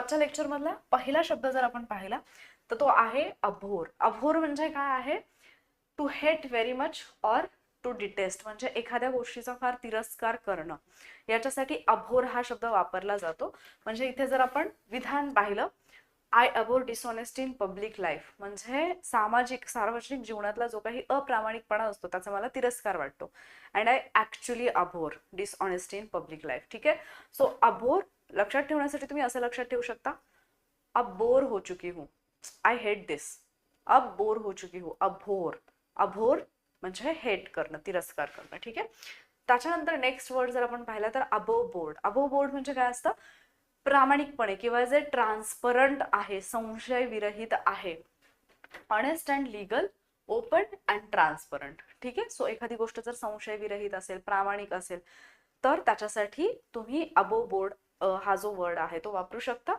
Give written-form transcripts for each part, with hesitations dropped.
आजच्या लेक्चर मधला पहिला शब्द जर आपण पाहिला तर तो आहे अभोर. अभोर म्हणजे काय आहे? To hate very much or to detest, म्हणजे एखाद्या गोष्टीचा फार तिरस्कार करणं, याच्यासाठी अभोर हा शब्द वापरला जातो. म्हणजे इथे जर आपण विधान पाहिलं, I abhor dishonesty in public life, म्हणजे सार्वजनिक जीवनातला जो काही अप्रामाणिकपणा असतो त्याचा मला तिरस्कार वाटतो. And I actually abhor dishonesty in public life. ठीक आहे. सो अबोर लक्षात ठेवण्यासाठी तुम्ही असं लक्षात ठेवू शकता, अब बोर हो चुकी हूँ, आय हेट दिस. अब बोर हो चुकी हूँ, अभोर. अभोर म्हणजे हेट करणं, तिरस्कार करणं. ठीक आहे. त्याच्यानंतर नेक्स्ट वर्ड जर आपण पाहिला तर अबोव बोर्ड. अबोव बोर्ड म्हणजे काय असतं? प्रामाणिकपणे किंवा जे ट्रान्सपरंट आहे, संशय विरहित आहे, honest and legal, open and transparent. ठीक आहे. सो एखादी गोष्ट जर संशय विरहित असेल, प्रामाणिक असेल, तर त्याच्यासाठी तुम्ही अबोव बोर्ड हा जो वर्ड आहे तो वापरू शकता.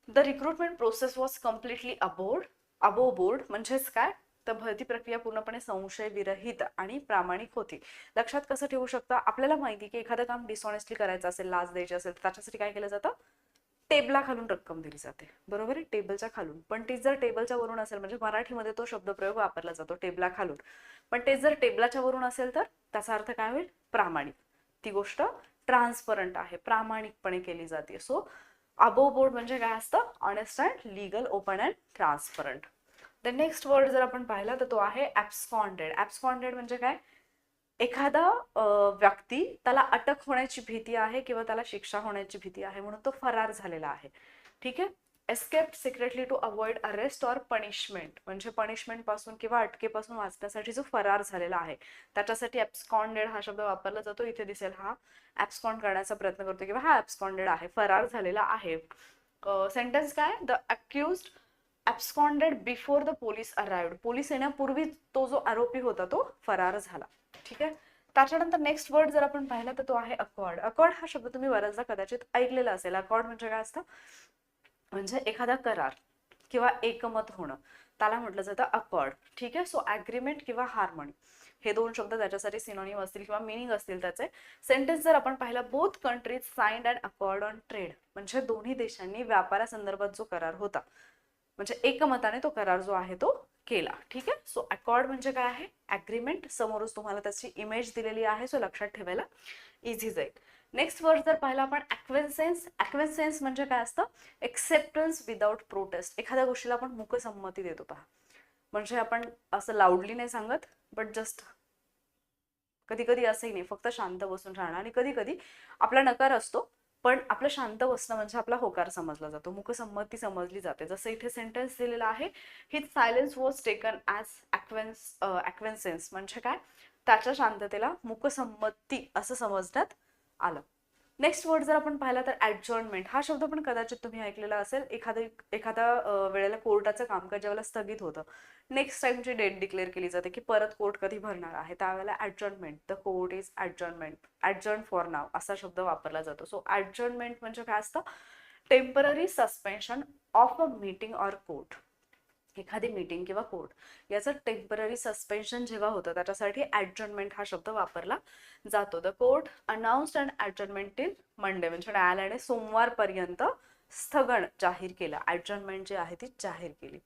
The recruitment process was completely above board म्हणजेच काय? तर भरती प्रक्रिया पूर्णपणे संशय विरहित आणि प्रामाणिक होती. लक्षात कसं ठेवू शकता? आपल्याला माहिती की एखादं काम डिसऑनेस्टली करायचं असेल, लाच द्यायची असेल, तर त्याच्यासाठी काय केलं जातं? टेबला खालून रक्कम दिली जाते. बरोबर आहे, टेबलच्या खालून. पण ती जर टेबलच्या वरून असेल, म्हणजे मराठीमध्ये तो शब्दप्रयोग वापरला जातो टेबला खालून, पण ते जर टेबलाच्या वरून असेल तर त्याचा अर्थ काय होईल? प्रामाणिक. ती गोष्ट ट्रान्सपरंट आहे, प्रामाणिकपणे केली जाते. सो अबोव बोर्ड म्हणजे काय असतं? Honest and legal, open and transparent. The next word जर आपण पाहिला तर तो आहे ऍब्स्कॉन्डेड. ऍब्स्कॉन्डेड म्हणजे काय? एखादा व्यक्ती, त्याला अटक होण्याची भीती आहे किंवा त्याला शिक्षा होण्याची भीती आहे म्हणून तो फरार झालेला आहे. ठीक आहे. Escaped secretly to avoid arrest or punishment, म्हणजे पनिशमेंट पासून किंवा अटकेपासून वाचण्यासाठी जो फरार झालेला आहे त्याच्यासाठी ऍब्स्कॉन्डेड हा शब्द वापरला जातो. इथे दिसेल हा ऍब्स्कॉन्ड करण्याचा प्रयत्न करतो किंवा हा ऍब्स्कॉन्डेड आहे, फरार झालेला आहे. सेंटेन्स काय? The accused absconded before the police arrived. Police येण्यापूर्वी तो जो आरोपी होता तो फरार झाला. ठीक आहे. त्याच्यानंतर नेक्स्ट वर्ड जर आपण पाहिला तर तो आहे अकॉर्ड. अकॉर्ड हा शब्द तुम्ही बऱ्याचदा कदाचित ऐकलेला असेल. अकॉर्ड म्हणजे काय असतं? म्हणजे एखादा करार किंवा एकमत होणं, त्याला म्हटलं जातं अकॉर्ड. ठीक आहे. सो ॲग्रीमेंट किंवा हार्मनी हे दोन शब्द त्याच्यासाठी सिनोनिम असतील किंवा मिनिंग असतील त्याचे. सेंटेन्स जर आपण पाहिला, both countries signed and accord on trade, म्हणजे दोन्ही देशांनी व्यापारासंदर्भात जो करार होता, म्हणजे एकमताने तो करार जो आहे तो केला. ठीक आहे. सो अकॉर्ड म्हणजे काय आहे? ॲग्रीमेंट. समोरच तुम्हाला त्याची इमेज दिलेली आहे, सो लक्षात ठेवायला इझी जाईल. नेक्स्ट वर्ड जर पाहिला आपण ॲक्वेन्सेन्स. ॲक्वेन्सेन्स म्हणजे काय असतं? Acceptance without prostate. एखाद्या गोष्टीला आपण मूकसंमती देतो पहा, म्हणजे आपण असं लाऊडली नाही सांगत, बट जस्ट कधी कधी असंही नाही, फक्त शांत बसून राहणं. आणि कधी कधी आपला नकार असतो, पण आपलं शांत बसणं म्हणजे आपला होकार समजला जातो, मूकसंमती समजली जाते. जसं इथे सेंटेन्स दिलेला आहे, his silence was taken as acquiescence, म्हणजे काय? त्याच्या शांततेला मूकसंमती असं समजण्यात आलं. नेक्स्ट वर्ड जर आपण पाहिला तर ॲडजॉर्नमेंट. हा शब्द पण कदाचित तुम्ही ऐकलेला असेल. एखाद्या वेळेला कोर्टाचं कामकाज ज्यावेळेला स्थगित होतं, नेक्स्ट टाइमची डेट डिक्लेअर केली जाते की परत कोर्ट कधी भरणार आहे, त्यावेळेला adjournment, the court is adjourn for नाव असा शब्द वापरला जातो. सो ॲडजॉर्नमेंट म्हणजे काय असतं? Temporary suspension of a meeting or court. एखादी मीटिंग किंवा कोर्ट याचं टेम्पररी सस्पेन्शन जेव्हा होतं त्याच्यासाठी ॲडजॉर्नमेंट हा शब्द वापरला जातो. The court announced and adjournment till Monday, म्हणजे न्यायालयाने सोमवारपर्यंत स्थगन जाहीर केलं. ॲडजॉर्नमेंट जी आहे ती जाहीर केली.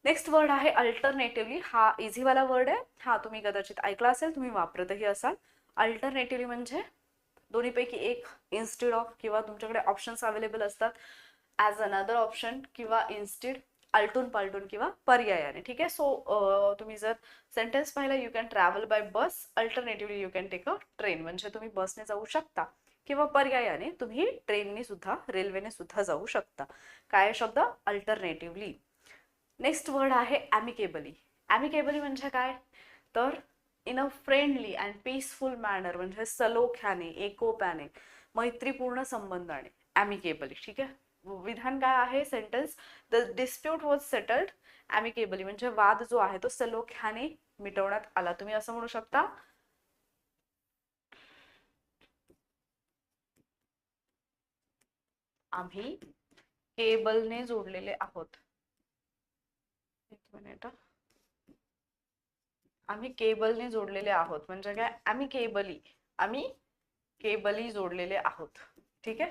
नेक्स्ट वर्ड आहे अल्टरनेटिव्हली. हा इझीवाला वर्ड आहे, हा तुम्ही कदाचित ऐकला असेल, तुम्ही वापरतही असाल. अल्टरनेटिव्हली म्हणजे दोन्हीपैकी एक, इन्स्टेड ऑफ, किंवा तुमच्याकडे ऑप्शन्स अवेलेबल असतात ॲज अनदर ऑप्शन किंवा इन्स्टेड, आलटून पालटून किंवा पर्यायाने. ठीक आहे. सो तुम्ही जर सेंटेन्स पाहिला, you can travel by bus, alternatively you can take a train, म्हणजे तुम्ही बसने जाऊ शकता किंवा पर्यायाने तुम्ही ट्रेनने सुद्धा, रेल्वेने सुद्धा जाऊ शकता. काय शब्द? अल्टरनेटिव्हली. नेक्स्ट वर्ड आहे ॲमिकेबली. ॲमिकेबली म्हणजे काय? तर in a friendly and peaceful manner, म्हणजे सलोख्याने, एकोप्याने, मैत्रीपूर्ण संबंधाने, ॲमिकेबली. ठीक आहे. विधान काय आहे? Sentence, the dispute was settled amicably, म्हणजे वाद जो आहे तो सलोख्याने मिटवण्यात आला. तुम्ही असं म्हणू शकता, आम्ही केबलने जोडलेले आहोत. एक मिनिट, आम्ही केबलने जोडलेले आहोत म्हणजे काय? आम्ही केबली जोडलेले आहोत. ठीक आहे.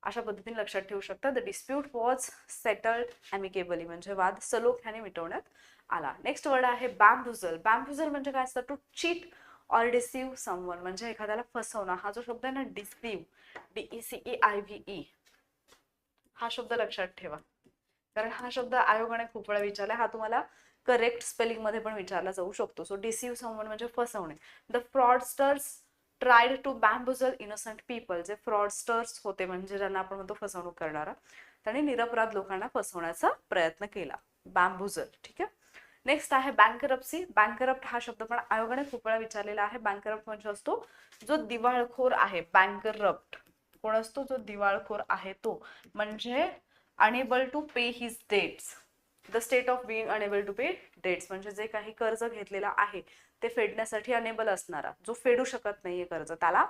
अशा पद्धतीने लक्षात ठेवू शकता. The dispute was settled amicably, म्हणजे वाद सलोख्याने मिटवण्यात आला. नेक्स्ट वर्ड आहे बॅम्बुझल. बॅम्बुझल म्हणजे काय असतं? टू चीट ऑर डिसीव्ह समवन, म्हणजे एखाद्याला फसवणं. हा जो शब्द आहे ना डिसीव्ह, DECEIVE, हा शब्द लक्षात ठेवा, कारण हा शब्द आयोगाने खूप वेळा विचारला. हा तुम्हाला करेक्ट स्पेलिंग मध्ये पण विचारला जाऊ शकतो. सो डिसीव्ह समवन म्हणजे फसवणे. The fraudsters tried to bamboozle innocent people, जे फ्रॉडस्टर्स होते म्हणजे ज्यांना आपण म्हणतो फसवणूक करणारा, त्यांनी निरपराध लोकांना फसवण्याचा प्रयत्न केला. बॅम्बुझल. ठीक आहे. नेक्स्ट आहे बँकरप्सी. बँकरप्ट हा शब्द पण आयोगाने खूप वेळा विचारलेला आहे. बँकरप्ट म्हणजे असतो जो दिवाळखोर आहे. बँकरप्ट कोण असतो? जो दिवाळखोर आहे तो, म्हणजे unable to pay his debts. The state of being unable to pay debts, म्हणजे जे काही कर्ज घेतलेला आहे ते फेडण्यासाठी अनेबल असणारा, जो फेडू शकत नाहीये कर्ज, त्याला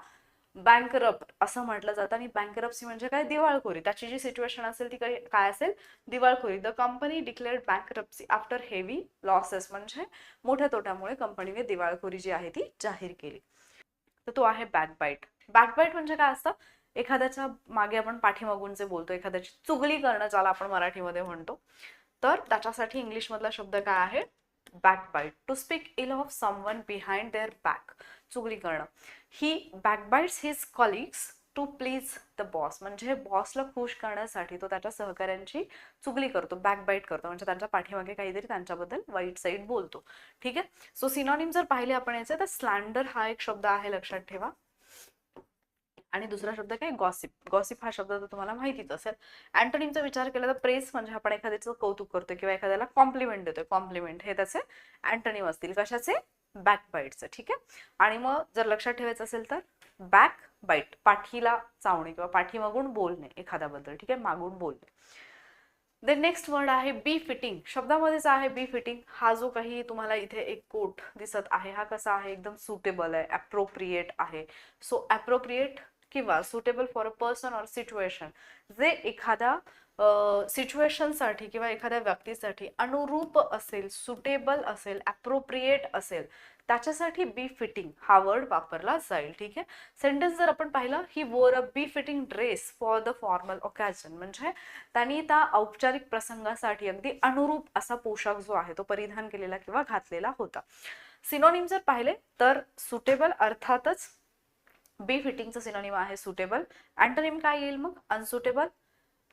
बँकरप्ट असं म्हटलं जातं. आणि बँकरप्सी म्हणजे काय? दिवाळखोरी. त्याची जी सिच्युएशन असेल ती काय असेल? दिवाळखोरी. The company declared bankruptcy after heavy losses, म्हणजे मोठ्या तोट्यामुळे कंपनीने दिवाळखोरी जी आहे ती जाहीर केली. तर तो आहे बॅकबाईट. बॅकबाईट म्हणजे काय असतं? एखाद्याच्या मागे आपण पाठीमागून जे बोलतो, एखाद्याची चुगली करणं, ज्याला आपण मराठीमध्ये म्हणतो, तर त्याच्यासाठी इंग्लिश मधला शब्द काय आहे? Backbite. To speak ill of someone behind their back, चुगली करणं. He backbites his colleagues to please the boss, म्हणजे बॉसला खुश करण्यासाठी तो त्याच्या सहकाऱ्यांची चुगली करतो, बॅकबाईट करतो, म्हणजे त्यांच्या पाठीमागे काहीतरी त्यांच्याबद्दल वाईट साईड बोलतो. ठीक आहे. सो सिनॉनिम जर पाहिले आपण याचे, तर स्लँडर हा एक शब्द आहे, लक्षात ठेवा. आणि दुसरा शब्द काय? गॉसिप. गॉसिप हा शब्द तर तुम्हाला माहितीच असेल. अँटोनिमचा विचार केला तर प्रेस म्हणजे आपण एखाद्याचं कौतुक करतोय किंवा एखाद्याला कॉम्प्लिमेंट देतोय. कॉम्प्लिमेंट हे त्याचे अँटोनिम असतील. कशाचे? बॅकबाईटचे. ठीक आहे. आणि मग जर लक्षात ठेवायचं असेल तर बॅक बाईट, पाठीला चावणे किंवा पाठीमागून बोलणे एखाद्याबद्दल. ठीक आहे, मागून बोलणे. द नेक्स्ट वर्ड आहे बी फिटिंग. शब्दामध्येच आहे बी फिटिंग. हा जो काही तुम्हाला इथे एक कोट दिसत आहे, हा कसा आहे? एकदम सुटेबल आहे, अप्रोप्रिएट आहे. सो अप्रोप्रिएट किंवा suitable for a person or situation, जे एखाद्या सिच्युएशनसाठी किंवा एखाद्या व्यक्तीसाठी अनुरूप असेल, सुटेबल असेल, अप्रोप्रिएट असेल, त्याच्यासाठी बी फिटिंग हा वर्ड वापरला जाईल. ठीक आहे. सेंटेन्स जर आपण पाहिलं, he wore a befitting dress for the formal occasion, म्हणजे त्यांनी त्या औपचारिक प्रसंगासाठी अगदी अनुरूप असा पोशाख जो आहे तो परिधान केलेला किंवा घातलेला होता. सिनोनिम जर पाहिले तर सुटेबल अर्थातच बी फिटिंगचं सिनोनिम आहे सुटेबल. अँटोनिम काय येईल मग? अनसुटेबल.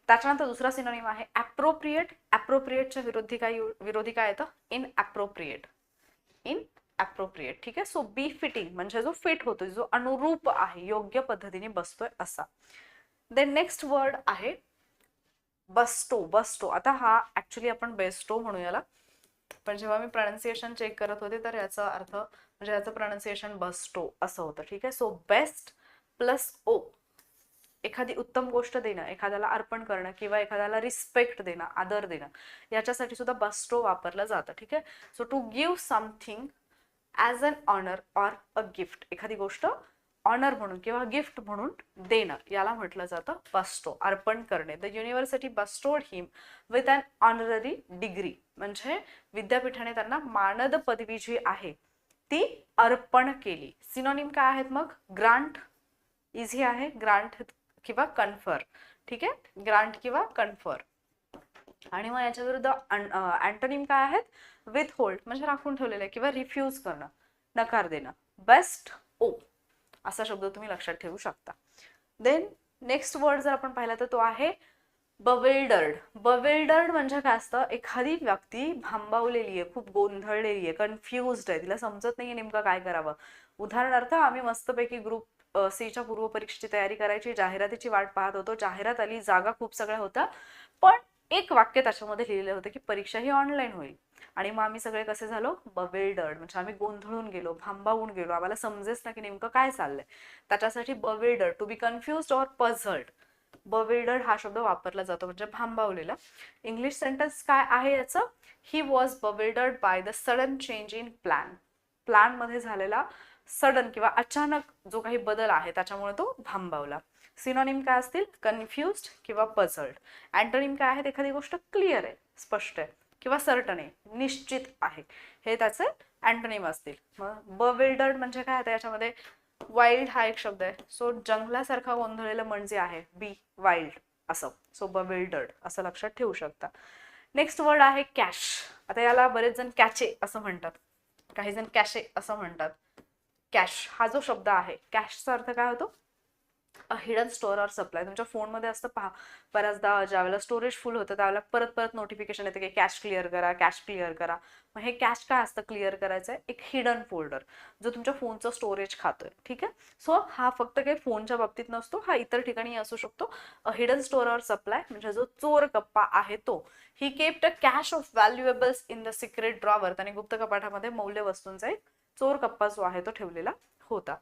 त्याच्यानंतर दुसरा सिनोनिम आहे अप्रोप्रिएट. अप्रोप्रिएटच्या विरोधी काय येतं? In appropriate. In appropriate. ठीक आहे. सो बी फिटिंग म्हणजे जो फिट होतोय, जो अनुरूप आहे, योग्य पद्धतीने बसतोय असा. देन नेक्स्ट वर्ड आहे बस्टो. बस्टो, आता हा ऍक्च्युली आपण बेस्टो म्हणू याला, पण जेव्हा मी प्रोनाउन्सिएशन चेक करत होते तर याचा अर्थ म्हणजे याचं प्रोनाउन्सिएशन बस्टो असं होतं. ठीक आहे. सो बेस्ट प्लस ओ, एखादी उत्तम गोष्ट देणं, एखाद्याला अर्पण करणं किंवा एखाद्याला रिस्पेक्ट देणं, आदर देणं, याच्यासाठी सुद्धा बस्टो वापरलं जातं. ठीक आहे. So to give something as an honour or a gift, एखादी गोष्ट ऑनर म्हणून किंवा गिफ्ट म्हणून देणं, याला म्हटलं जातं बस्टो, अर्पण करणे. The university bestowed him with an honorary degree, म्हणजे विद्यापीठाने त्यांना मानद पदवी जी आहे ती अर्पण केली. सिनोनिम काय आहेत मग? ग्रांट, इझी आहे, ग्रांट किंवा कन्फर. ठीक आहे, ग्रांट किंवा कन्फर. आणि मग याच्या विरुद्ध अँटोनिम काय आहेत? विथ होल्ड म्हणजे राखून ठेवलेलं किंवा रिफ्यूज करणं, नकार देणं. बेस्ट ओ असा शब्द तुम्ही लक्षात ठेवू शकता. देन नेक्स्ट वर्ड जर आपण पाहिला तर तो आहे बविल्डर्ड. बविल्डर्ड म्हणजे काय असतं? एखादी व्यक्ती भांबावलेली आहे, खूप गोंधळलेली आहे, कन्फ्युज्ड आहे, तिला समजत नाहीये नेमकं काय करावं. उदाहरणार्थ आम्ही मस्तपैकी ग्रुप सीच्या पूर्व परीक्षेची तयारी करायची, जाहिरातीची वाट पाहत होतो, जाहिरात आली, जागा खूप सगळ्या होत्या, पण एक वाक्य त्याच्यामध्ये लिहिलेलं होतं की परीक्षा ही ऑनलाईन होईल. आणि मग आम्ही सगळे कसे झालो? बविल्डर्ड, म्हणजे आम्ही गोंधळून गेलो, भांबावून गेलो, आम्हाला समजेच ना की नेमकं काय चाललंय. त्याच्यासाठी बविल्डर्ड, टू बी कन्फ्युज्ड ऑर पझल्ड, बविल्डर्ड हा शब्द वापरला जातो, म्हणजे भांबावलेला. इंग्लिश सेंटेन्स काय आहे याचं? He was bewildered by the sudden change in plan. Plan मध्ये झालेला सडन किंवा अचानक जो काही बदल आहे त्याच्यामुळे तो भांबावला. सिनोनिम काय असतील? कन्फ्युज्ड किंवा पझल्ड. अँटोनिम काय आहेत? एखादी गोष्ट क्लिअर आहे, स्पष्ट आहे किंवा सर्टन आहे, निश्चित आहे, हे त्याचे अँटोनिम असतील. मग बविल्डर्ड म्हणजे काय? आता याच्यामध्ये वाईल्ड हा एक शब्द आहे. सो जंगलासारखा गोंधळलेलं मन जे आहे, बी वाईल्ड असं. सो bewildered असं लक्षात ठेवू शकता. नेक्स्ट वर्ड आहे कॅश. आता याला बरेच जण कॅचे असं म्हणतात, काही जण कॅशे असं म्हणतात. कॅश हा जो शब्द आहे, कॅशचा अर्थ काय होतो? Hidden store or supply. तुमच्या फोनमध्ये असतं पहा, बऱ्याचदा ज्यावेळेला स्टोरेज फुल होतं त्यावेळेला परत परत नोटिफिकेशन येते की कॅश क्लिअर करा, कॅश क्लिअर करा. मग हे कॅश काय असतं क्लिअर करायचं आहे? एक हिडन फोल्डर जो तुमच्या फोनचं स्टोरेज खातोय. ठीक आहे. सो हा फक्त काही फोनच्या बाबतीत नसतो, हा इतर ठिकाणी असू शकतो. हिडन स्टोअर ऑर सप्लाय म्हणजे जो चोर कप्पा आहे तो. He kept a cache of valuables in the secret drawer. त्याने गुप्त कपाटामध्ये मौल्य वस्तूंचा एक चोर कप्पा जो आहे तो ठेवलेला होता.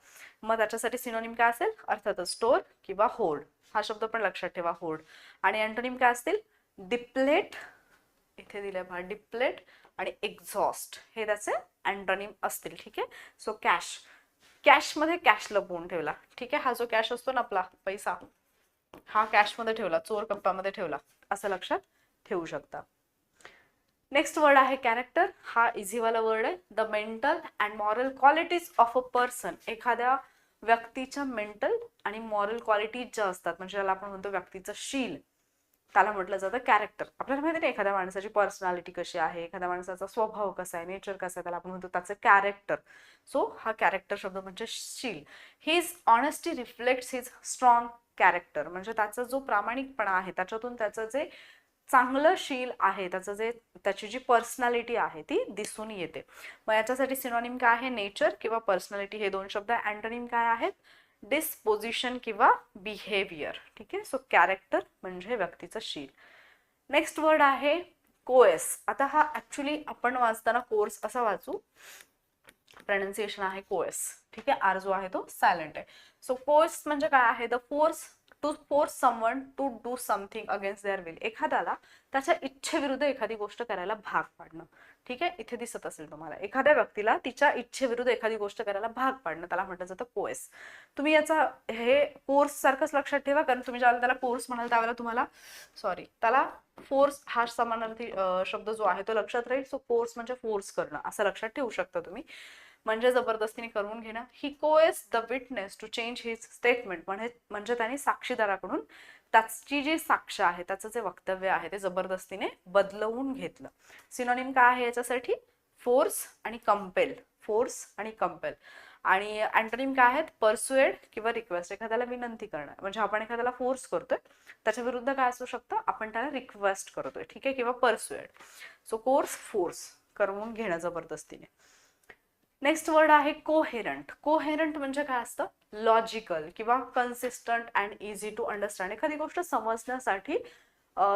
मग त्याच्यासाठी सिनोनिम काय असेल? अर्थातच स्टोअर किंवा होर्ड. हा शब्द पण लक्षात ठेवा, होर्ड. आणि अँटोनिम काय असतील? डिप्लेट, इथे दिले पहा, डिप्लेट आणि एक्झॉस्ट हे त्याचे अँटोनिम असतील. ठीक आहे. सो कॅश, कॅश मध्ये कॅश लपवून ठेवला. ठीक आहे. हा जो कॅश असतो ना आपला पैसा, हा कॅश मध्ये ठेवला, चोर कप्प्यामध्ये ठेवला असं लक्षात ठेवू शकता. नेक्स्ट वर्ड आहे कॅरेक्टर. हा इझीवाला वर्ड आहे. The mental and moral qualities of a person. एखाद्या व्यक्तीच्या मेंटल आणि मॉरल क्वालिटीज ज्या असतात, म्हणजे ज्याला आपण म्हणतो व्यक्तीचं शील, त्याला म्हटलं जातं कॅरेक्टर. आपल्याला माहिती नाही एखाद्या माणसाची पर्सनॅलिटी कशी आहे, एखाद्या माणसाचा स्वभाव कसा आहे, नेचर कसं आहे, त्याला आपण म्हणतो त्याचं कॅरेक्टर. सो हा कॅरेक्टर शब्द म्हणजे शील. His honesty reflects his strong character. म्हणजे त्याचा जो प्रामाणिकपणा आहे, त्याच्यातून त्याचं जे चांगलं शील आहे, त्याची जी पर्सनॅलिटी आहे ती दिसून येते. मग याच्यासाठी सिनोनिम काय आहे? नेचर किंवा पर्सनॅलिटी हे दोन शब्द. अँटोनिम काय आहेत? डिस्पोजिशन किंवा बिहेवियर. ठीक आहे. सो कॅरेक्टर म्हणजे व्यक्तीचं शील. नेक्स्ट वर्ड आहे कोएस. आता हा ऍक्च्युली आपण वाचताना कोर्स असा वाचू, प्रोनाउन्सिएशन आहे कोएस. ठीक आहे. आर जो आहे तो सायलेंट आहे. सो कोएस म्हणजे काय आहे? The force to force someone to do something against their will. एखाद्याला त्याच्या इच्छेविरुद्ध एखादी गोष्ट करायला भाग पाडणं. ठीक आहे. इथे दिसत असेल तुम्हाला, एखाद्या व्यक्तीला तिच्या इच्छेविरुद्ध एखादी गोष्ट करायला भाग पाडणं, त्याला म्हटलं जातं कोएस. तुम्ही याचा हे कोर्स सारखंच लक्षात ठेवा, कारण तुम्ही ज्यावेळेला त्याला कोर्स म्हणाल त्यावेळेला तुम्हाला त्याला फोर्स हा समानार्थी शब्द जो आहे तो लक्षात राहील. सो कोर्स म्हणजे फोर्स करणं असं लक्षात ठेवू शकता तुम्ही, म्हणजे जबरदस्तीने करून घेणं. He coerce the witness to change his statement. म्हणजे त्याने साक्षीदाराकडून त्याची जी साक्ष आहे, त्याचं जे वक्तव्य आहे ते जबरदस्तीने बदलवून घेतलं. सिनोनिम काय आहे याच्यासाठी? फोर्स आणि कंपेल. फोर्स आणि कंपेल. आणि अँटोनिम काय आहेत? परसुएड किंवा रिक्वेस्ट. एखाद्याला विनंती करणं, म्हणजे आपण एखाद्याला फोर्स करतोय, त्याच्या विरुद्ध काय असू शकतं? आपण त्याला रिक्वेस्ट करतोय. ठीक आहे. किंवा परसुएड. सो कोर्स, फोर्स, करवून घेणं जबरदस्तीने. नेक्स्ट वर्ड आहे कोहेरंट. कोहेरंट म्हणजे काय असतं? लॉजिकल किंवा consistent and easy to understand. एखादी गोष्ट समजण्यासाठी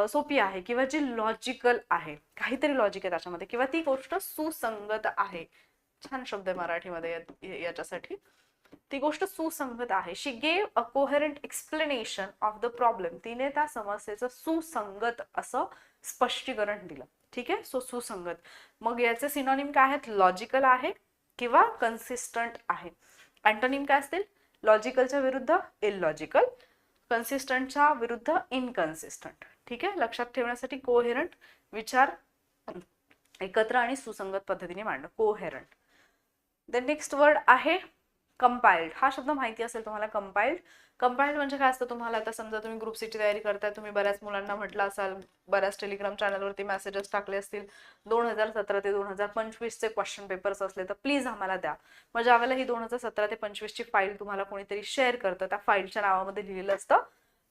सोपी आहे किंवा जी लॉजिकल आहे, काहीतरी लॉजिक आहे त्याच्यामध्ये, किंवा ती गोष्ट सुसंगत आहे. छान शब्द आहे मराठीमध्ये याच्यासाठी. ती गोष्ट सुसंगत आहे. She gave a coherent explanation of the problem. तिने त्या समस्येचं सुसंगत असं स्पष्टीकरण दिलं. ठीक आहे. सो सुसंगत. मग याचे सिनोनिम काय आहेत? लॉजिकल आहे किंवा कन्सिस्टंट आहे. अँटोनिम काय असतील? लॉजिकलच्या विरुद्ध इलॉजिकल, कन्सिस्टंटच्या विरुद्ध इनकन्सिस्टंट. ठीक आहे. लक्षात ठेवण्यासाठी कोहेरंट, विचार एकत्र आणि सुसंगत पद्धतीने मांडणं, कोहेरंट. द नेक्स्ट वर्ड आहे कंपाइल्ड. हा शब्द माहिती असेल तुम्हाला, कंपाइल्ड. कंपाइल्ड म्हणजे काय असतं? तुम्हाला आता समजा तुम्ही ग्रुप सीची तयारी करताय, तुम्ही बऱ्याच मुलांना म्हटलं असाल, बऱ्याच टेलिग्राम चॅनलवरती मेसेजेस टाकले असतील, 2017 ते 2025 चे क्वेश्चन पेपर्स असले तर प्लीज आम्हाला द्या. मग ज्यावेळेला ही 2017 ते 25 ची फाईल तुम्हाला कोणीतरी शेअर करतं, त्या फाईलच्या नावामध्ये लिहिलेलं असतं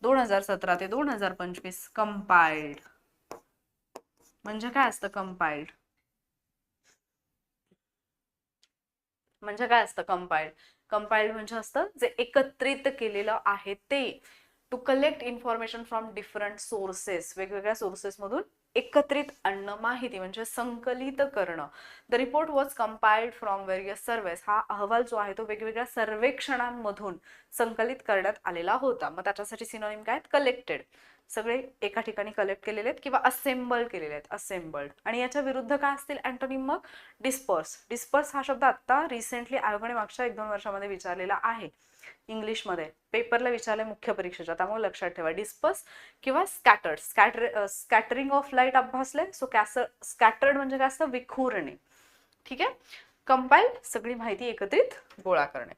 2017 ते 2025 कंपाइल्ड. म्हणजे काय असतं कंपाइल्ड? म्हणजे काय असतं कंपाइल्ड? कंपाइल्ड म्हणजे असतं जे एकत्रित केलेलं आहे ते. To collect information from different sources. वेगवेगळ्या सोर्सेस मधून एकत्रित आणणं, माहिती म्हणजे संकलित करणं. The report was compiled from various surveys. हा अहवाल जो आहे तो वेगवेगळ्या सर्वेक्षणांमधून संकलित करण्यात आलेला होता. मग त्याच्यासाठी सिनोनिम काय आहेत? कलेक्टेड. सगळे एका ठिकाणी कलेक्ट केलेले आहेत किंवा असेंबल केलेले आहेत, असेंबल्ड. आणि याच्या विरुद्ध काय असतील अँटोनिम? मग डिस्पर्स. डिस्पर्स हा शब्द आता रिसेंटली आयोगाने मागच्या 1-2 वर्षामध्ये विचारलेला आहे इंग्लिशमध्ये, पेपरला विचारले मुख्य परीक्षेच्या, त्यामुळे लक्षात ठेवा. डिस्पर्स किंवा स्कॅटर्ड. स्कॅटरिंग ऑफ लाईट अभ्यासले. सो स्कॅटर्ड म्हणजे काय असतं? विखुरणे. ठीक आहे. कंपाइल, सगळी माहिती एकत्रित गोळा करणे.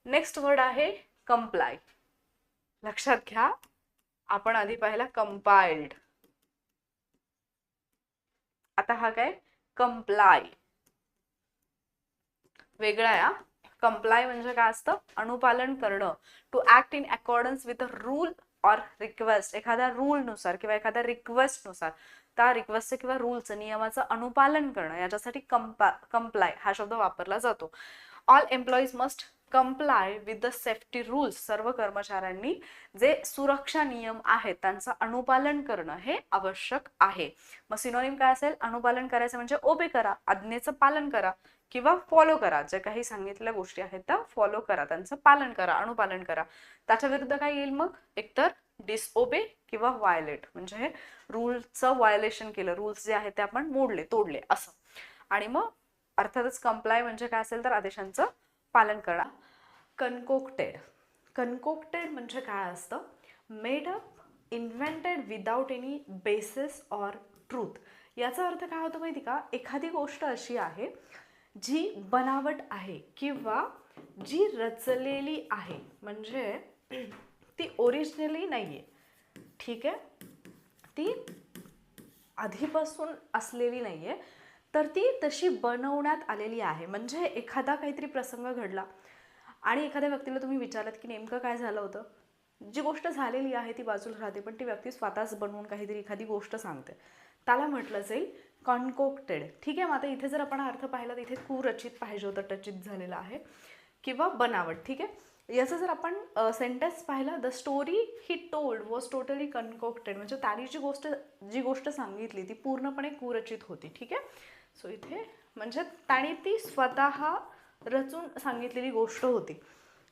नेक्स्ट वर्ड आहे कंप्लाय. लक्षात घ्या, आपण आधी पाहिला कंपाइल्ड, आता हा काय कंप्लाय, वेगळा आहे. कंप्लाय म्हणजे काय असतं, अनुपालन करणं. To act in accordance with a rule or request, एखाद्या रूल नुसार किंवा एखाद्या रिक्वेस्ट नुसार त्या रिक्वेस्ट किंवा रूलचं, नियमाचं अनुपालन करणं, याच्यासाठी कंप्लाय हा शब्द वापरला जातो. All employees must comply with the safety rules, सर्व कर्मचाऱ्यांनी जे सुरक्षा नियम आहेत त्यांचं अनुपालन करणं हे आवश्यक आहे. मग सिनोनिम काय असेल, अनुपालन करायचं म्हणजे ओबे करा, आज्ञेचं पालन करा किंवा फॉलो करा, जे काही सांगितलेल्या गोष्टी आहेत त्या फॉलो करा, त्यांचं पालन करा, अनुपालन करा. त्याच्या विरुद्ध काय येईल मग, एकतर डिसओबे किंवा व्हायलेट, म्हणजे रूलचं व्हायलेशन केलं, रूल्स जे आहेत ते आपण मोडले, तोडले असं. आणि मग अर्थातच कंप्लाय म्हणजे काय असेल तर आदेशांचं पालन करा. कन्कोक्टेड, कन्कोक्टेड म्हणजे काय असतं, made up, invented without any basis or truth. याचा अर्थ काय होतो माहिती का, एखादी गोष्ट अशी आहे जी बनावट आहे किंवा जी रचलेली आहे, म्हणजे ती ओरिजिनली नाहीये, ठीक आहे, ती आधीपासून असलेली नाहीये, तर ती तशी बनवण्यात आलेली आहे. म्हणजे एखादा काहीतरी प्रसंग घडला आणि एखाद्या व्यक्तीला तुम्ही विचारलात की नेमकं काय झालं होतं, जी गोष्ट झालेली आहे ती बाजूला राहते, पण ती व्यक्ती स्वतःच बनवून काहीतरी एखादी गोष्ट सांगते, त्याला म्हटलं जाईल कॉन्कोक्टेड. ठीक आहे, मग आता इथे जर आपण अर्थ पाहिला तर इथे कुरचित पाहिजे होतं, टचित झालेलं आहे किंवा बनावट. ठीक आहे, याचं जर आपण सेंटेन्स पाहिला, the story he told was totally concocted, म्हणजे त्याने जी गोष्ट सांगितली ती पूर्णपणे कुरचित होती. ठीक आहे, सो इथे म्हणजे त्याने ती स्वतः रचून सांगितलेली गोष्ट होती,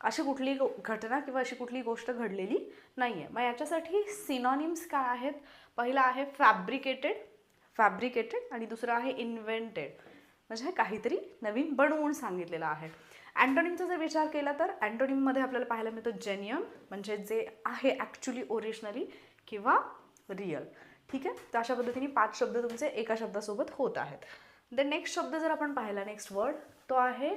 अशी कुठली घटना किंवा अशी कुठली गोष्ट घडलेली नाही आहे. मग याच्यासाठी सिनॉनिम्स काय आहेत, पहिला आहे फॅब्रिकेटेड आणि दुसरं आहे इन्व्हेंटेड, म्हणजे काहीतरी नवीन बनवून सांगितलेलं आहे. अँटोनिमचा जर विचार केला तर अँटोनिममध्ये आपल्याला पाहायला मिळतो जेन्युइन, म्हणजे जे आहे ॲक्च्युली ओरिजिनली किंवा रिअल. ठीक आहे, तर अशा पद्धतीने 5 शब्द तुमचे एका शब्दासोबत होत आहेत. द नेक्स्ट शब्द जर आपण पाहिला, नेक्स्ट वर्ड तो आहे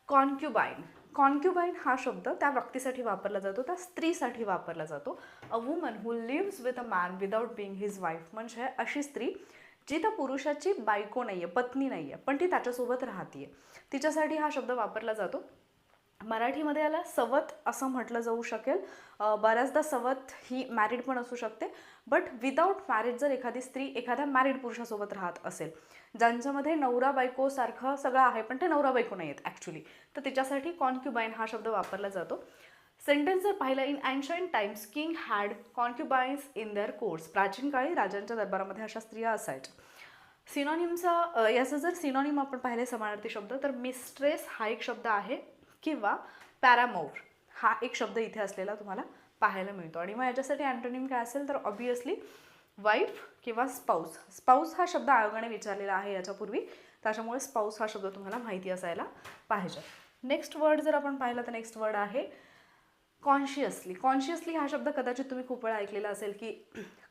कॉन्क्युबाईन. कॉन्क्युबाईन हा शब्द त्या व्यक्तीसाठी वापरला जातो, त्या स्त्रीसाठी वापरला जातो. A woman who lives with a man without being his wife, म्हणजे अशी स्त्री जी त्या पुरुषाची बायको नाहीये, पत्नी नाहीये, पण ती त्याच्यासोबत राहतीये, तिच्यासाठी हा शब्द वापरला जातो. मराठीमध्ये याला सवत असं म्हटलं जाऊ शकेल. बऱ्याचदा सवत ही मॅरिड पण असू शकते, बट विदाऊट मॅरिड जर एखादी स्त्री एखाद्या मॅरिड पुरुषासोबत राहत असेल, ज्यांच्यामध्ये नवरा बायको सारखं सगळं आहे पण ते नवरा बायको नाही आहेत ॲक्च्युली, तर तिच्यासाठी कॉन्क्युबाईन हा शब्द वापरला जातो. सेंटेन्स जर पाहिला, in ancient times king had concubines in their courts, प्राचीन काळी राजांच्या दरबारामध्ये अशा स्त्रिया असायच्या. सिनॉनिमचा, याचं जर सिनॉनिम आपण पाहिले समानार्थी शब्द, तर मिस्ट्रेस हा एक शब्द आहे किंवा पॅरामोर हा एक शब्द इथे असलेला तुम्हाला पाहायला मिळतो. आणि मग याच्यासाठी अँटोनिम काय असेल तर ऑब्वियसली वाईफ किंवा स्पाऊस. स्पाऊस हा शब्द आयोगाने विचारलेला आहे याच्यापूर्वी, त्याच्यामुळे स्पाऊस हा शब्द तुम्हाला माहिती असायला पाहिजे. नेक्स्ट वर्ड जर आपण पाहिला तर नेक्स्ट वर्ड आहे कॉन्शियसली. कॉन्शियसली हा शब्द कदाचित तुम्ही खूप वेळा ऐकलेला असेल की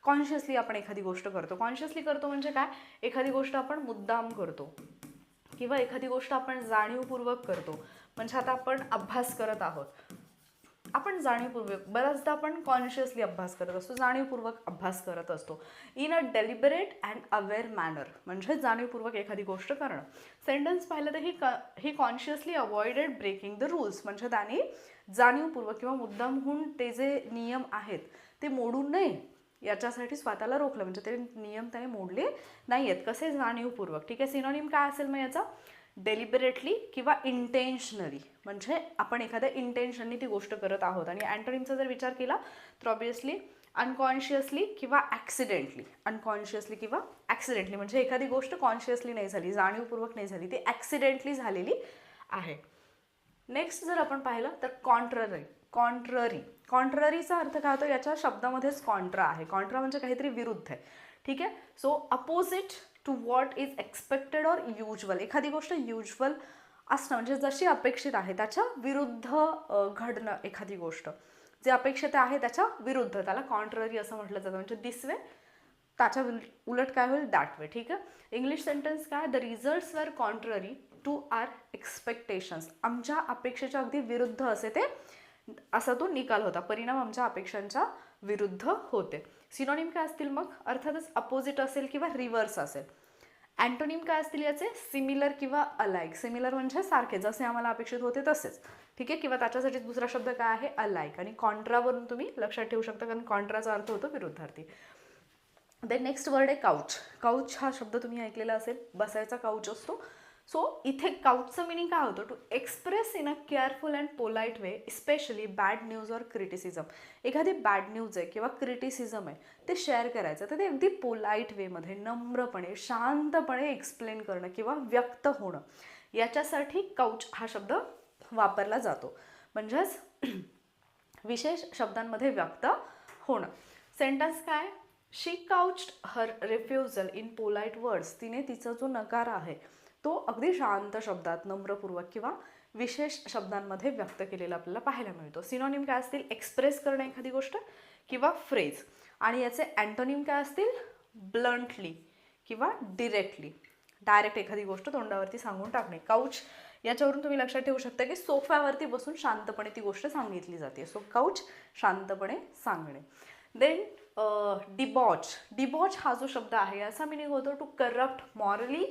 कॉन्शियसली आपण एखादी गोष्ट करतो. कॉन्शियसली करतो म्हणजे काय, एखादी गोष्ट आपण मुद्दाम करतो किंवा एखादी गोष्ट आपण जाणीवपूर्वक करतो. म्हणजे आता आपण अभ्यास करत आहोत, आपण जाणीवपूर्वक, बऱ्याचदा आपण कॉन्शियसली अभ्यास करत असतो, जाणीवपूर्वक अभ्यास करत असतो. In a deliberate and aware manner, म्हणजे जाणीवपूर्वक एखादी गोष्ट करणं. सेंटेन्स पाहिलं तर he consciously avoided breaking the rules, म्हणजे त्याने जाणीवपूर्वक किंवा मुद्दामहून ते जे नियम आहेत ते मोडू नये याच्यासाठी स्वतःला रोखलं, म्हणजे ते नियम त्याने मोडले नाही आहेत. कसे, जाणीवपूर्वक. ठीक आहे, सिनोनिम काय असेल मग याचा, डेलिबरेटली किंवा इंटेन्शनली, म्हणजे आपण एखाद्या इंटेन्शननी ती गोष्ट करत आहोत. आणि अँटोनिमचा जर विचार केला तर ऑब्वियसली अनकॉन्शियसली किंवा ॲक्सिडेंटली. अनकॉन्शियसली किंवा ॲक्सिडेंटली म्हणजे एखादी गोष्ट कॉन्शियसली नाही झाली, जाणीवपूर्वक नाही झाली, ती ॲक्सिडेंटली झालेली आहे. नेक्स्ट जर आपण पाहिलं तर कॉन्ट्ररीचा अर्थ काय होतो, याच्या शब्दामध्येच कॉन्ट्रा आहे. कॉन्ट्रा म्हणजे काहीतरी विरुद्ध आहे. ठीक आहे, so opposite to what is expected or usual, एखादी गोष्ट युज्युअल असणं म्हणजे जशी अपेक्षित आहे त्याच्या विरुद्ध घडणं, एखादी गोष्ट जे अपेक्षित आहे त्याच्या विरुद्ध, त्याला कॉन्ट्ररी असं म्हटलं जातं. म्हणजे दिस वे, त्याच्या उलट काय होईल, दॅट वे. ठीक आहे, इंग्लिश सेंटेन्स काय, द रिझल्ट्स वर कॉन्ट्ररी टू आर एक्सपेक्टेशन्स, आमच्या अपेक्षेच्या अगदी विरुद्ध असे ते, असा तो निकाल होता, परिणाम आमच्या अपेक्षांच्या विरुद्ध होते. सिनोनिम काय असतील मग? अर्थातच अपोजिट असेल किंवा रिव्हर्स असेल. अँटोनिम काय असतील याचे? सिमिलर किंवा अलाइक. सिमिलर म्हणजे सारखे, जसे आम्हाला अपेक्षित होते तसेच, ठीक आहे, किंवा त्याच्यासाठी दुसरा शब्द काय आहे? अलाइक. आणि कॉन्ट्रावरून तुम्ही लक्षात ठेवू शकता, कारण कॉन्ट्राचा अर्थ होतो विरुद्धार्थी. देन नेक्स्ट वर्ड आहे काउच. काउच हा शब्द तुम्ही ऐकलेला असेल, बसायचा काउच असतो. सो इथे काउचचं मिनिंग काय होतं? To express in a careful and polite way especially bad news or criticism. एखादी बॅड न्यूज आहे किंवा क्रिटिसिझम आहे ते शेअर करायचं, तर ते अगदी पोलाइट वेमध्ये, नम्रपणे, शांतपणे एक्सप्लेन करणं किंवा व्यक्त होणं, याच्यासाठी काउच हा शब्द वापरला जातो. म्हणजेच विशेष शब्दांमध्ये व्यक्त होणं. सेंटेन्स काय? शी काउच्ड हर रिफ्युजल इन पोलाइट वर्ड्स. तिने तिचा जो नकार आहे तो अगदी शांत शब्दात, नम्रपूर्वक किंवा विशेष शब्दांमध्ये व्यक्त केलेला आपल्याला पाहायला मिळतो. सिनोनिम काय असतील? एक्सप्रेस करणं एखादी गोष्ट किंवा फ्रेज. आणि याचे अँटोनिम काय असतील? ब्लंटली किंवा डिरेक्टली, डायरेक्ट एखादी गोष्ट तोंडावरती सांगून टाकणे. काउच याच्यावरून तुम्ही लक्षात ठेवू शकता की सोफ्यावरती बसून शांतपणे ती गोष्ट सांगितली जाते. सो काउच, शांतपणे सांगणे. देन डिबॉच. डिबॉच हा जो शब्द आहे याचा मिनिंग होतो to corrupt morally,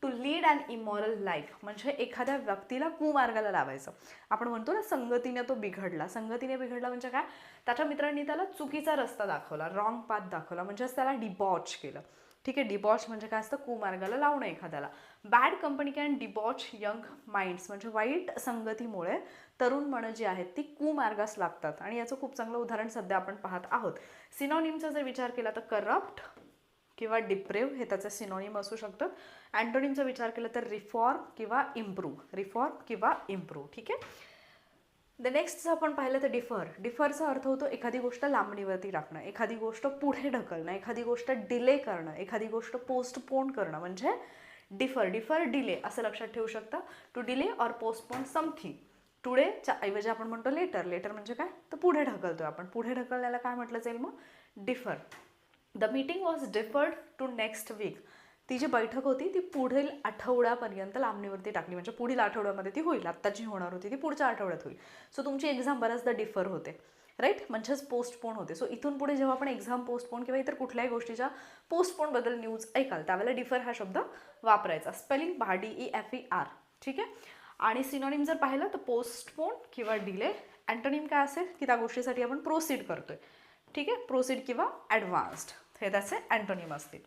to lead and immoral life. म्हणजे एखाद्या व्यक्तीला कुमार्गाला लावायचं. आपण म्हणतो ना, संगतीने तो बिघडला. संगतीने बिघडला म्हणजे काय? त्याच्या मित्रांनी त्याला चुकीचा रस्ता दाखवला, रॉंग पाथ दाखवला, म्हणजेच त्याला डिबॉच केलं. ठीक आहे, डिबॉच म्हणजे काय असतं? कुमार्गाला लावणं एखाद्याला. Bad company can डिबॉच young minds. म्हणजे वाईट संगतीमुळे तरुण मनं जी आहेत ती कुमार्गास लागतात. आणि याचं खूप चांगलं उदाहरण सध्या आपण पाहत आहोत. सिनोनिमचा जर विचार केला तर करप्ट किंवा डिप्रेव हे त्याचं सिनोनिम असू शकतं. अँटोनिमचा विचार केला तर रिफॉर्म किंवा इम्प्रूव्ह. रिफॉर्म किंवा इम्प्रूव्ह. ठीक आहे. द नेक्स्ट आपण पाहिलं तर डिफर. डिफरचा अर्थ होतो एखादी गोष्ट लांबणीवरती टाकणं, एखादी गोष्ट पुढे ढकलणं, एखादी गोष्ट डिले करणं, एखादी गोष्ट पोस्टपोन करणं, म्हणजे डिफर. डिफर, डिले असं लक्षात ठेवू शकता. To delay or postpone something. टुडेच्या ऐवजी आपण म्हणतो लेटर. लेटर म्हणजे काय? तर पुढे ढकलतोय आपण. पुढे ढकलण्याला काय म्हटलं जाईल मग? Defer. The meeting was deferred to next week. ती जी बैठक होती ती पुढील आठवड्यापर्यंत लांबणीवरती टाकली, म्हणजे पुढील आठवड्यामध्ये ती होईल. आत्ता जी होणार होती ती पुढच्या आठवड्यात होईल. सो तुमची एक्झाम बऱ्याचदा डिफर होते, राईट, म्हणजेच पोस्टपोन होते. सो इथून पुढे जेव्हा आपण एक्झाम पोस्टपोन किंवा इतर कुठल्याही गोष्टीच्या पोस्टपोनबद्दल न्यूज ऐकाल त्यावेळेला डिफर हा शब्द वापरायचा. स्पेलिंग पहा, DEFER. ठीक आहे. आणि सिनोनिम जर पाहिलं तर पोस्टपोन किंवा डिले. अँटोनिम काय असेल की त्या गोष्टीसाठी आपण प्रोसीड करतोय. ठीक आहे, प्रोसीड किंवा ॲडव्हान्स्ड हे त्याचे अँटोनिम असतील.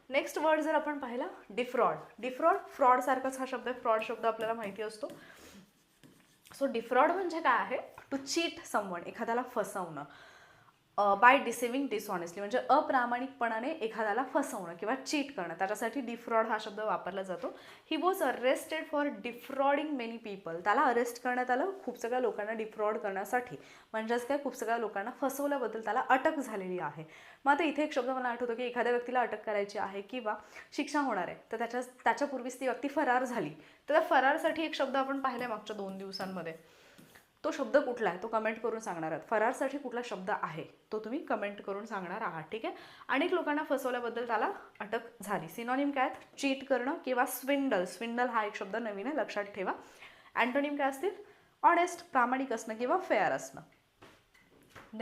नेक्स्ट वर्ड जर आपण पाहिला, डिफ्रॉड. डिफ्रॉड, फ्रॉड सारखाच हा शब्द आहे. फ्रॉड शब्द आपल्याला माहिती असतो. सो डिफ्रॉड म्हणजे काय आहे? टू चीट समवन, एखाद्याला फसवणं. बाय डिसेविंग डिसऑनेस्टली, म्हणजे अप्रामाणिकपणाने एखाद्याला फसवणं किंवा चीट करणं, त्याच्यासाठी डिफ्रॉड हा शब्द वापरला जातो. He was arrested for defrauding many people. त्याला अरेस्ट करण्यात आलं खूप सगळ्या लोकांना डिफ्रॉड करण्यासाठी, म्हणजेच काय, खूप सगळ्या लोकांना फसवल्याबद्दल त्याला अटक झालेली आहे. मग आता इथे एक शब्द मला आठवतो की एखाद्या व्यक्तीला अटक करायची आहे किंवा शिक्षा होणार आहे, तर त्याच्यापूर्वीच ती व्यक्ती फरार झाली. तर त्या फरारसाठी एक शब्द आपण पाहिलाय मागच्या 2 दिवसांमध्ये. तो शब्द कुठला आहे तो कमेंट करून सांगणार आहात. फरारसाठी कुठला शब्द आहे तो तुम्ही कमेंट करून सांगणार आहात. ठीक आहे. अनेक लोकांना फसवल्याबद्दल त्याला अटक झाली. सिनोनिम काय आहेत? चीट करणं किंवा स्विंडल. स्विंडल हा एक शब्द नवीन आहे, लक्षात ठेवा. अँटोनिम काय असतील? ऑनेस्ट, प्रामाणिक असणं किंवा फेअर असणं. द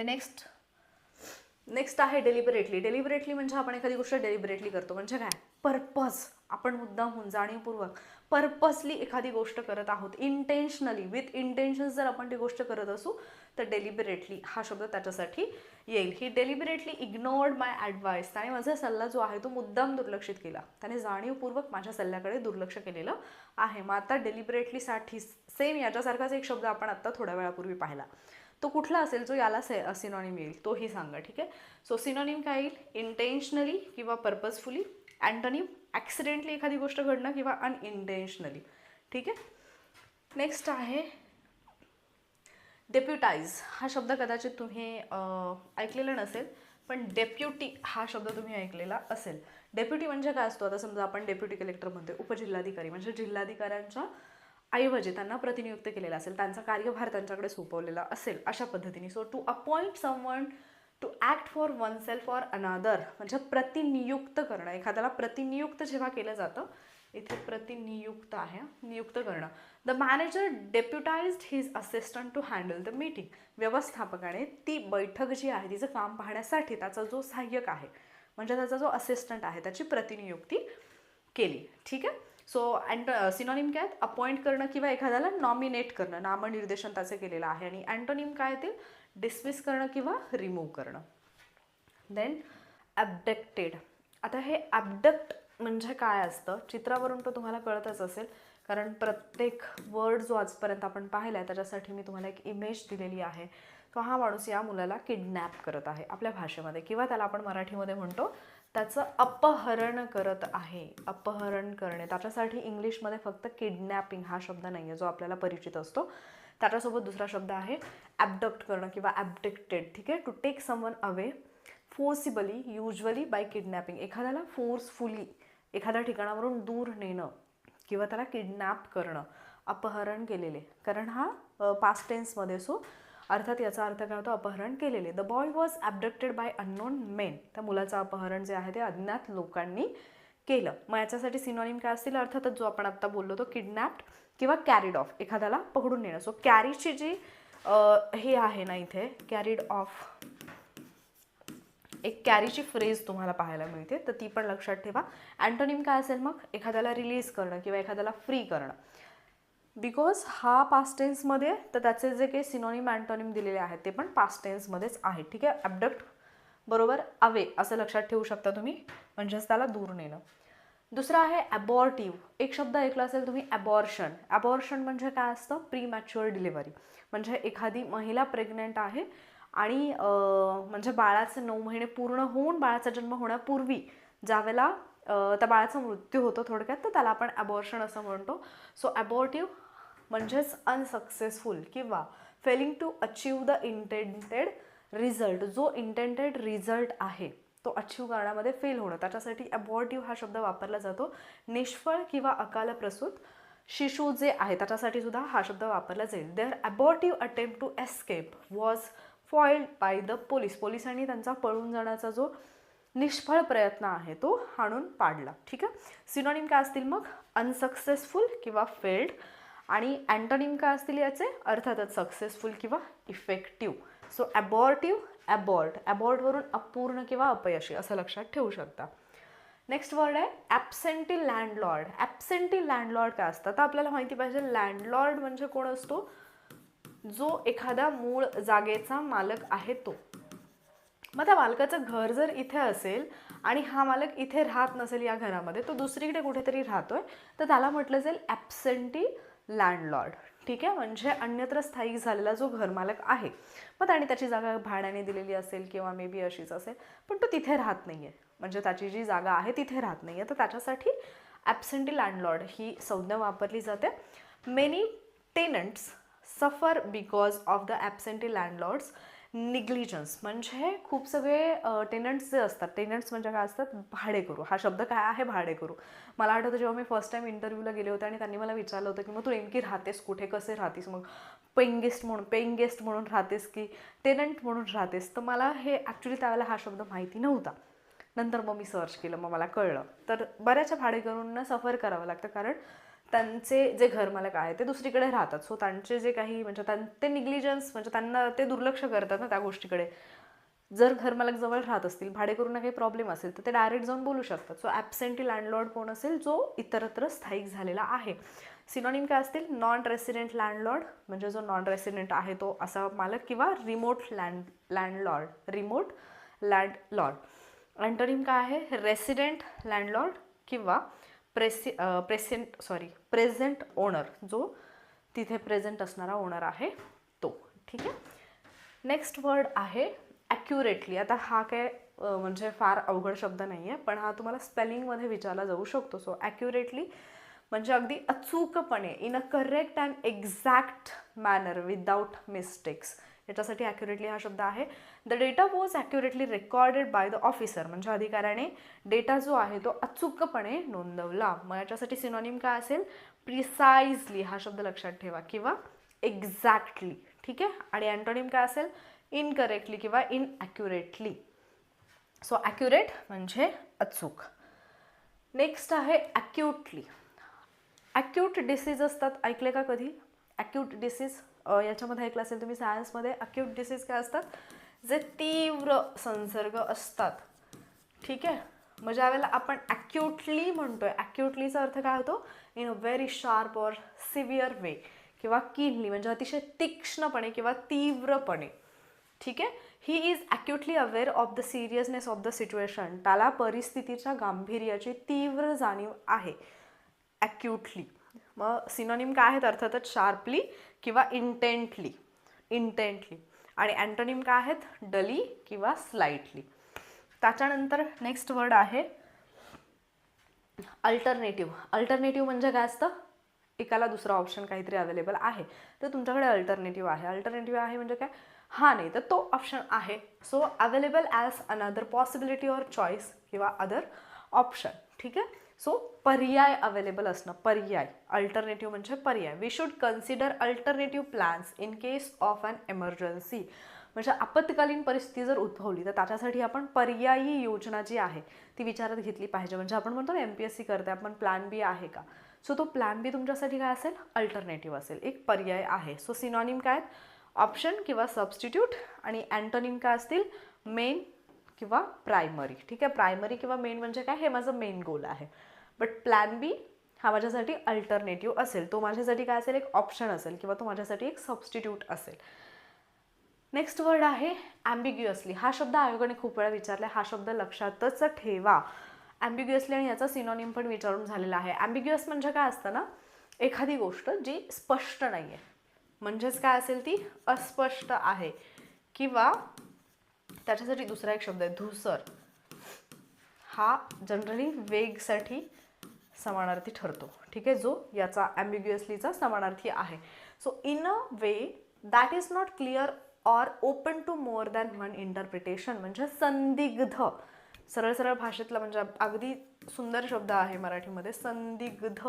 नेक्स्ट आहे डेलिबरेटली. डेलिबरेटली म्हणजे आपण एखादी गोष्ट डेलिबरेटली करतो, म्हणजे काय? पर्पज. आपण मुद्दामहून, जाणीवपूर्वक, पर्पसली एखादी गोष्ट करत आहोत. इंटेन्शनली, विथ इंटेन्शन जर आपण ती गोष्ट करत असू तर डेलिबरेटली हा शब्द त्याच्यासाठी येईल. ही डेलिबरेटली इग्नोर्ड माय ॲडवाईस. त्याने माझा सल्ला जो आहे तो मुद्दाम दुर्लक्षित केला. त्याने जाणीवपूर्वक माझ्या सल्ल्याकडे दुर्लक्ष केलेलं आहे. मग आता डेलिबरेटलीसाठी सेम याच्यासारखाच एक शब्द आपण आत्ता थोड्या वेळापूर्वी पाहिला. तो कुठला असेल जो याला सिनोनिम येईल तोही सांगा. ठीक आहे. सो सिनोनिम काय येईल? इंटेन्शनली किंवा पर्पजफुली. अँटोनिम ॲक्सिडेंटली एखादी गोष्ट घडणं किंवा अनइंटेन्शनली. ठीक आहे. नेक्स्ट आहे डेप्युटाईज. हा शब्द कदाचित तुम्ही ऐकलेला नसेल, पण डेप्युटी हा शब्द तुम्ही ऐकलेला असेल. डेप्युटी म्हणजे काय असतो? आता समजा आपण डेप्युटी कलेक्टर म्हणतो, उपजिल्हाधिकारी म्हणजे जिल्हाधिकाऱ्यांच्या ऐवजी त्यांना प्रतिनियुक्त केलेला असेल, त्यांचा कार्यभार त्यांच्याकडे सोपवलेला असेल, अशा पद्धतीने. So to appoint someone to act for oneself for another म्हणजे प्रतिनियुक्त करणं. एखाद्याला प्रतिनियुक्त जेव्हा केलं जातं इथे प्रतिनियुक्त आहे, नियुक्त करणं. The manager deputised his assistant to handle the meeting. व्यवस्थापकाने ती बैठक जी आहे तिचं काम पाहण्यासाठी त्याचा जो सहाय्यक आहे म्हणजे त्याचा जो असिस्टंट आहे त्याची प्रतिनियुक्ती केली. ठीक आहे. सो सिनोनिम काय आहेत? अपॉइंट करणं किंवा एखाद्याला नॉमिनेट करणं, नामनिर्देशन त्याचं केलेलं आहे. आणि अँटोनिम काय येतील? डिसमिस करणं किंवा रिमूव्ह करणं. देन ॲबडक्टेड. आता हे ॲबडक्ट म्हणजे काय असतं? चित्रावरून तर तुम्हाला कळतच असेल, कारण प्रत्येक वर्ड जो आजपर्यंत आपण पाहिला आहे त्याच्यासाठी मी तुम्हाला एक इमेज दिलेली आहे. तो हा माणूस या मुलाला किडनॅप करत आहे आपल्या भाषेमध्ये, किंवा त्याला आपण मराठीमध्ये म्हणतो त्याचं अपहरण करत आहे. अपहरण करणे, त्याच्यासाठी इंग्लिशमध्ये फक्त किडनॅपिंग हा शब्द नाही आहे जो आपल्याला परिचित असतो. त्याच्यासोबत दुसरा शब्द आहे ॲबडक्ट करणं किंवा ॲबडक्टेड. ठीक आहे. To take someone away forcibly, usually by kidnapping. एखाद्याला फोर्सफुली एखाद्या ठिकाणावरून दूर नेणं किंवा त्याला किडनॅप करणं, अपहरण केलेले. कारण हा पास्ट टेन्समध्ये, सो अर्थात याचा अर्थ काय होतो? अपहरण केलेले. The boy was abducted by unknown men. त्या मुलाचं अपहरण जे आहे ते अज्ञात लोकांनी केलं. मग याच्यासाठी सिनोनिम काय असतील? अर्थातच जो आपण आत्ता बोललो तो किडनॅप्ड किंवा कॅरीड ऑफ, एखाद्याला पकडून नेणं. सो कॅरीची जी हे आहे ना इथे, कॅरीड ऑफ, एक कॅरीची फ्रेज तुम्हाला पाहायला मिळते, तर ती पण लक्षात ठेवा. अँटोनिम काय असेल मग? एखाद्याला रिलीज करणं किंवा एखाद्याला फ्री करणं. बिकॉज हा पास्ट टेन्समध्ये, तर त्याचे जे काही सिनोनिम अँटोनिम दिलेले आहेत ते पण पास्ट टेन्समध्येच आहे. ठीक आहे. ॲबडक्ट बरोबर अवे असं लक्षात ठेवू शकता तुम्ही, म्हणजेच त्याला दूर नेणं. दुसरं आहे ॲबॉर्टिव्ह. एक शब्द ऐकला असेल तुम्ही, ॲबॉर्शन. ॲबॉर्शन म्हणजे काय असतं? Pre mature delivery. म्हणजे एखादी महिला प्रेग्नंट आहे आणि म्हणजे बाळाचे 9 महिने पूर्ण होऊन बाळाचा जन्म होण्यापूर्वी ज्यावेळेला त्या बाळाचा मृत्यू होतो थोडक्यात, तर त्याला आपण ॲबॉर्शन असं म्हणतो. सो ॲबॉर्टिव्ह म्हणजेच अनसक्सेसफुल किंवा failing to achieve the intended result. जो इंटेंटेड रिझल्ट आहे तो अचीव करण्यामध्ये फेल होणं, त्याच्यासाठी ॲबॉर्टिव्ह हा शब्द वापरला जातो. निष्फळ किंवा अकालप्रसूत शिशू जे आहे त्याच्यासाठी सुद्धा हा शब्द वापरला जाईल. Their abortive attempt to escape was foiled by the police. पोलिसांनी त्यांचा पळून जाण्याचा जो निष्फळ प्रयत्न आहे तो हाणून पाडला. ठीक आहे. सिनोनिम काय असतील मग? अनसक्सेसफुल किंवा फेल्ड. आणि अँटोनिम काय असतील याचे? अर्थातच सक्सेसफुल किंवा इफेक्टिव्ह. सो ॲबॉर्टिव्ह, ॲबॉर्ट. ॲबॉर्टवरून अपूर्ण किंवा अपयशी असं लक्षात ठेवू शकता. नेक्स्ट वर्ड आहे ॲब्सेंटी लँडलॉर्ड. ॲब्सेंटी लँडलॉर्ड काय असतं? तर आपल्याला माहिती पाहिजे लँडलॉर्ड म्हणजे कोण असतो? जो एखाद्या मूळ जागेचा मालक आहे तो. मग त्या मालकाचं घर जर इथे असेल आणि हा मालक इथे राहत नसेल या घरामध्ये, तो दुसरीकडे कुठेतरी राहतोय, तर त्याला म्हटलं जाईल ॲब्सेंटी लँडलॉर्ड. ठीक आहे. म्हणजे अन्यत्र स्थायिक झालेला जो घरमालक आहे, मग त्याने त्याची जागा भाड्याने दिलेली असेल किंवा मे बी अशीच असेल, पण तो तिथे राहत नाही आहे, म्हणजे त्याची जी जागा आहे तिथे राहत नाही आहे, तर त्याच्यासाठी ॲब्सेंटी लँडलॉर्ड ही संज्ञा वापरली जाते. Many tenants suffer because of the absentee landlords negligence. म्हणजे खूप सगळे टेनंट्स जे असतात, टेनंट्स म्हणजे काय असतात? भाडेकरू. हा शब्द काय आहे? भाडेकरू. मला आठवतं जेव्हा मी फर्स्ट टाइम इंटरव्ह्यूला गेले होते आणि त्यांनी मला विचारलं होतं की मग तू नेमकी राहतेस कुठे, कसे राहतेस, मग पेइंग गेस्ट म्हणून राहतेस की टेनंट म्हणून राहतेस, तर मला हे ॲक्च्युली त्यावेळेला हा शब्द माहिती नव्हता. नंतर मग मी सर्च केलं, मग मला कळलं. तर बऱ्याचशा भाडेकरूंना सफर करावं लागतं, कारण त्यांचे जे घरमालक आहे ते दुसरीकडे राहतात. सो त्यांचे जे काही म्हणजे ते निग्लिजन्स म्हणजे त्यांना ते दुर्लक्ष करतात ना त्या गोष्टीकडे. जर घरमालक जवळ राहत असतील, भाडेकरूंना काही प्रॉब्लेम असेल, तर ते डायरेक्ट जाऊन बोलू शकतात. सो ॲब्सेंटी लँडलॉर्ड कोण असेल? जो इतरत्र स्थायिक झालेला आहे. सिनोनिम काय असतील? नॉन रेसिडेंट लँडलॉर्ड म्हणजे जो नॉन रेसिडेंट आहे तो असा मालक, किंवा remote landlord, remote landlord. Antonym काय आहे? रेसिडेंट लँडलॉर्ड किंवा प्रेझेंट ओनर, जो तिथे प्रेझेंट असणारा ओनर आहे तो. ठीक आहे. नेक्स्ट वर्ड आहे ॲक्युरेटली. आता हा काय म्हणजे फार अवघड शब्द नाही आहे, पण हा तुम्हाला स्पेलिंगमध्ये विचारला जाऊ शकतो. सो ॲक्युरेटली म्हणजे अगदी अचूकपणे, in a correct and exact manner without mistakes. याच्यासाठी ॲक्युरेटली हा शब्द आहे. The data was accurately recorded by the officer. म्हणजे अधिकाऱ्याने डेटा जो आहे तो अचूकपणे नोंदवला. मग याच्यासाठी सिनोनिम काय असेल? प्रिसाइजली हा शब्द लक्षात ठेवा, किंवा एक्झॅक्टली. ठीक आहे. आणि अँटोनिम काय असेल? इनकरेक्टली किंवा इनॲक्युरेटली. सो ॲक्युरेट म्हणजे अचूक. नेक्स्ट आहे ॲक्यूटली. ॲक्यूट डिसीज असतात, ऐकले का कधी? ॲक्यूट डिसीज याच्यामध्ये ऐकलं असेल तुम्ही सायन्समध्ये. ॲक्यूट डिसीज काय असतात? जे तीव्र संसर्ग असतात. ठीक आहे, मग ज्या वेळेला आपण ॲक्यूटली म्हणतोय, ॲक्यूटलीचा अर्थ काय होतो? In a very sharp or severe way, किंवा कीनली म्हणजे अतिशय तीक्ष्णपणे किंवा तीव्रपणे. ठीक आहे, he is acutely aware of the seriousness of the situation. त्याला परिस्थितीच्या गांभीर्याची तीव्र जाणीव आहे ॲक्युटली. मग सिनोनिम काय आहेत? अर्थातच शार्पली किंवा इंटेंटली. आणि अँटोनिम काय आहेत? डली किंवा स्लाइटली. त्याच्यानंतर नेक्स्ट वर्ड आहे अल्टरनेटिव्ह. अल्टरनेटिव्ह म्हणजे काय असतं? एकाला दुसरा ऑप्शन काहीतरी अवेलेबल आहे, तर तुमच्याकडे अल्टरनेटिव्ह आहे. अल्टरनेटिव्ह आहे म्हणजे काय? हा नाही तर तो ऑप्शन आहे. So available as another possibility or choice किंवा अदर ऑप्शन. ठीक आहे, सो पर्याय अवेलेबल असणं, पर्याय. अल्टरनेटिव्ह म्हणजे पर्याय. We should consider alternative plans in case of an emergency. म्हणजे आपत्कालीन परिस्थिती जर उद्भवली तर त्याच्यासाठी आपण पर्यायी योजना जी आहे ती विचारात घेतली पाहिजे. म्हणजे आपण म्हणतो ना MPSC करते आपण, प्लॅन बी आहे का? सो तो प्लॅन बी तुमच्यासाठी काय असेल? अल्टरनेटिव्ह असेल, एक पर्याय आहे. सो सिनॉनिम काय? ऑप्शन किंवा सबस्टिट्यूट. आणि अँटोनिम काय असतील? मेन किंवा प्रायमरी. ठीक आहे, प्रायमरी किंवा मेन म्हणजे काय? हे माझं मेन गोल आहे. बट प्लॅन बी हा माझ्यासाठी अल्टरनेटिव्ह असेल, तो माझ्यासाठी काय असेल? एक ऑप्शन असेल किंवा तो माझ्यासाठी एक सबस्टिट्यूट असेल. नेक्स्ट वर्ड आहे ॲम्बिग्युअसली. हा शब्द आयोगाने खूप वेळा विचारला, हा शब्द लक्षातच ठेवा. ॲम्बिग्युअसली आणि याचा सिनोनिम पण विचारून झालेला आहे. ॲम्बिग्युअस म्हणजे काय असतं ना? एखादी गोष्ट जी स्पष्ट नाही आहे, म्हणजेच काय असेल? ती अस्पष्ट आहे. किंवा त्याच्यासाठी दुसरा एक शब्द आहे धूसर. हा जनरली वेगसाठी समानार्थी ठरतो. ठीक आहे, जो याचा ॲम्बिग्युअसलीचा समानार्थी आहे. So in a way that is not clear or open to more than one interpretation. म्हणजे संदिग्ध, सरळ सरळ भाषेतला म्हणजे अगदी सुंदर शब्द आहे मराठीमध्ये, संदिग्ध.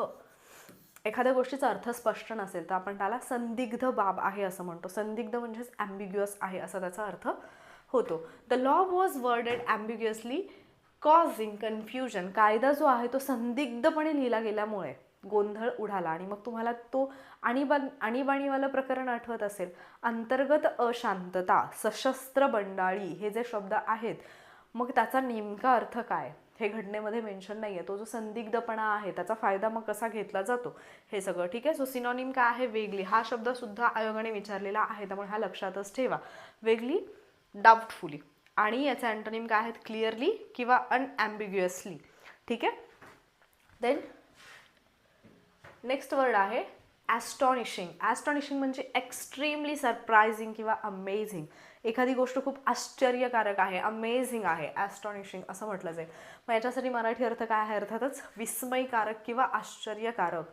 एखाद्या गोष्टीचा अर्थ स्पष्ट नसेल तर आपण त्याला संदिग्ध बाब आहे असं म्हणतो. संदिग्ध म्हणजेच ॲम्बिग्युअस आहे असा त्याचा अर्थ होतो. The law was worded ambiguously causing confusion. कायदा जो आहे तो संदिग्धपणे लिहिला गेल्यामुळे गोंधळ उडाला. आणि मग तुम्हाला तो आणीबाणीवालं प्रकरण आठवत असेल. अंतर्गत अशांतता, सशस्त्र बंडाळी हे जे शब्द आहेत, मग त्याचा नेमका अर्थ काय हे घटनेमध्ये मेन्शन नाही आहे. तो जो संदिग्धपणा आहे त्याचा फायदा मग कसा घेतला जातो हे सगळं. ठीक आहे, सो सिनॉनिम काय आहे? वेगली. हा शब्द सुद्धा आयोगाने विचारलेला आहे, त्यामुळे हा लक्षातच ठेवा. वेगली, डाऊटफुली. आणि याचे अँटोनिम काय आहेत? क्लिअरली किंवा अनॲम्बिग्युअसली. ठीक आहे, देन नेक्स्ट वर्ड आहे ॲस्टॉनिशिंग. ॲस्टॉनिशिंग म्हणजे एक्स्ट्रीमली सरप्रायझिंग किंवा अमेझिंग. एखादी गोष्ट खूप आश्चर्यकारक आहे, अमेझिंग आहे, ॲस्टॉनिशिंग असं म्हटलं जाईल. मग याच्यासाठी मराठी अर्थ काय आहे? अर्थातच विस्मयकारक किंवा आश्चर्यकारक.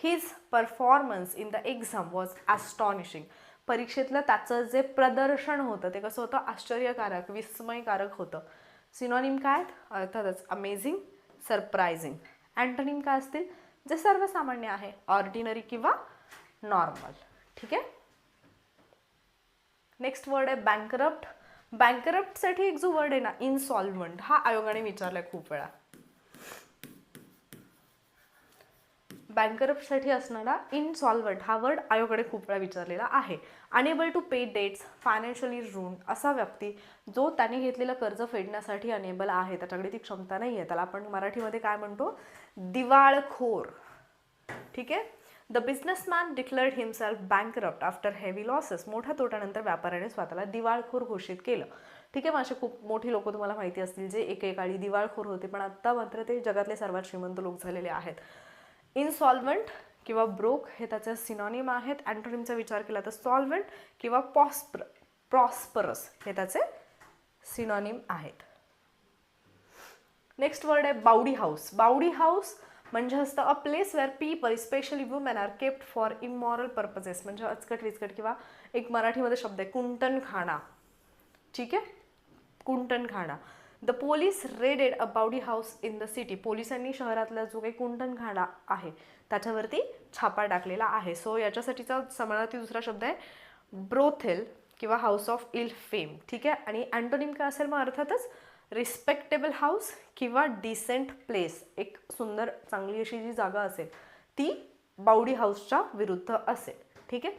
His performance in the exam was astonishing. परीक्षेतलं त्याचं जे प्रदर्शन होतं ते कसं होतं? आश्चर्यकारक, विस्मयकारक होतं. सिनॉनिम काय? अर्थातच अमेझिंग, सरप्रायझिंग. अँटोनिम काय असतील? जे सर्वसामान्य आहे, ऑर्डिनरी किंवा नॉर्मल. ठीक आहे, नेक्स्ट वर्ड आहे बँकरप्ट. बँकरप्टसाठी एक जो वर्ड आहे ना, इनसॉल्वंट, हा आयोगाने विचारलाय खूप वेळा. बँकरप्टसाठी असणारा इनसॉल्वंट हा वर्ड आयोगाने खूप वेळा विचारलेला आहे. Unable to pay debts, financially ruined. असा व्यक्ती जो त्याने घेतलेलं कर्ज फेडण्यासाठी अनेबल आहे, त्याच्याकडे ती क्षमता नाही आहे, त्याला आपण मराठीमध्ये काय म्हणतो? दिवाळखोर. ठीक आहे, the businessman declared himself bankrupt after heavy losses. मोठ्या तोट्यानंतर व्यापाऱ्याने स्वतःला दिवाळखोर घोषित केलं. ठीक आहे, माझे खूप मोठी लोक तुम्हाला माहिती असतील जे एकेकाळी दिवाळखोर होते, पण आता मात्र ते जगातले सर्वात श्रीमंत लोक झालेले आहेत. इनसॉल्वंट किंवा ब्रोक हे त्याचे सिनॉनिम आहेत. अँटोनिमचा विचार केला तर सॉल्वंट किंवा प्रॉस्परस हे त्याचे सिनॉनिम आहेत. नेक्स्ट वर्ड आहे बावडी हाऊस. बावडी हाऊस म्हणजे असतं a place where people especially women are kept for immoral purposes. म्हणजे अचकट विचकट किंवा एक मराठीमध्ये शब्द आहे कुंटणखाना. ठीक आहे, कुंटणखाना. The police raided a bawdy house in the city. पोलिसांनी शहरातला जो काही कुंटणखाना आहे त्याच्यावरती छापा टाकलेला आहे. सो याच्यासाठीचा समानार्थी दुसरा शब्द आहे ब्रोथेल किंवा हाऊस ऑफ इल फेम. ठीक आहे, आणि अँटोनिम काय असेल? मग अर्थातच रिस्पेक्टेबल हाऊस किंवा डिसेंट प्लेस. एक सुंदर चांगली अशी जी जागा असेल ती बावडी हाऊसच्या विरुद्ध असेल. ठीक आहे.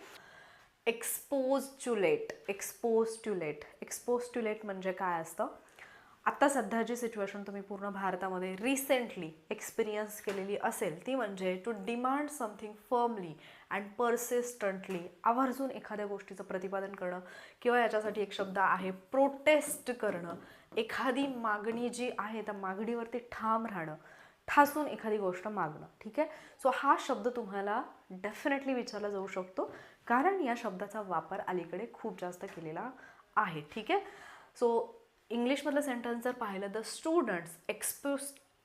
एक्सपोज्युलेट. एक्सपोज्युलेट म्हणजे काय असतं? आता सध्याची सिच्युएशन तुम्ही पूर्ण भारतामध्ये रिसेंटली एक्सपिरियन्स केलेली असेल ती म्हणजे to demand something firmly and persistently. आवर्जून एखाद्या गोष्टीचं प्रतिपादन करणं, किंवा याच्यासाठी एक शब्द आहे प्रोटेस्ट करणं. एखादी मागणी जी आहे त्या मागणीवरती ठाम राहणं, ठासून एखादी गोष्ट मागणं. ठीक आहे. सो हा शब्द तुम्हाला डेफिनेटली विचारला जाऊ शकतो, कारण या शब्दाचा वापर अलीकडे खूप जास्त केलेला आहे. ठीक आहे. सो इंग्लिशमधलं सेंटेन्स जर पाहिलं, the students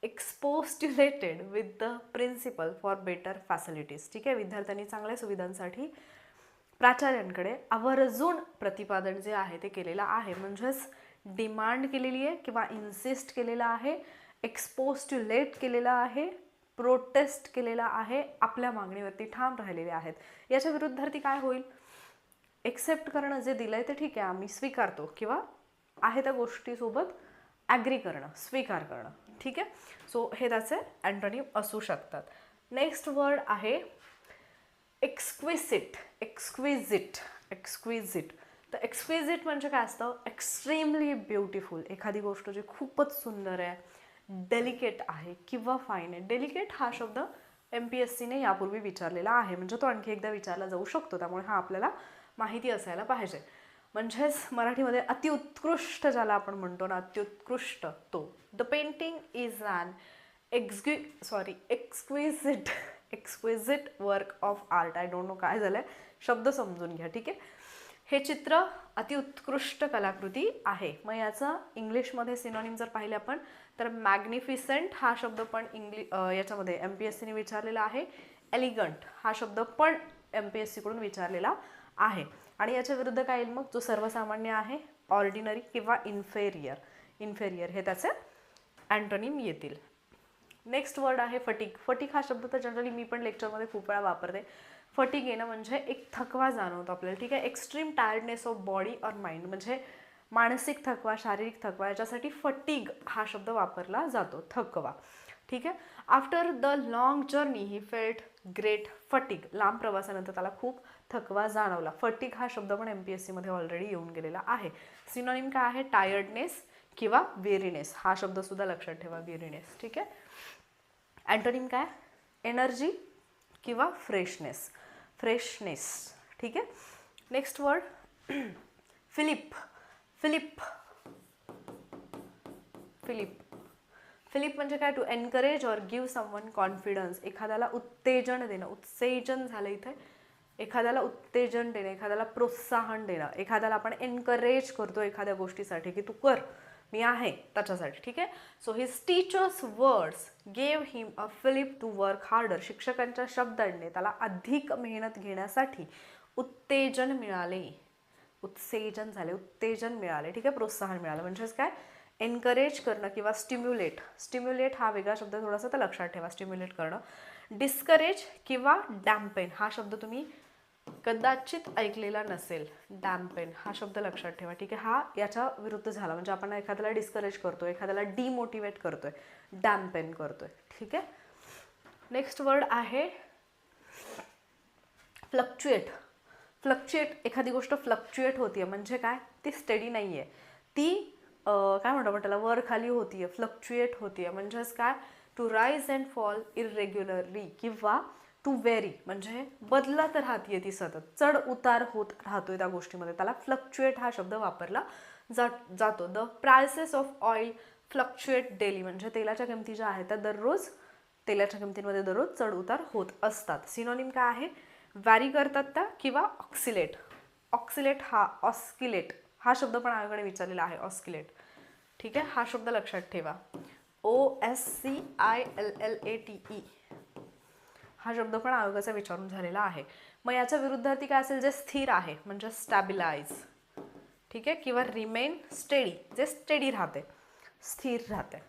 expostulated with the principal for better facilities. ठीक आहे. विद्यार्थ्यांनी चांगल्या सुविधांसाठी प्राचार्यांकडे आवर्जून प्रतिपादन जे आहे ते केलेलं आहे. म्हणजेच डिमांड केलेली आहे किंवा इन्सिस्ट केलेला आहे, एक्सपोस्ट्युलेट केलेला आहे, प्रोटेस्ट केलेला आहे, आपल्या मागणीवरती ठाम राहिलेले आहेत. याच्या विरुद्धार्थी काय होईल? एक्सेप्ट करणं, जे दिलंय ते ठीक आहे आम्ही स्वीकारतो, किंवा आहे त्या गोष्टीसोबत ॲग्री करणं, स्वीकार करणं. ठीक आहे. सो हे त्याचे अँटोनिम असू शकतात. नेक्स्ट वर्ड आहे एक्सक्विजिट. तर एक्सक्विजिट म्हणजे काय असतं? Extremely beautiful. एखादी गोष्ट जी खूपच सुंदर आहे, डेलिकेट आहे किंवा फाईन आहे. डेलिकेट हा शब्द MPSCने यापूर्वी विचारलेला आहे, म्हणजे तो आणखी एकदा विचारला जाऊ शकतो, त्यामुळे हा आपल्याला माहिती असायला पाहिजे. म्हणजेच मराठीमध्ये अतिउत्कृष्ट ज्याला आपण म्हणतो ना, अतिउत्कृष्ट तो. The painting is an exquisite work of art. I don't know काय झालं आहे, शब्द समजून घ्या. ठीक आहे. हे चित्र अतिउत्कृष्ट कलाकृती आहे. मग याचं इंग्लिशमध्ये सिनोनिम जर पाहिले आपण तर मॅग्निफिसंट हा शब्द पण याच्यामध्ये MPSCने विचारलेला आहे. एलिगंट हा शब्द पण MPSCकडून विचारलेला आहे. आणि याच्या विरुद्ध काय येईल मग? जो सर्वसामान्य आहे, ऑर्डिनरी किंवा इन्फेरियर हे त्याचे अँटोनिम येतील. नेक्स्ट वर्ड आहे फटीग. हा शब्द तर जनरली मी पण लेक्चरमध्ये खूप वेळा वापरते. फटीग येणं म्हणजे एक थकवा जाणवतो आपल्याला. ठीक आहे. Extreme tiredness of body or mind म्हणजे मानसिक थकवा, शारीरिक थकवा, याच्यासाठी फटीग हा शब्द वापरला जातो, थकवा. ठीक आहे. After the long journey he felt great fatigue. लांब प्रवासानंतर त्याला खूप थकवा जाणवला. फटीग हा शब्द पण MPSCमध्ये ऑलरेडी येऊन गेलेला आहे. सिनोनिम काय आहे? टायर्डनेस किंवा वेरीनेस. हा शब्द सुद्धा लक्षात ठेवा, वेरीनेस. ठीक आहे. अँटोनिम काय? एनर्जी किंवा फ्रेशनेस. ठीक आहे. नेक्स्ट वर्ड फिलिप म्हणजे काय? To encourage or give someone confidence. एखाद्याला उत्तेजन देणं, उत्तेजन झालं इथे. एखाद्याला उत्तेजन देणं, एखाद्याला प्रोत्साहन देणं, एखाद्याला आपण एनकरेज करतो एखाद्या गोष्टीसाठी की तू कर, मी आहे त्याच्यासाठी. ठीक आहे. So his teachers words gave him a fillip to work harder. शिक्षकांच्या शब्दांनी त्याला अधिक मेहनत घेण्यासाठी उत्तेजन मिळाले. उत्तेजन मिळाले. ठीक आहे. प्रोत्साहन मिळालं. म्हणजेच काय? एनकरेज करणं किंवा स्टिम्युलेट हा वेगळा शब्द, थोडासा तर लक्षात ठेवा. स्टिम्युलेट करणं. डिस्करेज किंवा डॅम्पेन हा शब्द तुम्ही कदाचित ऐकलेला नसेल. डॅम्पेन हा शब्द लक्षात ठेवा. ठीक आहे. हा याच्या विरुद्ध झाला, म्हणजे आपण एखाद्याला डिस्करेज करतोय, एखाद्याला डिमोटिवेट करतोय, डॅम्पेन करतोय. ठीक आहे. नेक्स्ट वर्ड आहे फ्लक्च्युएट. एखादी गोष्ट फ्लक्च्युएट होतीये म्हणजे काय? ती स्टेडी नाहीये, ती काय म्हणतो आपण त्याला, वर खाली होतीये, फ्लक्च्युएट होतीये. म्हणजेच काय? टू राईज अँड फॉल इरेग्युलरली किंवा टू व्हेरी म्हणजे बदलत राहतीये ती सतत, चढ उतार होत राहतोय त्या गोष्टीमध्ये, त्याला फ्लक्च्युएट हा शब्द वापरला जातो. The prices of oil fluctuate daily म्हणजे तेलाच्या किमती ज्या आहेत त्या दररोज, तेलाच्या किमतींमध्ये दररोज चढ उतार होत असतात. सिनोनिम काय आहे? व्हॅरी करतात त्या किंवा ऑक्सिलेट. ऑस्किलेट हा शब्द पण आयोगाने विचारलेला आहे. ऑस्किलेट. ठीक आहे. हा शब्द लक्षात ठेवा. OSCILLATE हा शब्द पण आयोगाचा विचारून झालेला आहे. मग याच्या विरुद्धार्थी काय असेल? जे स्थिर आहे म्हणजे स्टॅबिलाइज. ठीक आहे. किंवा रिमेन स्टेडी, जे स्टेडी राहते, स्थिर राहते.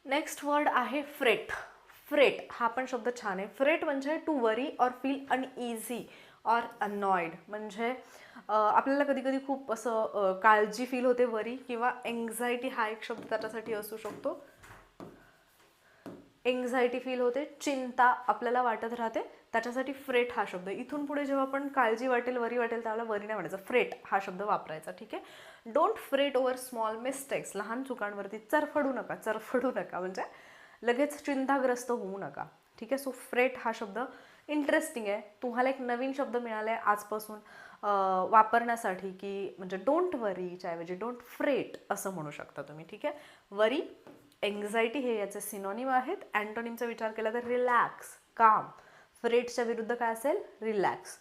नेक्स्ट वर्ड आहे फ्रेट. हा पण शब्द छान आहे. फ्रेट म्हणजे to worry or feel uneasy or annoyed. म्हणजे आपल्याला कधी कधी खूप असं काळजी फील होते, वरी किंवा एन्झायटी हा एक शब्द त्याच्यासाठी असू शकतो. एन्झायटी फील होते, चिंता आपल्याला वाटत राहते, त्याच्यासाठी फ्रेट हा शब्द. इथून पुढे जेव्हा आपण काळजी वाटेल, वरी वाटेल, त्यावेळेला वरी नाही म्हणायचं, फ्रेट हा शब्द वापरायचा. ठीक आहे. Don't freight over small mistakes. लहान चुकांवरती चरफडू नका म्हणजे लगेच चिंताग्रस्त होऊ नका. ठीक आहे. सो फ्रेट हा शब्द इंटरेस्टिंग आहे. तुम्हाला एक नवीन शब्द मिळाला आहे आजपासून वापरण्यासाठी, की म्हणजे डोंट वरीच्या ऐवजी डोंट फ्रेट असं म्हणू शकता तुम्ही. ठीक आहे. वरी, एन्झायटी हे याचे सिनोनिम आहेत. अँटोनिमचा विचार केला तर रिलॅक्स, काम. फ्रेटच्या विरुद्ध काय असेल? रिलॅक्स.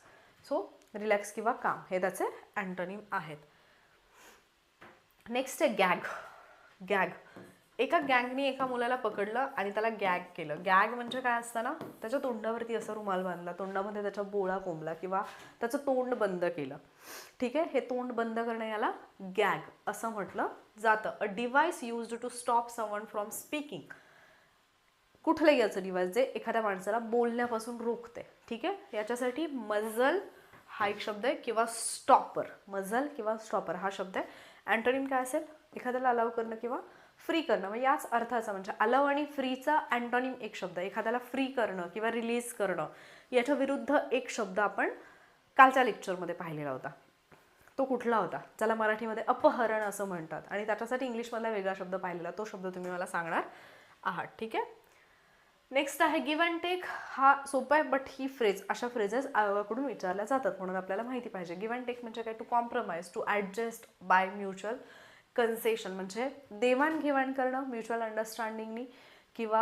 सो रिलॅक्स किंवा काम हे त्याचे अँटोनिम आहेत. नेक्स्ट आहे गॅग. गॅग. एका गँगनी एका मुलाला पकडलं आणि त्याला गॅग केलं. गॅग म्हणजे काय असतं ना, त्याच्या तोंडावरती असा रुमाल बांधला, तोंडामध्ये त्याच्या बोळा कोंबला किंवा त्याचं तोंड बंद केलं. ठीक आहे. हे तोंड बंद करणं याला गॅग असं म्हटलं जातं. A device used to stop someone from speaking. कुठलंही याचं डिव्हाइस जे एखाद्या माणसाला बोलण्यापासून रोखते. ठीक आहे. याच्यासाठी मजल हा एक शब्द आहे किंवा स्टॉपर. मजल किंवा स्टॉपर हा शब्द आहे. अँटोनिम काय असेल? एखाद्याला अलाव करणं किंवा फ्री करणं. मग याच अर्थाचा म्हणजे अलाव आणि फ्रीचा अँटोनिम एक शब्द. एखाद्याला फ्री करणं किंवा रिलीज करणं याच्या विरुद्ध एक शब्द आपण कालच्या लेक्चरमध्ये पाहिलेला होता. तो कुठला होता? ज्याला मराठीमध्ये अपहरण असं म्हणतात आणि त्याच्यासाठी इंग्लिशमधला वेगळा शब्द पाहिलेला. तो शब्द तुम्ही मला सांगणार आहात. ठीक आहे. नेक्स्ट आहे गिव्ह अँड टेक. हा सोपा आहे, बट ही फ्रेज, अशा फ्रेजेस आयोगाकडून विचारल्या जातात म्हणून आपल्याला माहिती पाहिजे. गिव्ह अँड टेक म्हणजे काय? To compromise, to adjust by mutual concession म्हणजे देवाणघेवाण करणं म्युच्युअल अंडरस्टँडिंगनी, किंवा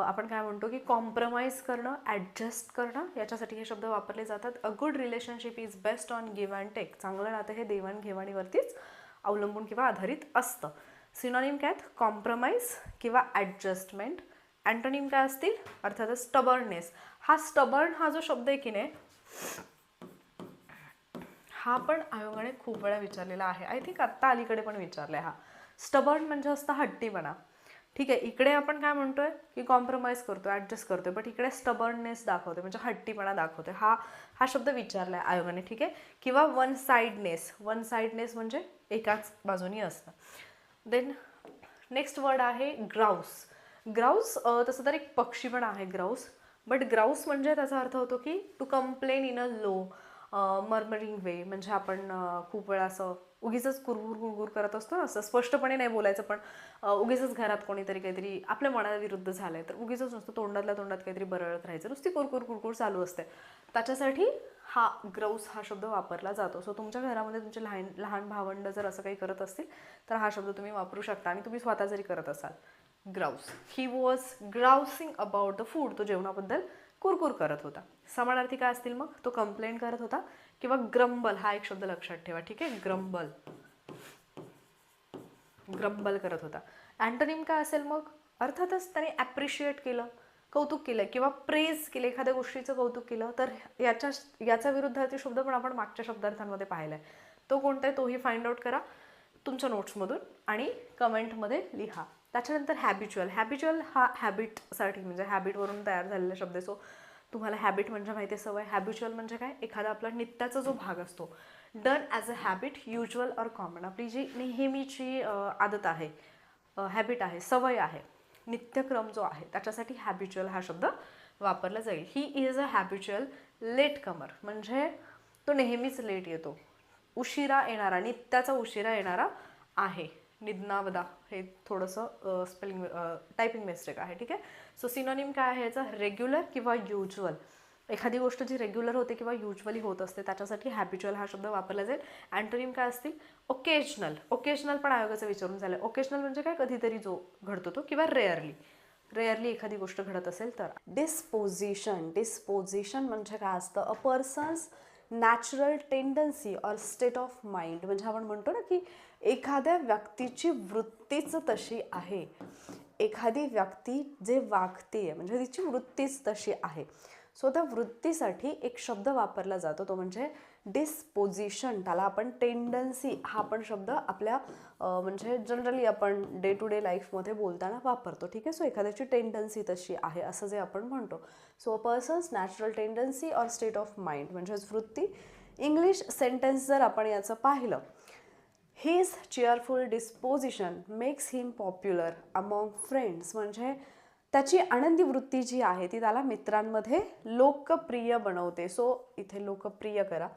आपण काय म्हणतो की कॉम्प्रोमाइज करणं, ॲडजस्ट करणं, याच्यासाठी हे शब्द वापरले जातात. A good relationship is based on give and take. चांगलं नातं हे देवाणघेवाणीवरतीच अवलंबून किंवा आधारित असतं. सिनोनिम काय आहेत? कॉम्प्रोमाइज किंवा ॲडजस्टमेंट. अँटोनिम काय असतील? अर्थातच स्टबर्ननेस. हा स्टबर्न हा जो शब्द आहे की नाही, हा पण आयोगाने खूप वेळा विचारलेला आहे. आय थिंक आत्ता अलीकडे पण विचारला आहे. हा स्टबर्न म्हणजे असतं हट्टीपणा. ठीक आहे. इकडे आपण काय म्हणतोय की कॉम्प्रोमाइज करतोय, ॲडजस्ट करतोय, बट इकडे स्टबर्ननेस दाखवतोय म्हणजे हट्टीपणा दाखवतोय. हा शब्द विचारला आहे आयोगाने. ठीक आहे. किंवा वन साइडनेस. वन साइडनेस म्हणजे एकाच बाजूनी असतं. देन नेक्स्ट वर्ड आहे ग्राउस. ग्राउस तसं तर एक पक्षी पण आहे ग्राउस, बट ग्राउस म्हणजे त्याचा अर्थ होतो की to complain in a low murmuring way. म्हणजे आपण खूप वेळा असं उगीच कुरगुर करत असतो ना, असं स्पष्टपणे नाही बोलायचं, पण उगीच घरात कोणीतरी काहीतरी आपल्या मनाविरुद्ध झालंय तर उगीच नुसतं तोंडातल्या तोंडात काहीतरी बरळत राहायचं, नुसती कुरकुर चालू असते. त्याच्यासाठी हा ग्राउस हा शब्द वापरला जातो. सो तुमच्या घरामध्ये तुमचे लहान भावंड जर असं काही करत असतील तर हा शब्द तुम्ही वापरू शकता. आणि तुम्ही स्वतः जरी करत असाल, grouse. He was grousing about the food. तो जेवणाबद्दल कुरकुर करत होता. समानार्थी काय असतील मग? तो कंप्लेंट करत होता किंवा ग्रंबल हा एक शब्द लक्षात ठेवा. ठीक आहे. ग्रंबल करत होता. अँटोनिम काय असेल मग? अर्थातच त्याने ॲप्रिशिएट केलं, कौतुक केलं किंवा प्रेज केलं, एखाद्या गोष्टीचं कौतुक केलं. तर याचा विरुद्धार्थी शब्द पण आपण मागच्या शब्दार्थांमध्ये पाहिला आहे. तो कोणता आहे तोही फाइंड आउट करा तुमच्या नोट्समधून आणि कमेंटमध्ये लिहा. त्याच्यानंतर हॅबिच्युअल. हॅबिच्युअल हा हॅबिटसाठी म्हणजे हॅबिटवरून तयार झालेला शब्द आहे. सो तुम्हाला हॅबिट म्हणजे माहिती आहे, सवय. हॅबिच्युअल म्हणजे काय? एखादा आपला नित्याचा जो भाग असतो. Done as a habit, usual or common. आपली जी नेहमीची आदत आहे, हॅबिट आहे, सवय आहे, नित्यक्रम जो आहे, त्याच्यासाठी हॅबिच्युअल हा शब्द वापरला जाईल. He is a habitual latecomer म्हणजे तो नेहमीच लेट येतो, उशिरा येणारा, नित्याचा उशिरा येणारा आहे. निदनावदा हे थोडंसं स्पेलिंग टायपिंग मिस्टेक आहे. ठीक आहे. सो सिनोनिम काय आहे याचा? रेग्युलर किंवा युज्युअल. एखादी गोष्ट जी रेग्युलर होते किंवा युज्युअली होत असते त्याच्यासाठी हॅबिच्युअल हा शब्द वापरला जाईल. अँटोनिम काय असतील? ओकेजनल. ओकेजनल पण आयोगाचं विचारून झालं. ओकेजनल म्हणजे काय? कधीतरी जो घडतो तो, किंवा रेअरली एखादी गोष्ट घडत असेल तर. डिस्पोजिशन म्हणजे काय असतं? A person's natural tendency or state of mind. म्हणजे आपण म्हणतो ना की एखाद्या व्यक्तीची वृत्तीच तशी आहे, एखादी व्यक्ती जे वागते म्हणजे तिची वृत्तीच तशी आहे. सो त्या वृत्तीसाठी एक शब्द वापरला जातो, तो म्हणजे डिस्पोजिशन. त्याला आपण टेंडन्सी हा पण शब्द आपल्या म्हणजे जनरली आपण डे टू डे लाईफमध्ये बोलताना वापरतो. ठीक आहे. सो एखाद्याची टेंडन्सी तशी आहे असं जे आपण म्हणतो. So a person's natural tendency or state of mind म्हणजेच वृत्ती. इंग्लिश सेंटेन्स जर आपण याचं पाहिलं, हिज चेअरफुल डिस्पोजिशन मेक्स हिम पॉप्युलर अमॉंग फ्रेंड्स. म्हणजे त्याची आनंदी वृत्ती जी आहे ती त्याला मित्रांमध्ये लोकप्रिय बनवते. सो इथे लोकप्रिय करा,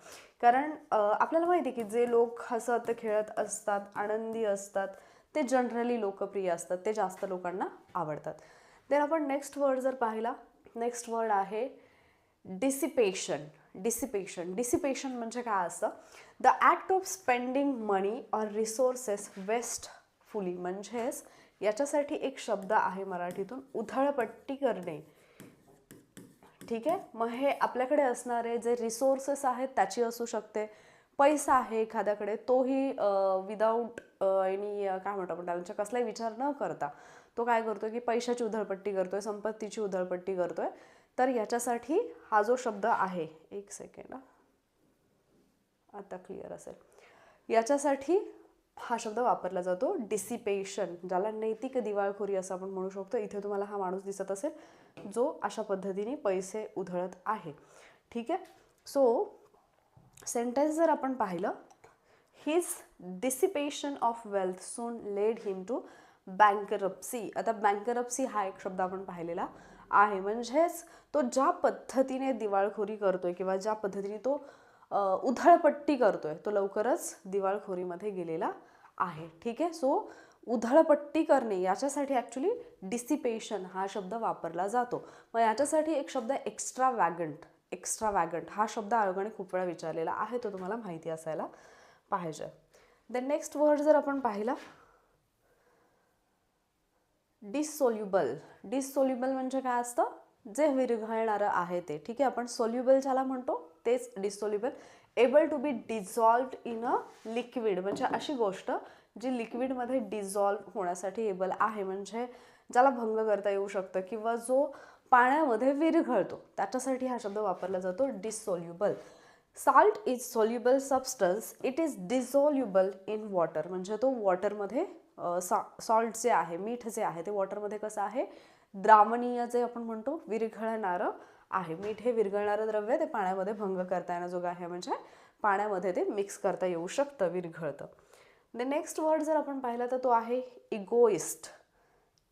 कारण आपल्याला माहिती आहे की जे लोक हसत खेळत असतात, आनंदी असतात, ते जनरली लोकप्रिय असतात, ते जास्त लोकांना आवडतात. देन आपण नेक्स्ट वर्ड जर पाहिला, नेक्स्ट वर्ड आहे डिसिपेशन. डिसिपेशन म्हणजे काय असतं? The act of spending money or resources wastefully. म्हणजेच याच्यासाठी एक शब्द आहे मराठीतून, उधळपट्टी करणे. ठीक आहे, मग हे आपल्याकडे असणारे जे रिसोर्सेस आहेत त्याची असू शकते, पैसा आहे एखाद्याकडे, तोही विदाऊट एनी काय म्हणतो आपण त्यांचा कसलाही विचार न करता तो काय करतोय की पैशाची उधळपट्टी करतोय, संपत्तीची उधळपट्टी करतोय. तर याच्यासाठी हा जो शब्द आहे, एक सेकंड, आता क्लिअर असेल, याच्यासाठी हा शब्द वापरला जातो डिसिपेशन, ज्याला नैतिक दिवाळखोरी असं आपण म्हणू शकतो. इथे तुम्हाला हा माणूस दिसत असेल जो अशा पद्धतीने पैसे उधळत आहे. ठीक आहे, सो सेंटेन्स जर आपण पाहिलं, his dissipation of wealth soon led him to bankruptcy. आता बँकरप्सी हा एक शब्द आपण पाहिलेला आहे, म्हणजेच तो ज्या पद्धतीने दिवाळखोरी करतोय किंवा ज्या पद्धतीने तो उधळपट्टी करतोय, तो लवकरच दिवाळखोरीमध्ये गेलेला आहे. ठीक आहे, सो उधळपट्टी करणे याच्यासाठी ॲक्च्युली डिसिपेशन हा शब्द वापरला जातो. मग याच्यासाठी एक शब्द एक्स्ट्रावॅगंट. एक्स्ट्रावॅगंट हा शब्द आयोगाने खूप वेळा विचारलेला आहे, तो तुम्हाला माहिती असायला पाहिजे. देन नेक्स्ट वर्ड जर आपण पाहिला, डिसोल्युबल. डिसोल्युबल म्हणजे काय असतं? जे विरघळणारं आहे ते. ठीक आहे, आपण सोल्युबल ज्याला म्हणतो तेच dissoluble. Able to be dissolved in a liquid, म्हणजे अशी गोष्ट जी लिक्विडमध्ये डिझॉल्व्ह होण्यासाठी एबल आहे, म्हणजे ज्याला भंग करता येऊ शकतं किंवा जो पाण्यामध्ये विरघळतो, त्याच्यासाठी हा शब्द वापरला जातो dissoluble. Salt is soluble substance, it is dissoluble in water. म्हणजे तो वॉटरमध्ये सॉल्ट जे आहे, मीठ जे आहे, ते वॉटरमध्ये कसं आहे? द्रावणीय, जे आपण म्हणतो विरघळणारं आहे. मीठ हे विरघळणारं द्रव्य, ते पाण्यामध्ये भंग करता येण्याजोगं आहे, म्हणजे पाण्यामध्ये ते मिक्स करता येऊ शकतं, विरघळतं. द नेक्स्ट वर्ड जर आपण पाहिला तर तो आहे इगोइस्ट.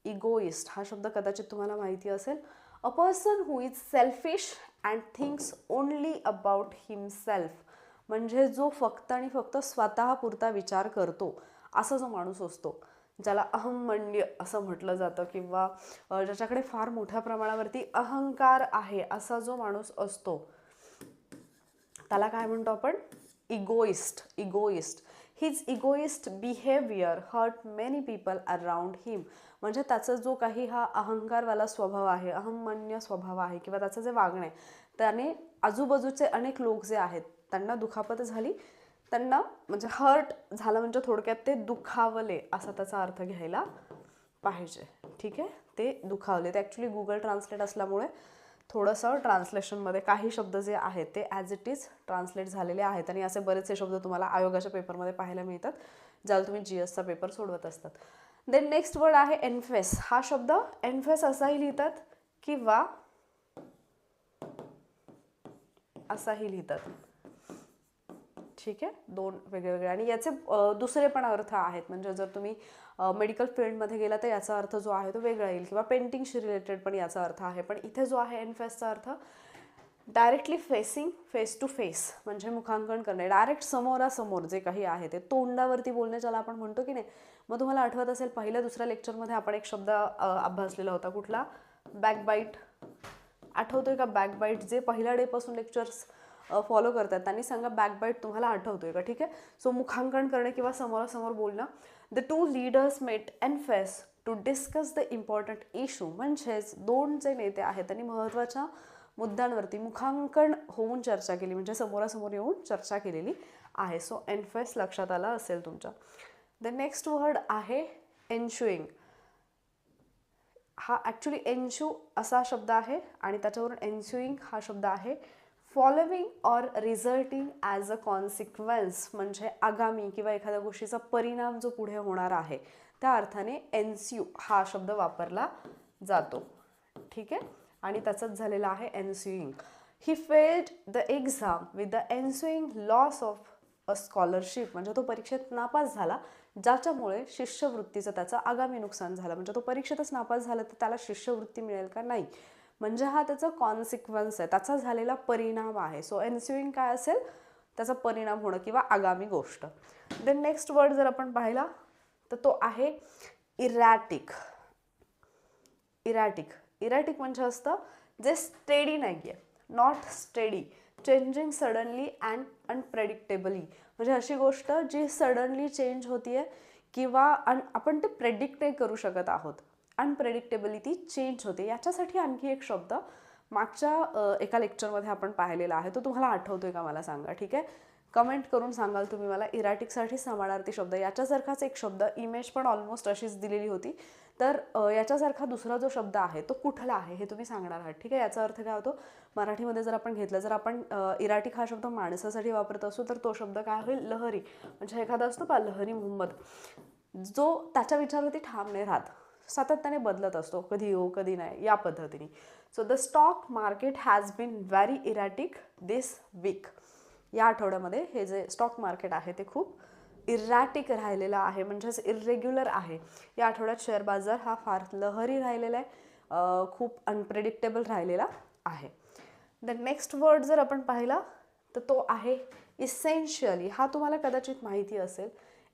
इगोइस्ट हा शब्द कदाचित तुम्हाला माहिती असेल. A person who is selfish and thinks only about himself. म्हणजे जो फक्त आणि फक्त स्वतःपुरता विचार करतो, असा जो माणूस असतो, ज्याला अहंमन्य असं म्हटलं जातं, किंवा ज्याच्याकडे फार मोठ्या प्रमाणावरती अहंकार आहे, असा जो माणूस असतो, त्याला काय म्हणतो आपण? Egoist. Egoist. His egoist behaviour hurt many people around him. म्हणजे त्याचा जो काही हा अहंकारवाला स्वभाव आहे, अहंमन्य स्वभाव आहे, किंवा त्याचं जे वागणं आहे, त्याने आजूबाजूचे अनेक लोक जे आहेत त्यांना दुखापत झाली, त्यांना म्हणजे हर्ट झालं, म्हणजे थोडक्यात ते दुखावले असा त्याचा अर्थ घ्यायला पाहिजे. ठीक आहे, ते दुखावले. ते ॲक्च्युली गुगल ट्रान्सलेट असल्यामुळे थोडंसं ट्रान्सलेशनमध्ये काही शब्द जे आहेत ते ॲज इट इज ट्रान्सलेट झालेले आहेत, आणि असे बरेचसे शब्द तुम्हाला आयोगाच्या पेपरमध्ये पाहायला मिळतात, ज्याला तुम्ही GSचा पेपर सोडवत असतात. देन नेक्स्ट वर्ड आहे एन्फेस. हा शब्द एन्फेस असाही लिहितात किंवा असाही लिहितात. ठीक आहे, दोन वेगवेगळे, आणि याचे दुसरे पण अर्थ आहेत. म्हणजे जर तुम्ही मेडिकल फील्डमध्ये गेला तर याचा अर्थ जो आहे तो वेगळा येईल, किंवा पेंटिंगशी रिलेटेड पण याचा अर्थ आहे. पण इथे जो आहे एन्फेसचा अर्थ directly facing, face to face, म्हणजे मुखांकन करणे, डायरेक्ट समोरासमोर जे काही आहे ते तोंडावरती बोलणे, ज्याला आपण म्हणतो की नाही. मग तुम्हाला आठवत असेल पहिल्या दुसऱ्या लेक्चरमध्ये आपण एक शब्द अभ्यासलेला होता, कुठला? बॅकबाईट. आठवतोय का बॅकबाईट? जे पहिल्या डेपासून लेक्चर्स फॉलो करतात त्यांनी सांगा बॅकबाईट तुम्हाला आठवतोय का? ठीक आहे, सो मुखांकन करणे किंवा समोरासमोर बोलणं. The two leaders met en face to discuss the important issue. म्हणजेच दोन जे नेते आहेत त्यांनी महत्त्वाच्या मुद्द्यांवरती मुखांकन होऊन चर्चा केली, म्हणजे समोरासमोर येऊन चर्चा केलेली आहे. सो एन्फेस लक्षात आला असेल तुमच्या. द नेक्स्ट वर्ड आहे एन्शुईंग. हा ॲक्च्युली एन्शू असा शब्द आहे, आणि त्याच्यावरून एन्शुईंग हा शब्द आहे. Following or resulting as a consequence, म्हणजे आगामी किंवा एखाद्या गोष्टीचा परिणाम जो पुढे होणार आहे, त्या अर्थाने एन्स्यू हा शब्द वापरला जातो. ठीक आहे, आणि त्याचंच झालेलं आहे ensuing. He failed the exam with the ensuing loss of a scholarship. म्हणजे तो परीक्षेत नापास झाला ज्याच्यामुळे शिष्यवृत्तीचं त्याचं आगामी नुकसान झालं. म्हणजे तो परीक्षेतच नापास झाला तर त्याला शिष्यवृत्ती मिळेल का? नाही. म्हणजे हा त्याचा कॉन्सिक्वन्स आहे, त्याचा झालेला परिणाम आहे. सो एन्स्युइंग काय असेल? त्याचा परिणाम होणं किंवा आगामी गोष्ट. देन नेक्स्ट वर्ड जर आपण पाहिला तर तो आहे इरॅटिक. इरॅटिक म्हणजे असतं जे स्टेडी नाही आहे, not steady, changing suddenly and unpredictably. म्हणजे अशी गोष्ट जी सडनली चेंज होतीये किंवा आपण ते प्रेडिक्ट नाही करू शकत आहोत. अनप्रेडिक्टेबली ती चेंज होते. याच्यासाठी आणखी एक शब्द मागच्या एका लेक्चरमध्ये आपण पाहिलेला आहे, तो तुम्हाला आठवतोय का मला सांगा. ठीक आहे, कमेंट करून सांगाल तुम्ही मला. इरॅटिकसाठी समानार्थी शब्द याच्यासारखाच एक शब्द, इमेज पण ऑलमोस्ट अशीच दिलेली होती. तर याच्यासारखा दुसरा जो शब्द आहे तो कुठला आहे हे तुम्ही सांगणार आहात. ठीक आहे, याचा अर्थ काय होतो मराठीमध्ये जर आपण घेतलं, जर आपण इरॅटिक हा शब्द माणसासाठी वापरत असू तर तो शब्द काय होईल? लहरी. म्हणजे एखादा असतो पा लहरी मोहम्मद, जो त्याच्या विचारावरती ठाम नाही राहत, सातत्याने बदलत असतो, कधी हो कधी नाही, या पद्धतीने. So the stock market has been very erratic this week. या आठवड्यामध्ये हे जे स्टॉक मार्केट आहे ते खूप इरॅटिक राहिलेला आहे, म्हणजेच इरेग्युलर आहे. या आठवड्यात शेअर बाजार हा फार लहरी राहिलेला आहे, खूप अनप्रेडिक्टेबल राहिलेला आहे. द नेक्स्ट वर्ड जर आपण पाहिला तर तो आहे इसेन्शियली. हा तुम्हाला कदाचित माहिती असेल.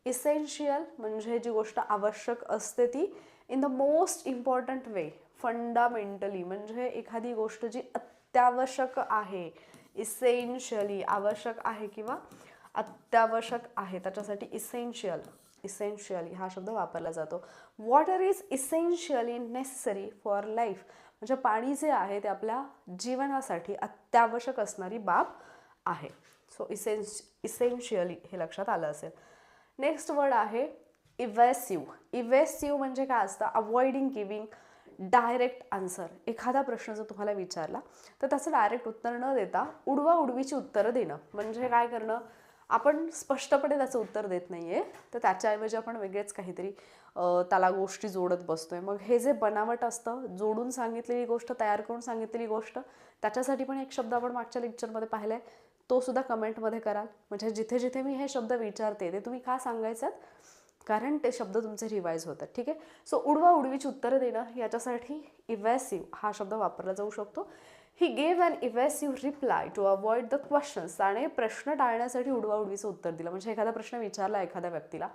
इसेन्शियल म्हणजे जी गोष्ट आवश्यक असते ती in the most important way, fundamentally. म्हणजे एखादी गोष्ट जी अत्यावश्यक आहे, इसेन्शियली आवश्यक आहे किंवा अत्यावश्यक आहे, त्याच्यासाठी इसेन्शियली हा शब्द वापरला जातो. Water is essentially necessary for life. म्हणजे पाणी जे आहे ते आपल्या जीवनासाठी अत्यावश्यक असणारी बाब आहे. सो इसेन्शियली हे लक्षात आलं असेल. नेक्स्ट वर्ड आहे इव्हेसिव्ह. इव्हेसिव्ह म्हणजे काय असतं? Avoiding giving direct answer. एखादा प्रश्न जर तुम्हाला विचारला तर त्याचं डायरेक्ट उत्तर न देता उडवाउडवीची उत्तरं देणं. म्हणजे काय करणं? आपण स्पष्टपणे त्याचं उत्तर देत नाहीये, तर त्याच्याऐवजी आपण वेगळेच काहीतरी त्याला गोष्टी जोडत बसतोय. मग हे जे बनावट असतं, जोडून सांगितलेली गोष्ट, तयार करून सांगितलेली गोष्ट, त्याच्यासाठी पण एक शब्द आपण मागच्या लेक्चरमध्ये पाहिलाय, तो सुद्धा कमेंटमध्ये कराल. म्हणजे जिथे जिथे मी हे शब्द विचारते ते तुम्ही का सांगायचं, कारण ते शब्द तुमचे रिवाईज होतात. ठीक आहे, सो उडवाउडवीची उत्तरं देणं, याच्यासाठी इव्हेसिव्ह हा शब्द वापरला जाऊ शकतो. He gave an evasive reply to avoid the questions. त्याने प्रश्न टाळण्यासाठी उडवाउडवीचं उत्तर दिलं. म्हणजे एखादा प्रश्न विचारला एखाद्या व्यक्तीला,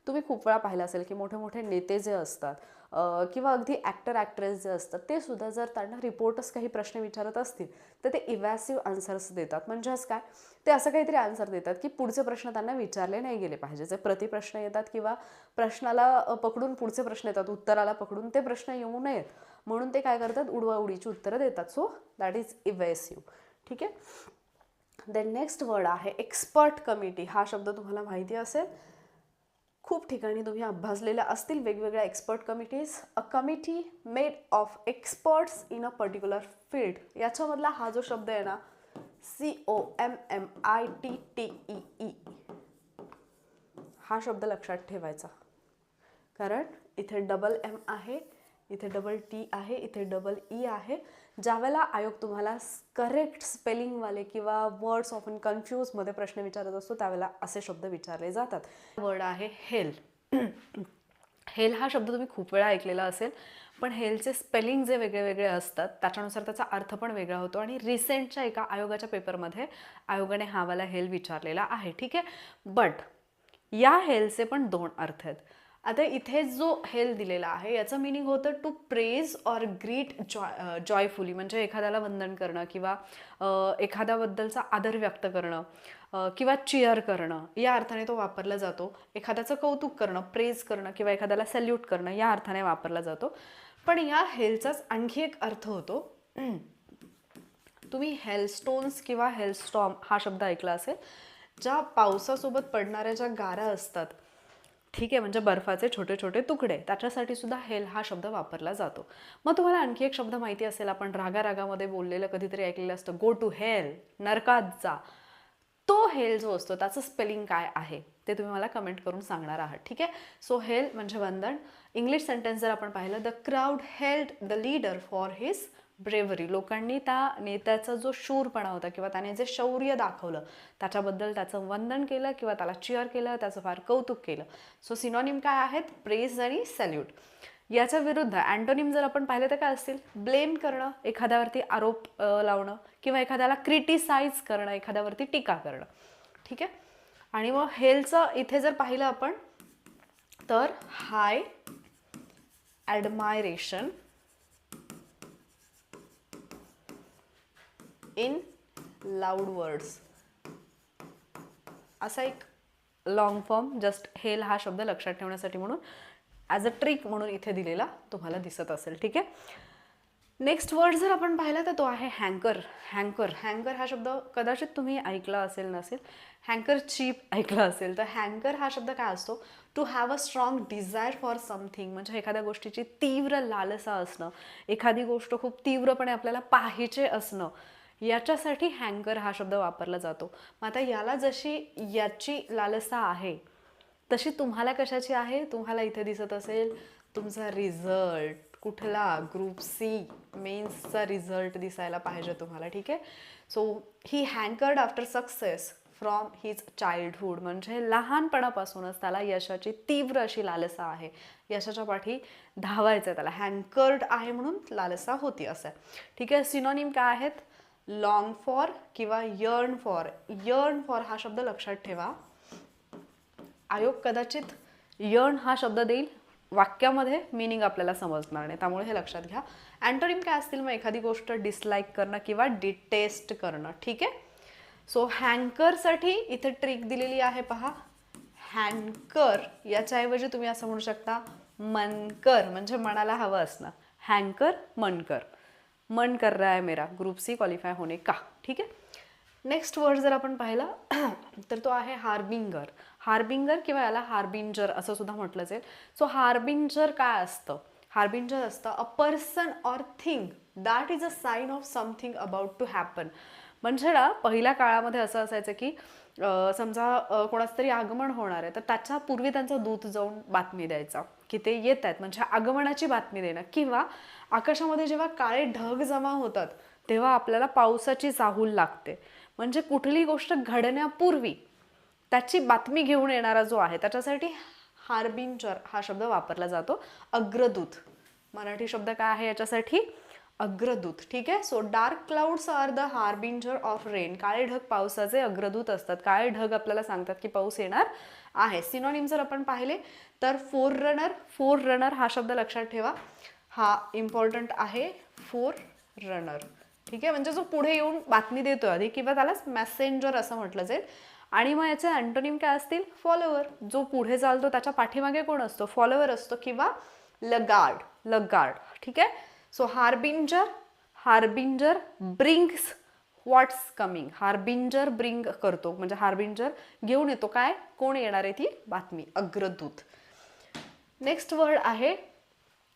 तुम्ही खूप वेळा पाहिलं असेल की मोठे मोठे नेते जे असतात किंवा अगदी ॲक्टर ॲक्ट्रेस जे असतात ते सुद्धा जर त्यांना रिपोर्टर्स काही प्रश्न विचारत असतील तर ते इव्हेसिव्ह आन्सर्स देतात. म्हणजेच काय? ते असं काहीतरी आन्सर देतात की पुढचे प्रश्न त्यांना विचारले नाही गेले पाहिजे. जे प्रतिप्रश्न येतात किंवा प्रश्नाला पकडून पुढचे प्रश्न येतात, उत्तराला पकडून ते प्रश्न येऊ नयेत म्हणून ते काय करतात? उडवाउडीची उत्तरं देतात. So that is evasive. ठीक आहे. देन नेक्स्ट वर्ड आहे एक्सपर्ट कमिटी. हा शब्द तुम्हाला माहिती असेल, खूप ठिकाणी तुम्ही अभ्यासलेल्या असतील वेगवेगळ्या expert committees. A committee made of experts in a particular field. याच्यामधला हा जो शब्द आहे ना, COMMITTEE, हा शब्द लक्षात ठेवायचा, कारण इथे डबल M आहे, इथे डबल T आहे, इथे डबल E आहे. ज्यावेळेला आयोग तुम्हाला करेक्ट स्पेलिंगवाले किंवा वर्ड्स ऑफन कन्फ्यूजमध्ये प्रश्न विचारत असतो त्यावेळेला असे शब्द विचारले जातात. वर्ड आहे हेल. हेल हा शब्द तुम्ही खूप वेळा ऐकलेला असेल, पण हेलचे स्पेलिंग जे वेगळे वेगळे असतात त्याच्यानुसार त्याचा अर्थ पण वेगळा होतो. आणि रिसेंटच्या एका आयोगाच्या पेपरमध्ये आयोगाने हा वाला हेल विचारलेला आहे. ठीक आहे, बट या हेलचे पण दोन अर्थ आहेत. आता इथे जो हेल दिलेला आहे याचं मिनिंग होतं to praise or greet joyfully. म्हणजे एखाद्याला वंदन करणं किंवा एखाद्याबद्दलचा आदर व्यक्त करणं किंवा चिअर करणं, या अर्थाने तो वापरला जातो. एखाद्याचं कौतुक करणं, प्रेज करणं किंवा एखाद्याला सॅल्यूट करणं या अर्थाने वापरला जातो. पण या हेलचाच आणखी एक अर्थ होतो. तुम्ही हेलस्टोन्स किंवा हेलस्टॉर्म हा शब्द ऐकला असेल. ज्या पावसासोबत पडणाऱ्या ज्या गारा असतात, ठीक आहे, म्हणजे बर्फाचे छोटे छोटे तुकडे, त्याच्यासाठी सुद्धा हेल हा शब्द वापरला जातो. मग तुम्हाला आणखी एक शब्द माहिती असेल, आपण रागारागामध्ये बोललेलं कधीतरी ऐकलेलं असतं, गो टू हेल, नरकात जा. तो हेल जो असतो त्याचं स्पेलिंग काय आहे ते तुम्ही मला कमेंट करून सांगणार आहात. ठीक आहे, सो हेल म्हणजे वंदन. इंग्लिश सेंटेन्स जर आपण पाहिलं, the crowd held the leader for his bravery, लोकांनी त्या नेत्याचा जो शूरपणा होता किंवा त्याने जे शौर्य दाखवलं त्याच्याबद्दल त्याचं वंदन केलं किंवा त्याला चिअर केलं, त्याचं फार कौतुक केलं. सो सिनॉनिम काय आहेत? प्रेज आणि सॅल्यूट. याच्या विरुद्ध अँटोनिम जर आपण पाहिलं तर काय असतील? ब्लेम करणं, एखाद्यावरती आरोप लावणं किंवा एखाद्याला क्रिटिसाइज करणं, एखाद्यावरती टीका करणं. ठीक आहे. आणि मग हेलचं इथे जर पाहिलं आपण तर हाय ॲडमायरेशन इन लाऊड वर्ड्स, असा एक लॉंग फॉर्म जस्ट हेल हा शब्द लक्षात ठेवण्यासाठी म्हणून ॲज अ ट्रिक म्हणून इथे दिलेला तुम्हाला दिसत असेल. ठीक आहे. नेक्स्ट वर्ड जर आपण पाहिला तर तो आहे हँकर. हँकर हँकर हा शब्द कदाचित तुम्ही ऐकला असेल नसेल, हँकर चीप ऐकला असेल. तर हँकर हा शब्द काय असतो? To have a strong desire for something, म्हणजे एखाद्या गोष्टीची तीव्र लालसा असणं, एखादी गोष्ट खूप तीव्रपणे आपल्याला पाहिजे असणं, याच्यासाठी हँकर हा शब्द वापरला जातो. मग आता याला जशी याची लालसा आहे तशी तुम्हाला कशाची आहे? तुम्हाला इथे दिसत असेल तुमचा रिझल्ट, कुठला? ग्रुप सी मेन्सचा रिझल्ट दिसायला पाहिजे तुम्हाला. ठीक आहे. So he hankered after success from his childhood, म्हणजे लहानपणापासूनच त्याला यशाची तीव्र अशी लालसा आहे, यशाच्या पाठी धावायचं त्याला, हँकर्ड आहे म्हणून लालसा होती असं. ठीक आहे. सिनोनिम काय आहेत? लॉंग फॉर किंवा यर्न फॉर. यर्न फॉर हा शब्द लक्षात ठेवा. आयोग कदाचित यर्न हा शब्द देईल, वाक्यामध्ये मिनिंग आपल्याला समजणार नाही, त्यामुळे हे लक्षात घ्या. अँटोनिम काय असतील? मग एखादी गोष्ट डिसलाईक करणं किंवा डिटेस्ट करणं. ठीक आहे. सो हँकरसाठी इथे ट्रिक दिलेली आहे पहा. हँकर याच्याऐवजी तुम्ही असं म्हणू शकता मनकर, म्हणजे मनाला हवं असणं. हँकर मनकर, मन कर रहा है मेरा ग्रुप सी क्वालिफाय होणे का. ठीक आहे. नेक्स्ट वर्ड जर आपण पाहिला तर तो आहे हार्बिंगर. हार्बिंगर किंवा याला हार्बिंजर असं सुद्धा म्हटलं जाईल. सो हार्बिंजर काय असतं? हार्बिंजर असतं a person or thing that is a sign of something about to happen. म्हणजे ना पहिल्या काळामध्ये असं असायचं की समजा कोणाचं तरी आगमन होणार आहे तर त्याच्या पूर्वी त्यांचा दूत जाऊन बातमी द्यायचा की ते येत आहेत, म्हणजे आगमनाची बातमी देणं. किंवा आकाशामध्ये जेव्हा काळे ढग जमा होतात तेव्हा आपल्याला पावसाची चाहूल लागते, म्हणजे कुठली गोष्ट घडण्यापूर्वी त्याची बातमी घेऊन येणारा जो आहे त्याच्यासाठी हार्बिंजर हा शब्द वापरला जातो. अग्रदूत, मराठी शब्द काय आहे याच्यासाठी? अग्रदूत. ठीक आहे. So dark clouds are the harbinger of rain. काळे ढग पावसाचे अग्रदूत असतात. काळे ढग आपल्याला सांगतात की पाऊस येणार आहे. सिनोनिम जर आपण पाहिले तर फोर रनर. फोर रनर हा शब्द लक्षात ठेवा, हा इम्पॉर्टंट आहे. Four runner. ठीक आहे. म्हणजे जो पुढे येऊन बातमी देतो आधी, किंवा त्यालाच मेसेंजर असं म्हटलं जाईल. आणि मग याचे अँटोनिम काय असतील? फॉलोवर. जो पुढे चालतो त्याच्या पाठीमागे कोण असतो? फॉलोवर असतो. किंवा लगार्ड. लगार्ड. ठीक आहे. सो हार्बिंजर, हार्बिंजर ब्रिंग्स व्हॉट्स कमिंग. हार्बिंजर ब्रिंग करतो, म्हणजे हार्बिंजर घेऊन येतो काय? कोण येणार आहे ती बातमी? अग्रदूत. नेक्स्ट वर्ड आहे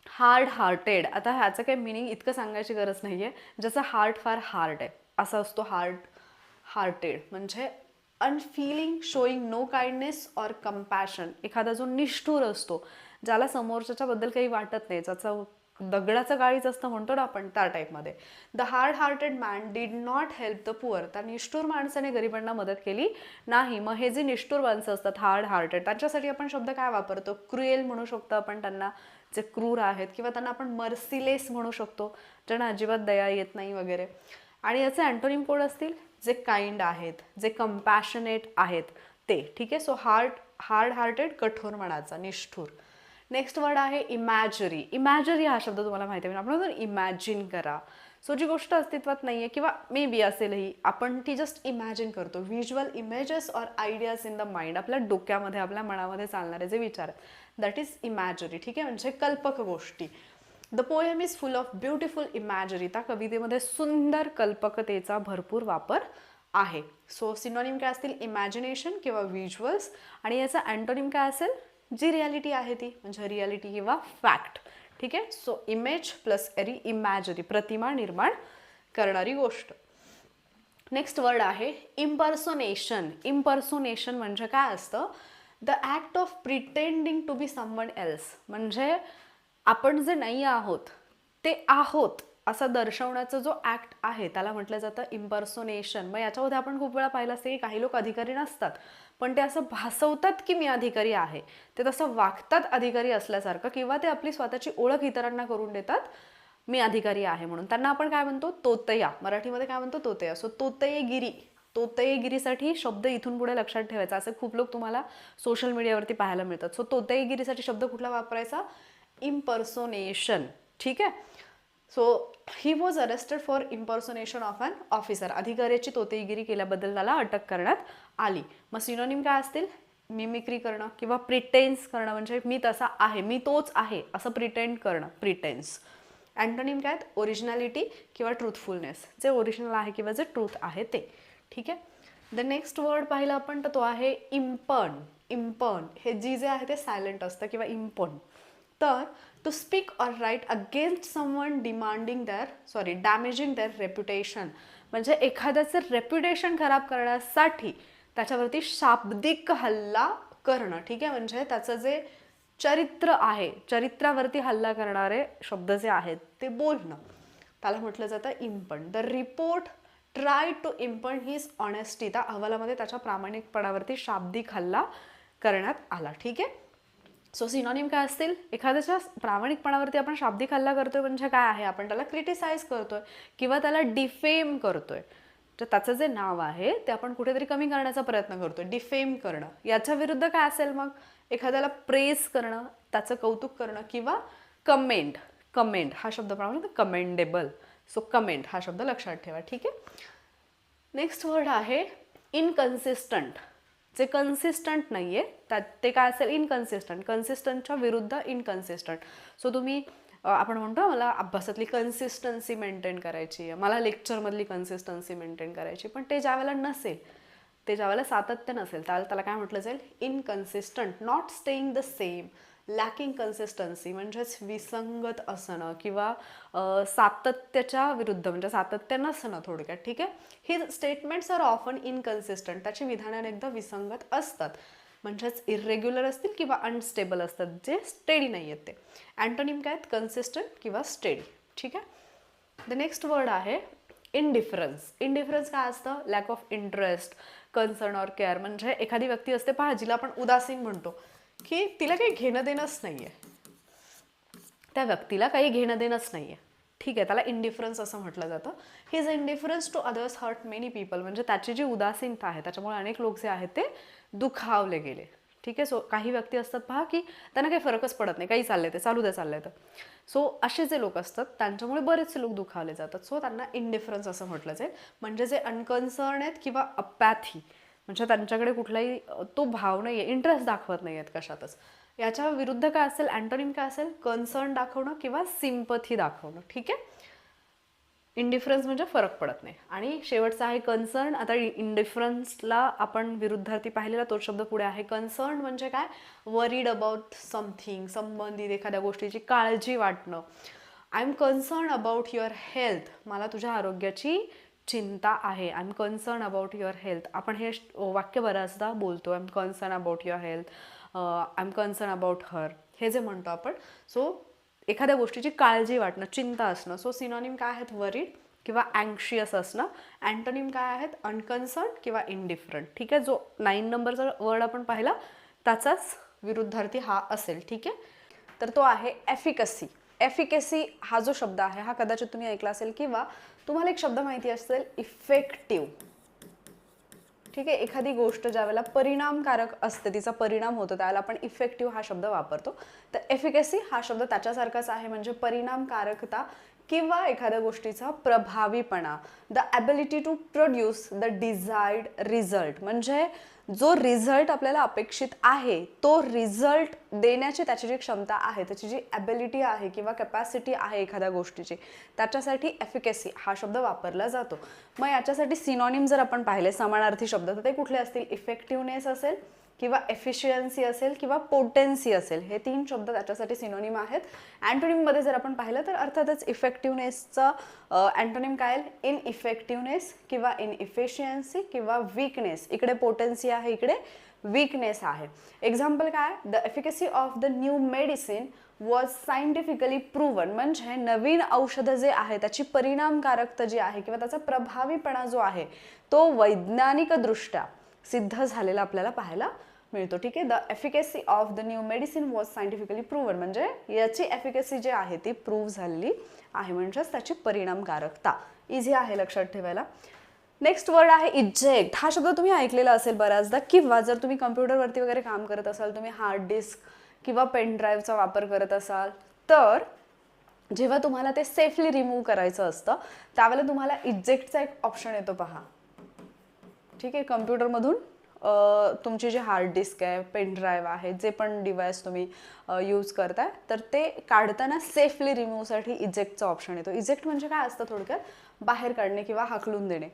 हार्ड हार्टेड. आता ह्याचं काही मिनिंग इतकं सांगायची गरज नाही आहे. ज्याचा हार्ट फार हार्ड आहे असा असतो हार्ड हार्टेड. म्हणजे unfeeling, showing no kindness or compassion. एखादा जो निष्ठुर असतो, ज्याला समोरच्याच्या बद्दल काही वाटत नाही, ज्याचं दगडाचं गाळीच असतं म्हणतो ना आपण, त्या टाईपमध्ये. The hard hearted man did not help the poor. त्या निष्ठुर माणसाने गरिबांना मदत केली नाही. मग हे जे निष्ठुर माणसं असतात हार्ड हार्टेड, त्यांच्यासाठी आपण शब्द काय वापरतो? क्रुएल म्हणू शकतो आपण त्यांना, जे क्रूर आहेत. किंवा त्यांना आपण मर्सिलेस म्हणू शकतो, ज्यांना अजिबात दया येत नाही वगैरे. आणि याचे अँटोनिम कोण असतील? जे काइंड आहेत, जे कम्पॅशनेट आहेत ते. ठीक आहे. सो हार्ड हार्टेड कठोर मनाचा, निष्ठुर. नेक्स्ट वर्ड आहे इमॅजरी. इमॅजरी हा शब्द तुम्हाला माहिती आहे, आपण इमॅजिन करा. सो जी गोष्ट अस्तित्वात नाही आहे किंवा मे बी असेलही, आपण ती जस्ट इमॅजिन करतो. Visual images or ideas in the mind. आपल्या डोक्यामध्ये, आपल्या मनामध्ये चालणारे जे विचार आहेत, दॅट इज इमॅजरी. ठीक आहे. म्हणजे कल्पक गोष्टी. The poem is full of beautiful imagery. त्या कवितेमध्ये सुंदर कल्पकतेचा भरपूर वापर आहे. सो सिनोनिम काय असतील? इमॅजिनेशन किंवा व्हिज्युअल्स. आणि याचा अँटोनिम काय असेल? जी रियालिटी आहे ती, म्हणजे रियालिटी किंवा फॅक्ट. ठीक आहे. सो इमेज प्लस इमॅजरी, प्रतिमा निर्माण करणारी गोष्ट. नेक्स्ट वर्ड आहे इम्पर्सोनेशन. इम्पर्सोनेशन म्हणजे काय असतं? The act of pretending to be someone else. म्हणजे आपण जे नाही आहोत ते आहोत असा दर्शवण्याचा जो ऍक्ट आहे त्याला म्हटलं जातं इम्पर्सोनेशन. मग याच्यामध्ये आपण खूप वेळा पाहिलं असते की काही लोक अधिकारी नसतात, पण ते असं भासवतात की मी अधिकारी आहे, ते तसं वागतात अधिकारी असल्यासारखं, किंवा ते आपली स्वतःची ओळख इतरांना करून देतात मी अधिकारी आहे म्हणून. त्यांना आपण काय म्हणतो, तोतया. मराठीमध्ये काय म्हणतो, तोतया. सो तोतयेगिरी, तोतयेगिरीसाठी शब्द इथून पुढे लक्षात ठेवायचा. असे खूप लोक तुम्हाला सोशल मीडियावरती पाहायला मिळतात. सो तोतयेगिरीसाठी शब्द कुठला वापरायचा, इम्पर्सोनेशन. ठीक आहे. So he was arrested for impersonation of an officer. अधिकाऱ्याची तोतेगिरी केल्याबद्दल त्याला अटक करण्यात आली. मग सिनोनिम काय असतील, मिमिक्री करणं किंवा प्रिटेन्स करणं, म्हणजे मी तसा आहे, मी तोच आहे असं प्रिटेंड करणं, प्रिटेन्स. अँटोनिम काय आहेत, ओरिजिनॅलिटी किंवा ट्रूथफुलनेस, जे ओरिजिनल आहे किंवा जे ट्रूथ आहे ते. ठीक आहे. द नेक्स्ट वर्ड पाहिलं आपण तर तो आहे इम्पन. इम्पन हे जी जे आहे ते सायलेंट असतं किंवा इम्पन. तर to speak or write against someone damaging their reputation, म्हणजे एखाद्याचं रेप्युटेशन खराब करण्यासाठी त्याच्यावरती शाब्दिक हल्ला करणं. ठीक आहे. म्हणजे त्याचं जे चरित्र आहे, चरित्रावरती हल्ला करणारे शब्द जे आहेत ते बोलणं, त्याला म्हटलं जातं impugn. The report try to impugn his honesty, त्या अहवालामध्ये त्याच्या प्रामाणिकपणावरती शाब्दिक हल्ला करण्यात आला. ठीक आहे. सो सिनोनिम काय असतील, एखाद्याच्या प्रामाणिकपणावरती आपण शाब्दिक हल्ला करतोय म्हणजे काय आहे, आपण त्याला क्रिटिसाइज करतोय किंवा त्याला डिफेम करतोय. तर त्याचं जे नाव आहे ते आपण कुठेतरी कमी करण्याचा प्रयत्न करतोय, डिफेम करणं. याच्या विरुद्ध काय असेल मग, एखाद्याला प्रेज करणं, त्याचं कौतुक करणं किंवा कमेंट. कमेंट हा शब्द प्रमाणे कमेंडेबल. सो कमेंट हा शब्द लक्षात ठेवा. ठीक आहे. नेक्स्ट वर्ड आहे इनकन्सिस्टंट. जे कन्सिस्टंट नाहीये त्यात ते काय असेल, इनकन्सिस्टंट. कन्सिस्टंटच्या विरुद्ध इनकन्सिस्टंट. सो तुम्ही आपण म्हणतो मला अभ्यासातली कन्सिस्टन्सी मेंटेन करायची आहे, मला लेक्चरमधली कन्सिस्टन्सी मेंटेन करायची, पण ते ज्यावेळेला नसेल, ते ज्यावेळेला सातत्य नसेल त्याला काय म्हटलं जाईल, inconsistent. Not staying the same, lacking consistency म्हणजेच विसंगत असणं किंवा सातत्याच्या विरुद्ध, म्हणजे सातत्य नसणं थोडक्यात. ठीक आहे. ही स्टेटमेंट्स आर ऑफन इनकन्सिस्टंट, त्याची विधानं अनेकदा विसंगत असतात, म्हणजेच इरेग्युलर असतील किंवा अनस्टेबल असतात, जे स्टेडी नाही आहेत ते. अँटोनिम काय आहेत, कन्सिस्टंट किंवा स्टेडी. ठीक आहे. द नेक्स्ट वर्ड आहे इनडिफरन्स. इनडिफरन्स काय असतं, lack of interest, concern or care. म्हणजे एखादी व्यक्ती असते पहा, जिला आपण उदासीन म्हणतो, की तिला काही घेणं देणंच नाहीये, त्या व्यक्तीला काही घेणं देणंच नाहीये. ठीक आहे. त्याला इंडिफरन्स असं म्हटलं जातं. His indifference to others hurt many people, म्हणजे त्याची जी उदासीनता आहे त्याच्यामुळे अनेक लोक जे आहेत ते दुखावले गेले. ठीक आहे. सो काही व्यक्ती असतात पहा की त्यांना काही फरकच पडत नाही, काही चाललंय ते चालू चाललंय तर. सो असे जे लोक असतात त्यांच्यामुळे बरेचसे लोक दुखावले जातात. सो त्यांना इंडिफरन्स असं म्हटलं जाईल. म्हणजे जे अनकन्सर्न आहेत किंवा अपॅथी, म्हणजे त्यांच्याकडे कुठलाही तो भाव नाही आहे, इंटरेस्ट दाखवत नाही आहेत कशातच. याच्या विरुद्ध काय असेल, अँटोनिम काय असेल, कन्सर्न दाखवणं किंवा सिम्पथी दाखवणं. ठीक आहे. इंडिफरन्स म्हणजे फरक पडत नाही. आणि शेवटचा आहे कन्सर्न. आता इंडिफरन्सला आपण विरुद्धार्थी पाहिलेला तोच शब्द पुढे आहे. कन्सर्न म्हणजे काय, वरीड अबाउट समथिंग, संबंधित एखाद्या गोष्टीची काळजी वाटणं. I am concern about your health, मला तुझ्या आरोग्याची चिंता आहे. I am concern about your health. आपण हे वाक्य बऱ्याचदा बोलतो, I am concern about your health, I am concern about her, हे जे म्हणतो आपण. सो एखाद्या गोष्टीची काळजी वाटणं, चिंता असणं. सो सिनोनिम काय आहेत, वरीड किंवा अँक्शियस असणं. अँटोनिम काय आहेत, अनकन्सर्न किंवा इनडिफरंट. ठीक आहे. जो 9 नंबरचा वर्ड आपण पाहिला त्याचाच विरुद्धार्थी हा असेल. ठीक आहे. तर तो आहे एफिकसी. एफिकसी हा जो शब्द आहे हा कदाचित तुम्ही ऐकला असेल किंवा तुम्हाला एक शब्द माहिती असेल, इफेक्टिव्ह. ठीक आहे. एखादी गोष्ट ज्यावेळेला परिणामकारक असते, तिचा परिणाम होतो, त्यावेळेला आपण इफेक्टिव्ह हा शब्द वापरतो. तर एफिकसी हा शब्द त्याच्यासारखाच आहे, म्हणजे परिणामकारकता किंवा एखाद्या गोष्टीचा प्रभावीपणा. The ability to produce the desired result, म्हणजे जो रिझल्ट आपल्याला अपेक्षित आहे तो रिझल्ट देण्याची त्याची जी क्षमता आहे, त्याची जी ॲबिलिटी आहे किंवा कॅपॅसिटी आहे एखाद्या गोष्टीची, त्याच्यासाठी एफिकसी हा शब्द वापरला जातो. मग याच्यासाठी सिनॉनिम जर आपण पाहिले, समानार्थी शब्द, तर ते कुठले असतील, इफेक्टिव्हनेस असेल किंवा एफिशियन्सी असेल किंवा पोटेन्सी असेल. हे 3 शब्द त्याच्यासाठी सिनोनिम आहेत. अँटोनिममध्ये जर आपण पाहिलं तर अर्थातच इफेक्टिव्हनेसचा अँटोनिम काय, इन इफेक्टिव्हनेस किंवा इन इफिशियन्सी किंवा वीकनेस. इकडे पोटेन्सी आहे, इकडे वीकनेस आहे. एक्झाम्पल काय, the efficacy of the new medicine was scientifically proven, म्हणजे नवीन औषधं जे आहे त्याची परिणामकारकता जी आहे किंवा त्याचा प्रभावीपणा जो आहे तो वैज्ञानिकदृष्ट्या सिद्ध झालेला आपल्याला पाहायला मिळतो. ठीक आहे. The efficacy of the new medicine was scientifically proven, म्हणजे याची एफिकेसी जी आहे ती प्रूव्ह झालेली आहे, म्हणजेच त्याची परिणामकारकता. इझी आहे लक्षात ठेवायला. नेक्स्ट वर्ड आहे इजेक्ट. हा शब्द तुम्ही ऐकलेला असेल बऱ्याचदा, किंवा जर तुम्ही कम्प्युटरवरती वगैरे काम करत असाल, तुम्ही हार्ड डिस्क किंवा पेन ड्राईव्हचा वापर करत असाल, तर जेव्हा तुम्हाला ते सेफली रिमूव्ह करायचं असतं त्यावेळेला तुम्हाला इजेक्टचा एक ऑप्शन येतो पहा. ठीक आहे. कम्प्युटरमधून तुमची जी हार्ड डिस्क आहे, पेन ड्राईव्ह आहे, जे पण डिव्हाइस तुम्ही यूज करताय, तर ते काढताना सेफली रिमूव्हसाठी इजेक्टचा ऑप्शन येतो. इजेक्ट म्हणजे काय असतं थोडक्यात, बाहेर काढणे किंवा हाकलून देणे.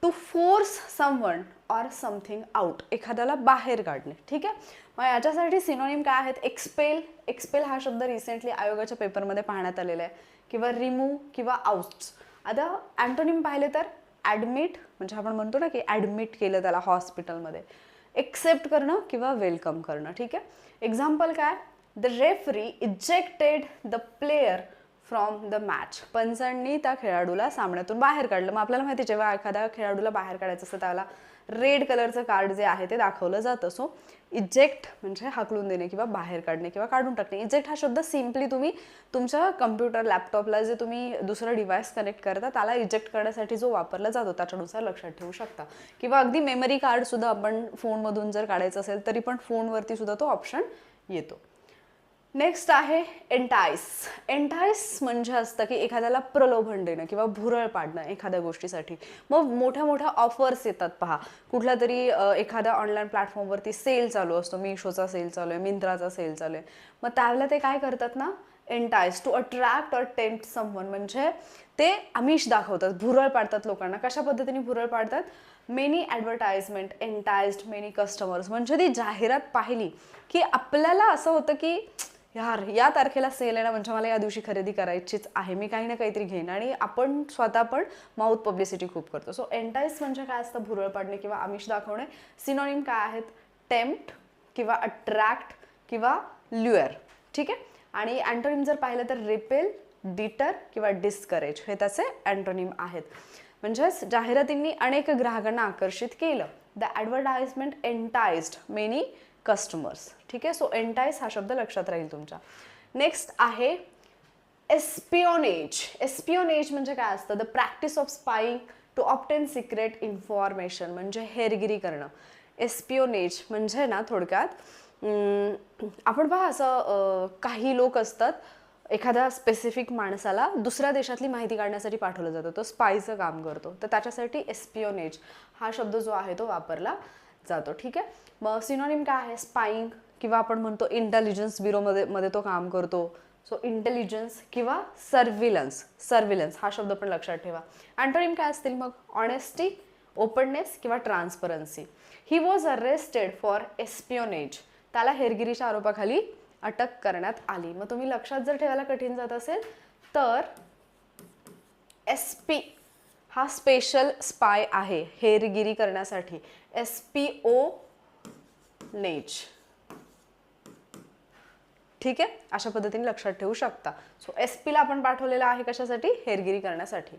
To force someone or something out, एखाद्याला बाहेर काढणे. ठीक आहे. मग याच्यासाठी सिनोनिम काय आहेत, एक्सपेल. एक्सपेल हा शब्द रिसेंटली आयोगाच्या पेपरमध्ये पाहण्यात आलेला आहे, किंवा रिमूव्ह किंवा आउट्स. आता अँटोनिम पाहिले तर ॲडमिट, म्हणजे आपण म्हणतो ना की ॲडमिट केलं त्याला हॉस्पिटलमध्ये. एक्सेप्ट करणं किंवा वेलकम करणं. ठीक आहे. एक्झाम्पल काय, the referee ejected the player from the match, पंचांनी त्या खेळाडूला सामन्यातून बाहेर काढलं. मग आपल्याला माहिती आहे जेव्हा एखाद्या खेळाडूला बाहेर काढायचं असतं त्याला रेड कलरचं कार्ड जे आहे ते दाखवलं जातं. सो इजेक्ट म्हणजे हाकलून देणे किंवा बाहेर काढणे किंवा काढून टाकणे. इजेक्ट हा शब्द सिम्पली तुम्ही तुमच्या कम्प्युटर लॅपटॉपला जे तुम्ही दुसरं डिव्हाइस कनेक्ट करता त्याला इजेक्ट करण्यासाठी जो वापरला जातो त्याच्यानुसार लक्षात ठेवू शकता. किंवा अगदी मेमरी कार्ड सुद्धा आपण फोनमधून जर काढायचं असेल तरी पण फोनवरती सुद्धा तो ऑप्शन येतो. नेक्स्ट आहे एंटाईस. एंटाईस म्हणजे असतं की एखाद्याला प्रलोभन देणं किंवा भुरळ पाडणं एखाद्या गोष्टीसाठी. मग मोठ्या मोठ्या ऑफर्स येतात पहा, कुठला तरी एखाद्या ऑनलाईन प्लॅटफॉर्मवरती सेल चालू असतो, मिशोचा सेल चालू आहे, मिंत्राचा सेल चालू आहे. मग त्यावेळेला ते काय करतात ना, entice, to attract or tempt someone, म्हणजे ते आमिष दाखवतात, भुरळ पाडतात लोकांना. कशा पद्धतीने भुरळ पाडतात, many advertisement enticed many customers, म्हणजे ती जाहिरात पाहिली की आपल्याला असं होतं की यार या तारखेला सेल आहे ना, म्हणजे मला या दिवशी खरेदी करायचीच आहे, मी काही ना काहीतरी घेईन, आणि आपण स्वतः पण माउथ पब्लिसिटी खूप करतो. सो एंटाईस म्हणजे काय असतं, भुरळ पाडणे किंवा आमिष दाखवणे. सिनोनिम काय आहेत, टेम्प्ट किंवा अट्रॅक्ट किंवा ल्युअर. ठीक आहे. आणि अँटोनिम जर पाहिलं तर रिपेल, डिटर किंवा डिस्करेज हे त्याचे अँटोनिम आहेत. म्हणजेच जाहिरातींनी अनेक ग्राहकांना आकर्षित केलं. The advertisement enticed many customers. ठीक आहे. सो एंटाइज हा शब्द लक्षात राहील तुमच्या. नेक्स्ट आहे एस्पिओनेज. एस्पिओनेज म्हणजे काय असतं, the practice of spying to obtain secret information, म्हणजे हेरगिरी करणं. एस्पिओनेज म्हणजे ना थोडक्यात आपण पहा असं काही लोक असतात, एखाद्या स्पेसिफिक माणसाला दुसऱ्या देशातली माहिती काढण्यासाठी पाठवलं जातं, तो स्पायचं काम करतो, तर त्याच्यासाठी एस्पिओनेज हा शब्द जो आहे तो वापरला जातो. ठीक आहे. मग सिनोनिम काय आहे, स्पाईंग किंवा आपण म्हणतो इंटेलिजन्स ब्युरोमध्ये तो काम करतो. सो इंटेलिजन्स किंवा सर्व्हिलन्स. सर्व्हिलन्स हा शब्द पण लक्षात ठेवा. अँटोनिम काय असतील मग, ऑनेस्टी, ओपननेस किंवा transparency. He was arrested for espionage, त्याला हेरगिरीच्या आरोपाखाली अटक करण्यात आली. मग तुम्ही लक्षात जर ठेवायला कठीण जात असेल तर SP हा स्पेशल स्पाय आहे हेरगिरी करण्यासाठी. एस्पिओनेज. ठीक आहे. अशा पद्धतीने लक्षात ठेवू शकता. सो एसपीला आपण पाठवलेलं आहे कशासाठी, हेरगिरी करण्यासाठी.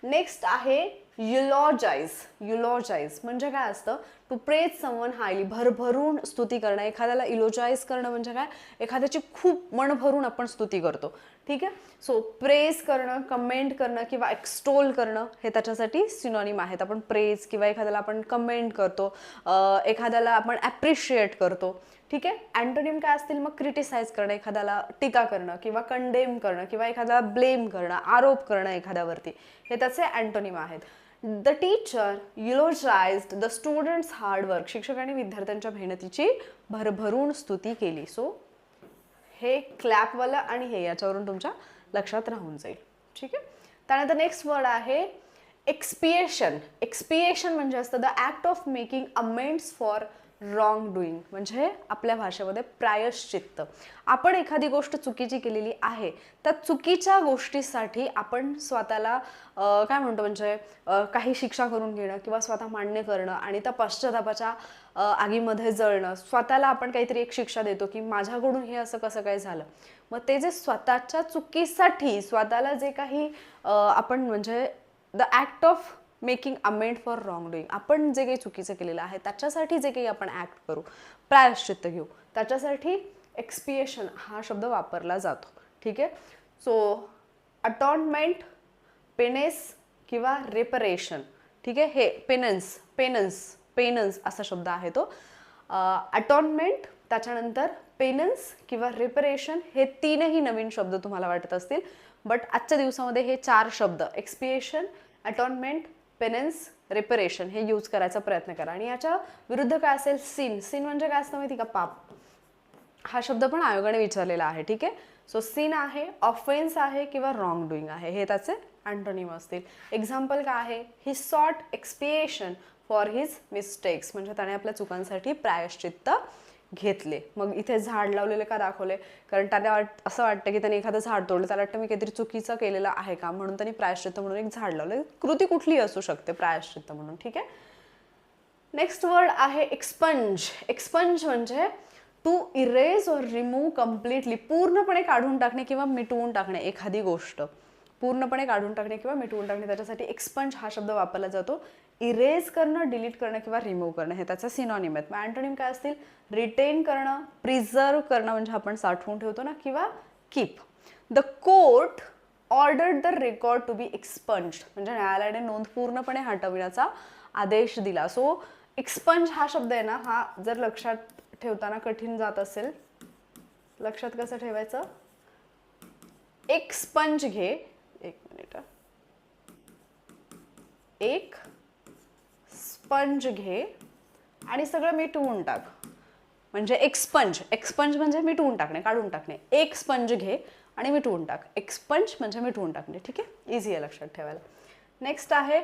नेक्स्ट आहे युलॉजाइज. युलॉजाइज म्हणजे काय असतं, टू प्रेज समवन हायली, भरभरून स्तुती करणं. एखाद्याला इलोजाइज करणं म्हणजे काय, एखाद्याची खूप मन भरून आपण स्तुती करतो. ठीक आहे. सो प्रेज करणं, कमेंट करणं किंवा एक्स्टोल करणं हे त्याच्यासाठी सिनोनिम आहेत. आपण प्रेज किंवा एखाद्याला आपण कमेंट करतो, एखाद्याला आपण ॲप्रिशिएट करतो. ठीक आहे. अँटोनिम काय असतील मग, क्रिटिसाइज करणं, एखाद्याला टीका करणं किंवा कंडेम करणं किंवा एखाद्याला ब्लेम करणं, आरोप करणं एखाद्यावरती, हे त्याचे अँटोनिम आहेत. The teacher eulogised the students hard work, शिक्षकांनी विद्यार्थ्यांच्या मेहनतीची भरभरून स्तुती केली. सो हे क्लॅपवालं आणि हे याच्यावरून तुमच्या लक्षात राहून जाईल. ठीक आहे. त्यानंतर नेक्स्ट वर्ड आहे एक्सपिएशन. एक्सपिएशन म्हणजे असतं the act of making amends for wrong doing म्हणजे आपल्या भाषेमध्ये प्रायश्चित्त. आपण एखादी गोष्ट चुकीची केलेली आहे, त्या चुकीच्या गोष्टीसाठी आपण स्वतःला काय म्हणतो म्हणजे काही शिक्षा करून घेणं किंवा स्वतः मान्य करणं आणि त्या पश्चातापाच्या आगीमध्ये जळणं. स्वतःला आपण काहीतरी एक शिक्षा देतो की माझ्याकडून हे असं कसं काय झालं. मग ते जे स्वतःच्या चुकीसाठी स्वतःला जे काही आपण म्हणजे the act of making amend for wrong doing, आपण जे काही चुकीचं केलेलं आहे त्याच्यासाठी जे काही आपण ॲक्ट करू, प्रायश्चित्त घेऊ, त्याच्यासाठी एक्सपिएशन हा शब्द वापरला जातो. ठीक आहे. सो अटॉनमेंट, पेनेस किंवा रेपरेशन. ठीक आहे. हे पेनन्स असा शब्द आहे तो. अटॉनमेंट, त्याच्यानंतर पेनन्स किंवा रेपरेशन, हे तीनही नवीन शब्द तुम्हाला वाटत असतील, बट आजच्या दिवसामध्ये हे 4 शब्द एक्सपिएशन, अटॉनमेंट, पेनन्स, रेपरेशन हे यूज करायचा प्रयत्न करा. आणि याच्या विरुद्ध काय असेल? सिन म्हणजे काय असतं माहिती का? पाप. हा शब्द पण आयोगाने विचारलेला आहे. ठीक आहे. सो सिन आहे, ऑफेन्स आहे किंवा रॉंग डुईंग आहे, हे त्याचे अँटोनिम असतील. एक्झाम्पल काय आहे? ही सॉट एक्सपिएशन फॉर हिज मिस्टेक्स, म्हणजे त्याने आपल्या चुकांसाठी प्रायश्चित्त घेतले. मग इथे झाड लावलेले का दाखवले? कारण त्याला असं वाटतं की त्याने एखादं झाड तोडलं, त्याला वाटतं मी काहीतरी चुकीचं केलेलं आहे का, म्हणून त्यांनी प्रायश्चित्त म्हणून एक झाड लावलं. कृती कुठली असू शकते प्रायश्चित्त म्हणून. ठीक आहे. नेक्स्ट वर्ड आहे एक्सपंज. एक्सपंज म्हणजे टू इरेज और रिमूव्ह कम्प्लिटली, पूर्णपणे काढून टाकणे किंवा मिटवून टाकणे एखादी गोष्ट. पूर्णपणे काढून टाकणे किंवा मिटवून टाकणे, त्याच्यासाठी एक्सपंज हा शब्द वापरला जातो. इरेज करणं, डिलीट करणं किंवा रिमूव्ह करणं हे त्याचा सिनॉनिम आहेत. मग अँटोनिम काय असतील? रिटेन करणं, प्रिझर्व करणं म्हणजे आपण साठवून ठेवतो ना, किंवा keep. The court ordered the record to be expunged, म्हणजे न्यायालयाने नोंद पूर्णपणे हटविण्याचा आदेश दिला. सो एक्सपंज हा शब्द आहे ना, हा जर लक्षात ठेवताना कठीण जात असेल, लक्षात कसं ठेवायचं? एक स्पंज घे, एक मिनिट, एक स्पंज घे आणि सगळं मिटवून टाक, म्हणजे एक्सपंज. एक्सपंज म्हणजे मिटवून टाकणे, काढून टाकणे. एक स्पंज घे आणि मिटवून टाक. एक्सपंज म्हणजे मिटवून टाकणे. ठीक आहे. इझी आहे लक्षात ठेवायला. नेक्स्ट आहे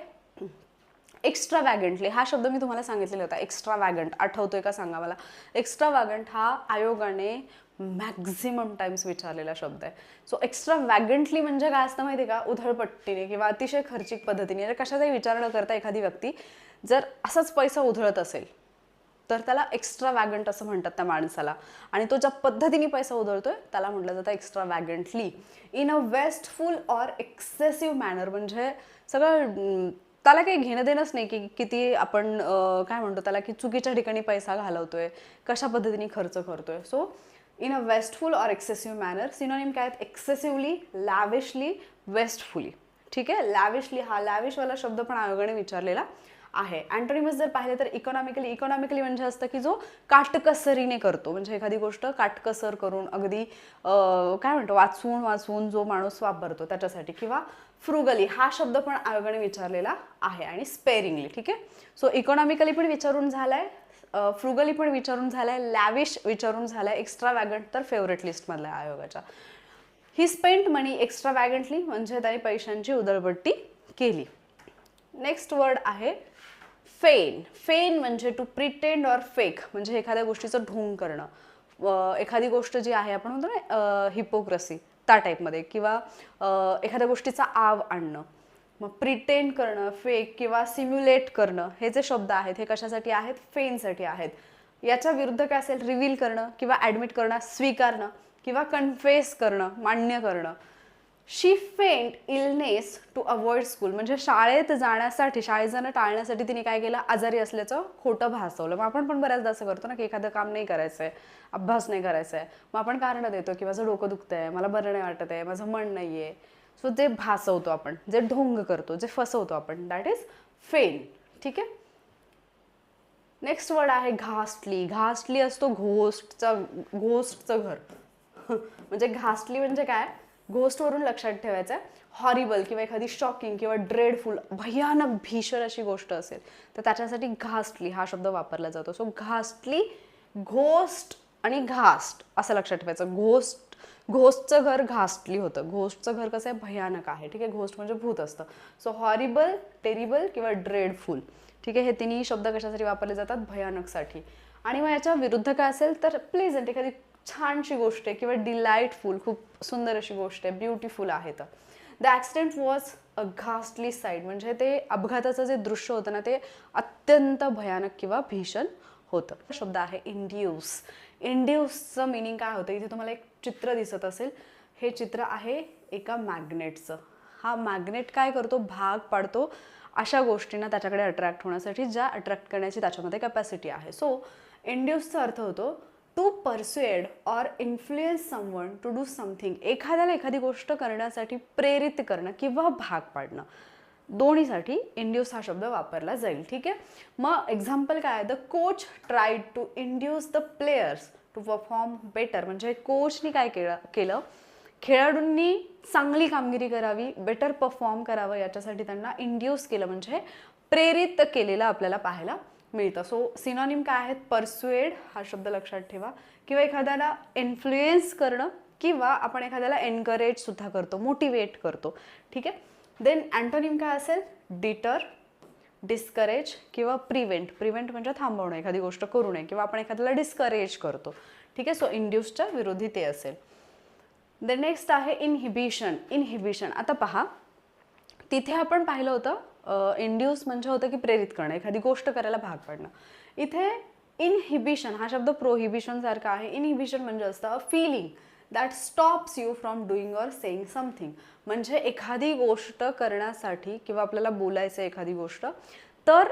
एक्स्ट्रावॅगंटली. हा शब्द मी तुम्हाला सांगितलेला होता, एक्स्ट्रावॅगंट. आठवतोय का सांगा मला? एक्स्ट्रावॅगंट हा आयोगाने मॅक्झिमम टाइम्स विचारलेला शब्द आहे. सो एक्स्ट्रावॅगंटली म्हणजे काय असतं माहिती का? उधळपट्टीने किंवा अतिशय खर्चिक पद्धतीने, कशाचाही विचार न करता एखादी व्यक्ती जर असाच पैसा उधळत असेल तर त्याला एक्स्ट्रावॅगंट असं म्हणतात त्या माणसाला. आणि तो ज्या पद्धतीने पैसा उधळतोय त्याला म्हटलं जातं extravagantly. In a wasteful or excessive manner, म्हणजे सगळं त्याला काही घेणं देणंच नाही की किती आपण काय म्हणतो त्याला, की चुकीच्या ठिकाणी पैसा घालवतोय, कशा पद्धतीने खर्च करतोय. So in a wasteful or excessive manner. Synonym काय आहेत? Excessively, लॅविशली, wastefully. ठीक आहे. लॅविशली, हा लॅविशवाला शब्द पण आयोगाने विचारलेला आहे. अँटोनिमस जर पाहिले तर इकॉनॉमिकली. इकॉनॉमिकली म्हणजे असतं की जो काटकसरीने करतो, म्हणजे एखादी गोष्ट काटकसर करून अगदी काय म्हणतो वाचून जो माणूस वापरतो त्याच्यासाठी. किंवा फ्रुगली हा शब्द पण आयोगाने विचारलेला आहे. आणि स्पेरिंगली. ठीक आहे. सो इकॉनॉमिकली पण विचारून झालाय, फ्रुगली पण विचारून झालाय, लॅविश विचारून झालाय, एक्स्ट्रावॅगंट तर फेवरेट लिस्टमधला आहे आयोगाच्या. ही स्पेंट मनी एक्स्ट्रावॅगंटली म्हणजे त्याने पैशांची उधळपट्टी केली. नेक्स्ट वर्ड आहे फेन. फेन म्हणजे टू प्रिटेंड ऑर फेक, म्हणजे एखाद्या गोष्टीचं ढोंग करणं. एखादी गोष्ट जी आहे आपण म्हणतो ना हिपोक्रसी, त्या टाईपमध्ये. किंवा एखाद्या गोष्टीचा आव आणणं. मग प्रिटेंड करणं, फेक किंवा सिम्युलेट करणं हे जे शब्द आहेत हे कशासाठी आहेत? फेनसाठी आहेत. याच्या विरुद्ध काय असेल? रिव्हील करणं किंवा ॲडमिट करणं, स्वीकारणं किंवा कन्फेस करणं, मान्य करणं. She feint illness to avoid school, म्हणजे शाळेत जाणं टाळण्यासाठी तिने काय केलं? आजारी असल्याचं खोटं भासवलं. मग आपण पण बऱ्याचदा असं करतो ना की एखादं काम नाही करायचं आहे, अभ्यास नाही करायचा आहे, मग आपण कारण देतो की माझं डोकं दुखतं आहे, मला बरं नाही वाटत आहे, माझं मन नाही आहे. सो जे भासवतो आपण, जे ढोंग करतो, जे फसवतो आपण, दॅट इज फेन. ठीक आहे. नेक्स्ट वर्ड आहे घास्टली. घास्टली असतो घोस्टचं घर. म्हणजे घास्टली म्हणजे काय? घोस्टवरून लक्षात ठेवायचं आहे. हॉरिबल किंवा एखादी शॉकिंग किंवा ड्रेडफुल, भयानक भीषण अशी गोष्ट असेल तर त्याच्यासाठी घास्टली हा शब्द वापरला जातो. सो घास्टली, घोस्ट आणि घास्ट असं लक्षात ठेवायचं. घोस्टचं घर घास्टली होतं. घोस्टचं घर कसं आहे? भयानक आहे. ठीक आहे. घोस्ट म्हणजे भूत असतं. सो हॉरिबल, टेरिबल किंवा ड्रेडफुल. ठीक आहे. हे तिन्ही शब्द कशासाठी वापरले जातात? भयानकसाठी. आणि मग याच्या विरुद्ध काय असेल तर प्लेझंट, एखादी छानशी गोष्ट आहे किंवा डिलाइटफुल, खूप सुंदर अशी गोष्ट आहे, ब्युटिफुल आहे. तर the accident was a ghastly sight, म्हणजे ते अपघाताचं जे दृश्य होतं ना ते अत्यंत भयानक किंवा भीषण होतं. शब्द आहे इंड्यूस. इंड्यूसचं मिनिंग काय होतं, इथे तुम्हाला एक चित्र दिसत असेल, हे चित्र आहे एका मॅग्नेटचं. हा मॅग्नेट काय करतो, भाग पाडतो अशा गोष्टींना त्याच्याकडे अट्रॅक्ट होण्यासाठी, ज्या अट्रॅक्ट करण्याची त्याच्यामध्ये कॅपॅसिटी आहे. सो इंड्यूसचा अर्थ होतो to persuade or influence someone to do something, एखाद्याला एखादी गोष्ट करण्यासाठी प्रेरित करणं किंवा भाग पाडणं, दोन्हीसाठी इंड्यूस हा शब्द वापरला जाईल. ठीक आहे. मग एक्झाम्पल काय आहे, the coach tried to induce the players to perform better, म्हणजे कोचनी काय केलं, खेळाडूंनी चांगली कामगिरी करावी, बेटर परफॉर्म करावं, याच्यासाठी त्यांना इंड्यूस केलं, म्हणजे प्रेरित केलेलं आपल्याला पाहायला मिळतं. सो सिनॉनिम काय आहेत, परस्युएड हा शब्द लक्षात ठेवा, किंवा एखाद्याला इन्फ्लुएन्स करणं, किंवा आपण एखाद्याला एनकरेज सुद्धा करतो, मोटिवेट करतो. ठीक आहे. देन अँटोनिम काय असेल, डिटर, डिस्करेज किंवा प्रिव्हेंट. प्रिव्हेंट म्हणजे थांबवणं, एखादी गोष्ट करू नये, किंवा आपण एखाद्याला डिस्करेज करतो. ठीक आहे. सो इंड्यूसच्या विरोधी ते असेल. द नेक्स्ट आहे इनहिबिशन. इनहिबिशन, आता पहा, तिथे आपण पाहिलं होतं इंड्यूस म्हणजे होतं की प्रेरित करणं, एखादी गोष्ट करायला भाग पाडणं. इथे इनहिबिशन हा शब्द प्रोहिबिशन सारखा आहे. इनहिबिशन म्हणजे असतं a feeling that stops you from doing or saying something, म्हणजे एखादी गोष्ट करण्यासाठी किंवा आपल्याला बोलायचं एखादी गोष्ट, तर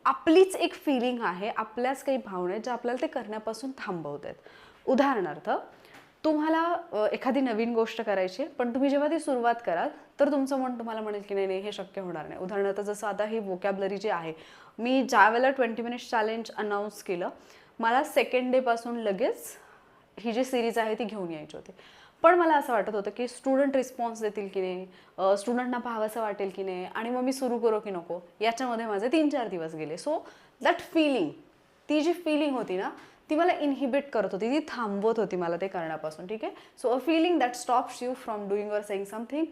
आपलीच एक फिलिंग आहे, आपल्याच काही भावना आहेत ज्या आपल्याला ते करण्यापासून थांबवत आहेत. उदाहरणार्थ, तुम्हाला एखादी नवीन गोष्ट करायची, पण तुम्ही जेव्हा ती सुरुवात कराल तर तुमचं मन तुम्हाला म्हणेल की नाही हे शक्य होणार नाही. उदाहरणार्थ, जसं आता ही वोकॅबलरी जी आहे, मी ज्या वेळेला 20 मिनिट्स चॅलेंज अनाऊन्स केलं, मला सेकंड डेपासून लगेच ही जी सिरीज आहे ती घेऊन यायची होती. पण मला असं वाटत होतं की स्टुडंट रिस्पॉन्स देतील की नाही, स्टुडंटना पाहावंसं वाटेल की नाही, आणि मग मी सुरू करू की नको, याच्यामध्ये माझे 3-4 दिवस गेले. सो दॅट फिलिंग, ती जी फिलिंग होती ना, ती मला इनहिबिट करत होती, ती थांबवत होती मला ते करण्यापासून. ठीक आहे. So a feeling that stops you from doing or saying something.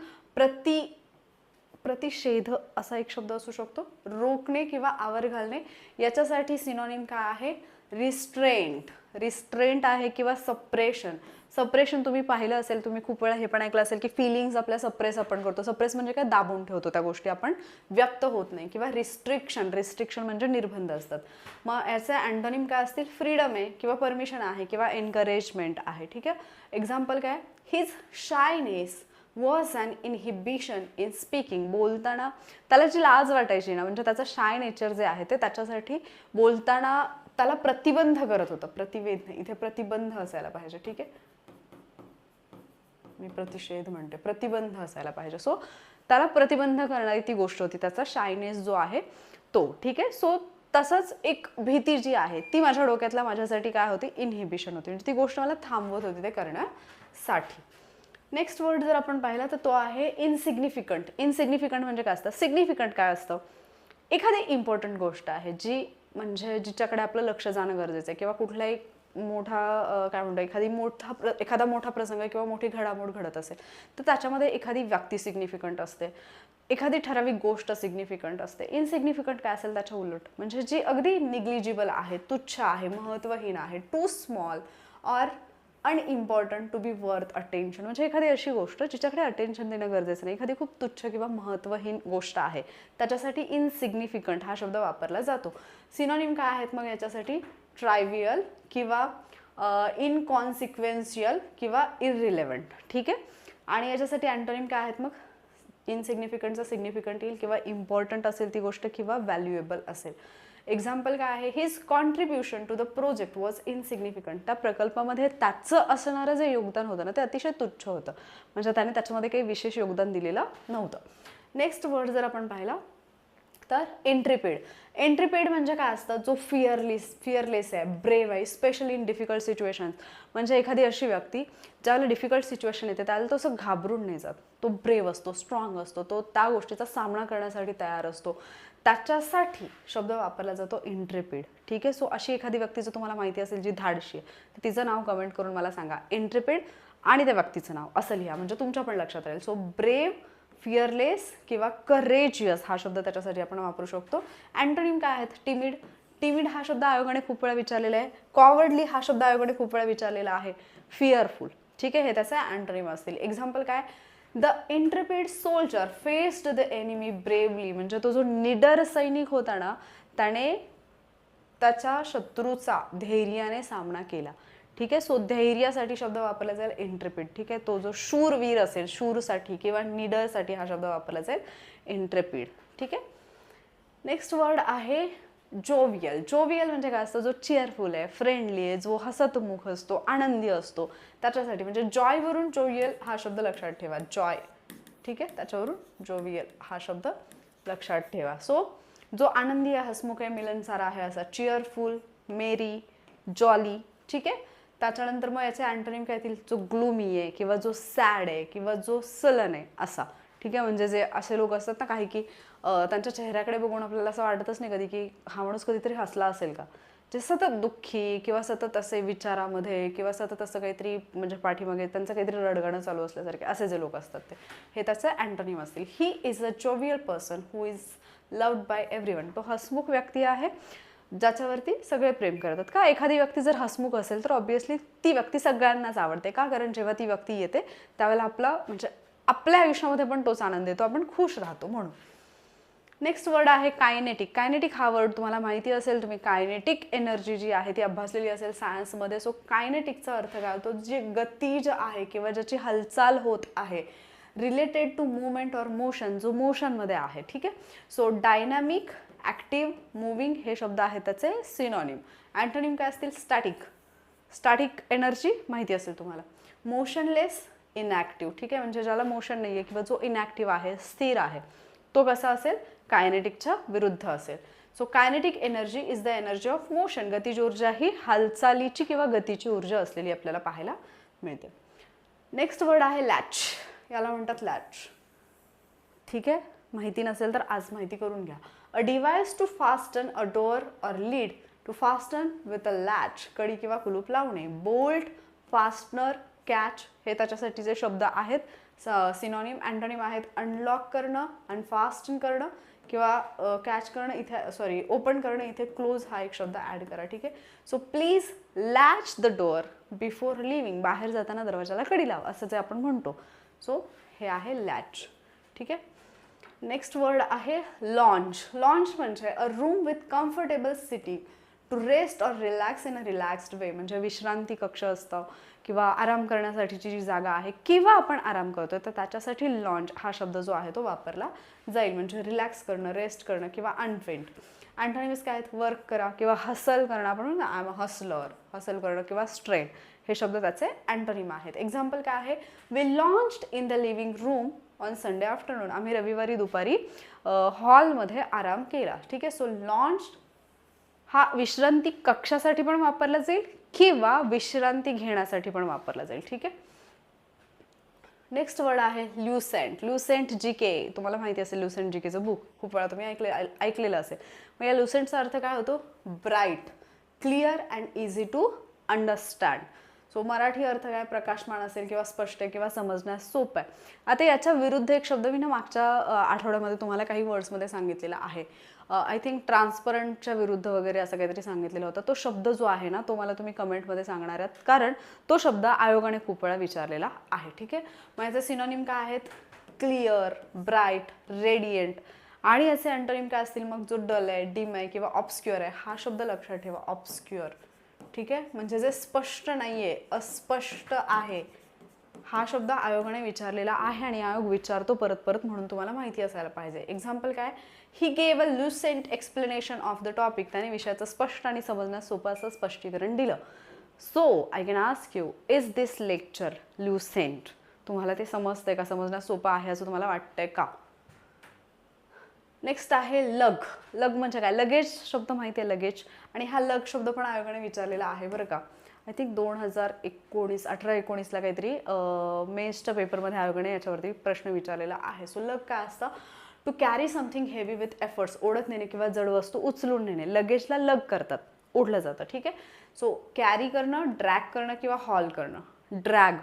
प्रतिषेध असा एक शब्द असू शकतो, रोखणे किंवा आवर घालणे. याच्यासाठी सिनॉनिम काय आहे, रिस्ट्रेंट. रिस्ट्रेंट आहे किंवा सप्रेशन. सप्रेशन तुम्ही पाहिलं असेल, तुम्ही खूप वेळा हे पण ऐकलं असेल की फिलिंग्स आपल्या सप्रेस आपण करतो. सप्रेस म्हणजे काय, दाबून ठेवतो, त्या गोष्टी आपण व्यक्त होत नाही. किंवा रिस्ट्रिक्शन, रिस्ट्रिक्शन म्हणजे निर्बंध असतात. मग याचे अँटोनिम काय असतील, फ्रीडम आहे किंवा परमिशन आहे किंवा एनकरेजमेंट आहे. ठीक आहे. एक्झाम्पल काय, his shyness was an inhibition in speaking. बोलताना त्याला जी लाज वाटायची ना, म्हणजे त्याचं शाय नेचर जे आहे ते त्याच्यासाठी बोलताना त्याला प्रतिबंध करत होतं. प्रतिवेद नाही, इथे प्रतिबंध असायला पाहिजे. ठीक आहे. मी प्रतिषेध म्हणते, प्रतिबंध असायला पाहिजे. सो त्याला प्रतिबंध करणारी ती गोष्ट होती, त्याचा शायनेस जो आहे तो. ठीक आहे. सो तसंच एक भीती जी आहे ती माझ्या डोक्यातला माझ्यासाठी काय होती, इनहिबिशन होती, म्हणजे ती गोष्ट मला थांबवत होती ते करण्यासाठी. नेक्स्ट वर्ड जर आपण पाहिला तर तो आहे इनसिग्निफिकंट. इनसिग्निफिकंट म्हणजे काय असतं, सिग्निफिकंट काय असतं, एखादी इम्पॉर्टंट गोष्ट आहे जी, म्हणजे जिच्याकडे आपलं लक्ष जाणं गरजेचं आहे, किंवा कुठलाही मोठा काय म्हणतो, एखादा मोठा प्रसंग किंवा मोठी घडामोड घडत असेल तर त्याच्यामध्ये एखादी व्यक्ती सिग्निफिकंट असते, एखादी ठराविक गोष्ट सिग्निफिकंट असते. इनसिग्निफिकंट काय असेल त्याच्या उलट, म्हणजे जी अगदी निग्लिजिबल आहे, तुच्छ आहे, महत्त्वहीन आहे, too small or unimportant to be worth attention, म्हणजे एखादी अशी गोष्ट जिच्याकडे अटेन्शन देणं गरजेचं नाही, एखादी खूप तुच्छ किंवा महत्त्वहीन गोष्ट आहे, त्याच्यासाठी इनसिग्निफिकंट हा शब्द वापरला जातो. सिनोनिम काय आहेत मग याच्यासाठी, ट्रायव्हियल किंवा इनकॉन्सिक्वेन्शियल किंवा इररिलेव्हंट. ठीक आहे. आणि याच्यासाठी अँटोनिम काय आहेत मग, इनसिग्निफिकंटचा सिग्निफिकंट येईल, किंवा इम्पॉर्टंट असेल ती गोष्ट, किंवा व्हॅल्युएबल असेल. एक्झाम्पल काय आहे, his contribution to the project was insignificant. त्या प्रकल्पामध्ये त्याचं असणारं जे योगदान होतं ना ते अतिशय तुच्छ होतं, म्हणजे त्याने त्याच्यामध्ये काही विशेष योगदान दिलेलं नव्हतं. नेक्स्ट वर्ड जर आपण पाहिला तर इंट्रिपिड. इंट्रिपिड म्हणजे काय असतं, जो फिअरलेस आहे, ब्रेव आहे, स्पेशली इन डिफिकल्ट सिच्युएशन्स. म्हणजे एखादी अशी व्यक्ती ज्यावेळेला डिफिकल्ट सिच्युएशन येते त्याला तो असं घाबरून नाही जात, तो ब्रेव असतो, स्ट्रॉंग असतो, तो त्या गोष्टीचा सामना करण्यासाठी तयार असतो, त्याच्यासाठी शब्द वापरला जातो इंट्रिपिड. ठीक आहे. सो अशी एखादी व्यक्ती जर तुम्हाला माहिती असेल जी धाडशी आहे, तर तिचं नाव कमेंट करून मला सांगा. इंट्रिपिड आणि त्या व्यक्तीचं नाव असं लिहा, म्हणजे तुमच्या पण लक्षात राहील. सो ब्रेव, फिअरलेस किंवा करेजियस हा शब्द त्याच्यासाठी आपण वापरू शकतो. अँटोनिम काय आहेत, टिमिड, टिमिड हा शब्द आयोगाने खूप वेळा विचारलेला आहे. कॉवर्डली हा शब्द आयोगाने खूप वेळा विचारलेला आहे. फिअरफुल, ठीक आहे, हे त्याचे अँटोनिम असतील. एक्झाम्पल काय, the Intrepid soldier faced the enemy bravely, म्हणजे तो जो निडर सैनिक होता ना, त्याने त्याच्या शत्रूचा धैर्याने सामना केला. ठीक आहे, सो धैर्यासाठी शब्द वापरला जाईल इंट्रेपिड. ठीक आहे, तो जो शूरवीर असेल, शूरसाठी किंवा निडरसाठी हा शब्द वापरला जाईल इंट्रेपिड. ठीक आहे, नेक्स्ट वर्ड आहे जोवियल. जोवियल म्हणजे काय असतं, जो चेअरफुल आहे, फ्रेंडली आहे, जो हसतमुख असतो, आनंदी असतो, त्याच्यासाठी म्हणजे जॉयवरून जोवियल हा शब्द लक्षात ठेवा. जॉय, ठीक आहे, त्याच्यावरून जोवियल हा शब्द लक्षात ठेवा. सो जो आनंदी आहे, हसमुख आहे, मिलनसार आहे असा चीअरफुल, मेरी, जॉली. ठीक आहे, त्याच्यानंतर मग याचे अँटोनिम काय येतील, जो ग्लूमी आहे किंवा जो सॅड आहे किंवा जो सलन आहे असा. ठीक आहे, म्हणजे जे असे लोक असतात ना काही की त्यांच्या चेहऱ्याकडे बघून आपल्याला असं वाटतच नाही कधी की हा माणूस कधीतरी हसला असेल का, जे सतत दुःखी किंवा सतत असे विचारामध्ये किंवा सतत असं काहीतरी म्हणजे पाठीमागे त्यांचं काहीतरी रडगाणं चालू असल्यासारखे असे जे लोक असतात ते, हे त्याचे अँटोनिम असतील. ही is a jovial person who is loved by everyone. तो हसमुख व्यक्ती आहे ज्याच्यावरती सगळे प्रेम करतात. का, एखादी व्यक्ती जर हसमुख असेल तर ऑब्व्हियसली ती व्यक्ती सगळ्यांनाच आवडते. का, कारण जेव्हा ती व्यक्ती येते त्यावेळेला आपला म्हणजे आपल्या आयुष्यामध्ये पण तोच आनंद येतो, आपण खुश राहतो म्हणून. नेक्स्ट वर्ड आहे कायनेटिक. कायनेटिक हा वर्ड तुम्हाला माहिती असेल, तुम्ही कायनेटिक एनर्जी जी आहे ती अभ्यासलेली असेल सायन्समध्ये. सो कायनेटिकचा अर्थ काय होतो, जे गतीज आहे किंवा ज्याची हालचाल होत आहे, रिलेटेड टू मुवमेंट और मोशन, जो मोशनमध्ये आहे. ठीक आहे, सो डायनामिक, ॲक्टिव्ह, मुव्हिंग हे शब्द आहेत त्याचे सिनॉनिम. अँटोनिम काय असतील, स्टॅटिक. स्टॅटिक एनर्जी माहिती असेल तुम्हाला. Motionless, inactive. ठीक आहे, म्हणजे ज्याला मोशन नाही आहे किंवा जो इनॅक्टिव्ह आहे, स्थिर आहे, तो कसा असेल, कायनेटिकच्या विरुद्ध असेल. So kinetic energy is the energy of motion. गतिज ऊर्जा ही हालचालीची किंवा गतीची ऊर्जा असलेली आपल्याला पाहायला मिळते. नेक्स्ट वर्ड आहे लॅच. याला म्हणतात लॅच. ठीक आहे, माहिती नसेल तर आज माहिती करून घ्या. A device to fasten a door or lid. To fasten with a latch, कडी किंवा कुलूप लावणे. बोल्ट, फास्टनर, कॅच हे त्याच्यासाठीचे शब्द आहेत. सिनॉनिम अँटोनिम आहेत अनलॉक करणं, अनफास्टन करणं किंवा कॅच करणं. इथे ओपन करणं, इथे क्लोज हा एक शब्द ॲड करा. ठीक आहे, so please latch the door before living. बाहेर जाताना दरवाजाला कडी लाव असं जे आपण म्हणतो. सो हे आहे लॅच. ठीक आहे, नेक्स्ट वर्ड आहे लॉन्ज. लॉन्ज म्हणजे a room with comfortable seating to rest or relax in a relaxed way. म्हणजे विश्रांती कक्ष असतं किंवा आराम करण्यासाठीची जी जागा आहे किंवा आपण आराम करतो तर त्याच्यासाठी लॉन्ज हा शब्द जो आहे तो वापरला जाईल. म्हणजे रिलॅक्स करणं, रेस्ट करणं किंवा अनफेंट. अँटोनिम्स काय आहेत, वर्क करा किंवा हसल करणं. आपण म्हणून I am a Hustler, hustle करणं किंवा स्ट्रेन हे शब्द त्याचे अँटोनिम आहेत. एक्झाम्पल काय आहे, we lounged in the living room on Sunday afternoon. आम्ही रविवारी दुपारी हॉलमध्ये आराम केला. ठीक आहे, सो लॉन्च हा विश्रांती कक्षासाठी पण वापरला जाईल किंवा विश्रांती घेण्यासाठी पण वापरला जाईल. ठीक आहे, नेक्स्ट वर्ड आहे ल्युसेंट. ल्युसेंट जी के, तुम्हाला माहिती असेल ल्युसेंट जी केचं बुक खूप वेळा तुम्ही ऐकलेलं असेल. मग या ल्युसेंटचा अर्थ काय होतो, bright, clear and easy to understand. So Marathi अर्थ काय, प्रकाशमान असेल किंवा स्पष्ट आहे किंवा समजण्यास सोपं आहे. आता याच्या विरुद्ध एक शब्द मी ना मागच्या आठवड्यामध्ये तुम्हाला काही वर्ड्समध्ये सांगितलेला आहे. आय थिंक ट्रान्सपरंटच्या विरुद्ध वगैरे असं काहीतरी सांगितलेलं होतं. तो शब्द जो आहे ना तो मला तुम्ही कमेंटमध्ये सांगणार आहात, कारण तो शब्द आयोगाने खूप वेळा विचारलेला आहे. ठीक आहे, मग याचे सिनोनिम काय आहेत, क्लिअर, ब्राईट, रेडियंट. आणि याचे अँटोनिम काय असतील मग, जो डल आहे, डिम आहे किंवा ऑब्स्क्युअर आहे. हा शब्द लक्षात ठेवा, ऑब्स्क्युअर. ठीक आहे, म्हणजे जे स्पष्ट नाही आहे, अस्पष्ट आहे, हा शब्द आयोगाने विचारलेला आहे आणि आयोग विचारतो परत परत, म्हणून तुम्हाला माहिती असायला पाहिजे. एक्झाम्पल काय, he gave a lucent explanation of the topic. त्याने विषयाचं स्पष्ट आणि समजण्यास सोपं असं स्पष्टीकरण दिलं. So I can ask you, is this lecture lucent? तुम्हाला ते समजतंय का, समजण्यास सोपं आहे असं तुम्हाला वाटतंय का? नेक्स्ट आहे लग. लग म्हणजे काय, लगेज शब्द माहिती आहे, लगेज. आणि हा लग शब्द पण आयोगाने विचारलेला आहे बरं का. आय थिंक 2018-19ला काहीतरी मेन्सच्या पेपरमध्ये आयोगाने याच्यावरती प्रश्न विचारलेला आहे. सो लग काय असतं, to carry something heavy with efforts. ओढत नेणे किंवा जड वस्तू उचलून नेणे. लगेजला लग करतात, ओढलं जातं. ठीक आहे, सो कॅरी करणं, ड्रॅग करणं किंवा हॉल करणं. ड्रॅग,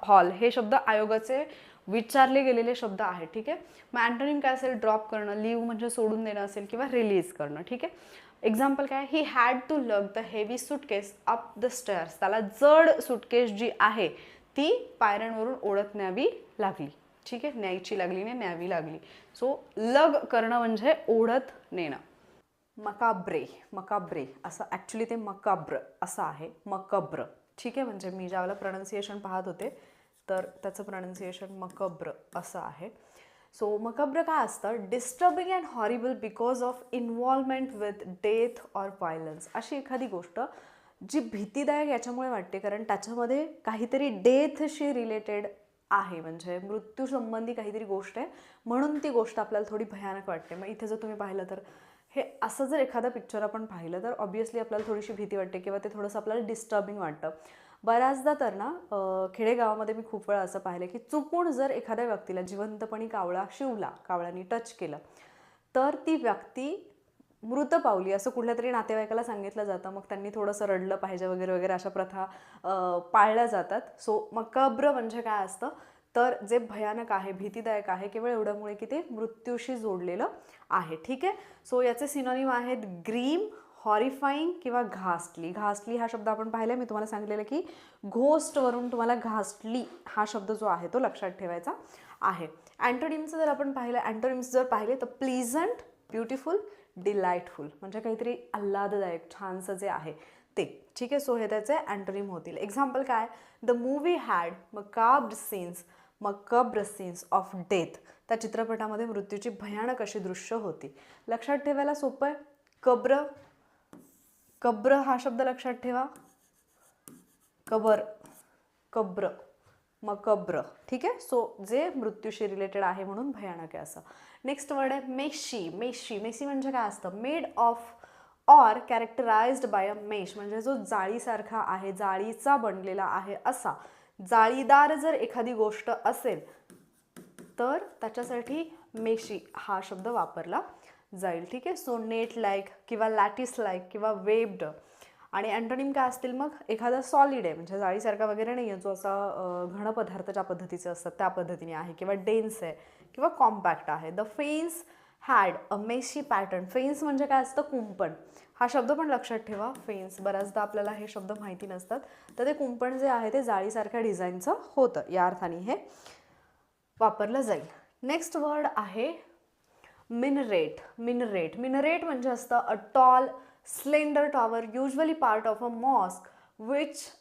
हॉल हे शब्द आयोगाचे विचारले गेलेले शब्द आहेत. ठीक आहे. मग अँटोनिम काय असेल? ड्रॉप करणं, लिव्ह म्हणजे सोडून देणं असेल किंवा रिलीज करणं. ठीक आहे. एक्झाम्पल काय? ही हॅड टू लग the heavy suitcase up the stairs. त्याला जड सुटकेस जी आहे ती पायऱ्यांवरून ओढत न्यावी लागली. ठीक आहे. न्यायची लागली नाही, न्यावी लागली. सो लग करणं म्हणजे ओढत नेणं. मकाब्रे, मकाब्रे असं ॲक्च्युली ते मकाब्र असं आहे. मकब्र. ठीक आहे. म्हणजे मी ज्यावेळेला प्रोनाऊन्सिएशन पाहत होते तर त्याचं प्रोनाऊन्सिएशन मकब्र असं आहे. सो मकब्र काय असतं? Disturbing and horrible because of involvement with death or violence. अशी एखादी गोष्ट जी भीतीदायक याच्यामुळे वाटते कारण त्याच्यामध्ये काहीतरी डेथशी रिलेटेड आहे, म्हणजे मृत्यूसंबंधी काहीतरी गोष्ट आहे म्हणून ती गोष्ट आपल्याला थोडी भयानक वाटते. मग इथे जर तुम्ही पाहिलं तर हे असं जर एखादं पिक्चर आपण पाहिलं तर ऑब्व्हियसली आपल्याला थोडीशी भीती वाटते किंवा ते थोडंसं आपल्याला डिस्टर्बिंग वाटतं. बऱ्याचदा तर ना खेडेगावामध्ये मी खूप वेळा असं पाहिलं की चुकून जर एखाद्या व्यक्तीला जिवंतपणी कावळा शिवला, कावळ्यानी टच केलं, तर ती व्यक्ती मृत पावली असं कुठल्या तरी नातेवाईकाला सांगितलं जातं. मग त्यांनी थोडंसं रडलं पाहिजे वगैरे वगैरे अशा प्रथा पाळल्या जातात. सो मकब्र म्हणजे काय असतं? तर जे भयानक आहे, भीतीदायक आहे, केवळ एवढ्यामुळे की ते मृत्यूशी जोडलेलं आहे. ठीक आहे. सो याचे सिनोनिम आहेत ग्रीम, हॉरिफाईंग किंवा घास्टली. घास्टली हा शब्द आपण पाहिला, मी तुम्हाला सांगितलेलं की घोस्टवरून तुम्हाला घास्टली हा शब्द जो आहे तो लक्षात ठेवायचा आहे. अँटोनिम्सचं जर आपण पाहिलं, अँटोनिम्स जर पाहिले तर प्लीझंट, ब्युटिफुल, डिलाइटफुल म्हणजे काहीतरी आल्हाददायक छानसं जे आहे ते. ठीक आहे. सो हे त्याचे अँटोनिम होतील. एक्झाम्पल काय? The movie had macabre scenes of death. त्या चित्रपटामध्ये मृत्यूची भयानक अशी दृश्य होती. लक्षात ठेवायला सोपं आहे. कब्र, कब्र हा शब्द लक्षात ठेवा. कबर, कब्र, मकब्र. ठीक आहे. सो जे मृत्यूशी रिलेटेड आहे म्हणून भयानक आहे असं. नेक्स्ट वर्ड आहे मेशी. मेशी, मेशी म्हणजे काय असतं? Made of or characterized by a mesh म्हणजे जो जाळीसारखा आहे, जाळीचा बनलेला आहे असा. जाळीदार जर एखादी गोष्ट असेल तर त्याच्यासाठी मेशी हा शब्द वापरला जाईल. ठीक आहे. सो नेट लाईक किंवा लॅटिस लाईक किंवा वेब्ड. आणि अँटोनिम काय असतील मग? एखादा सॉलिड आहे म्हणजे जाळीसारखा वगैरे नाही आहे, जो असा घन पदार्थ ज्या पद्धतीचे असतात त्या पद्धतीने आहे, किंवा डेन्स आहे किंवा कॉम्पॅक्ट आहे. द फेन्स हॅड अ मेशी पॅटर्न. फेन्स म्हणजे काय असतं? कुंपण. हा शब्द पण लक्षात ठेवा. फेन्स बऱ्याचदा आपल्याला हे शब्द माहिती नसतात. तर ते कुंपण जे आहे ते जाळीसारख्या डिझाईनचं होतं, या अर्थाने हे वापरलं जाईल. नेक्स्ट वर्ड आहे मिनरेट. मिनरेट, मिनरेट म्हणजे असतं a tall slender tower usually part of a mosque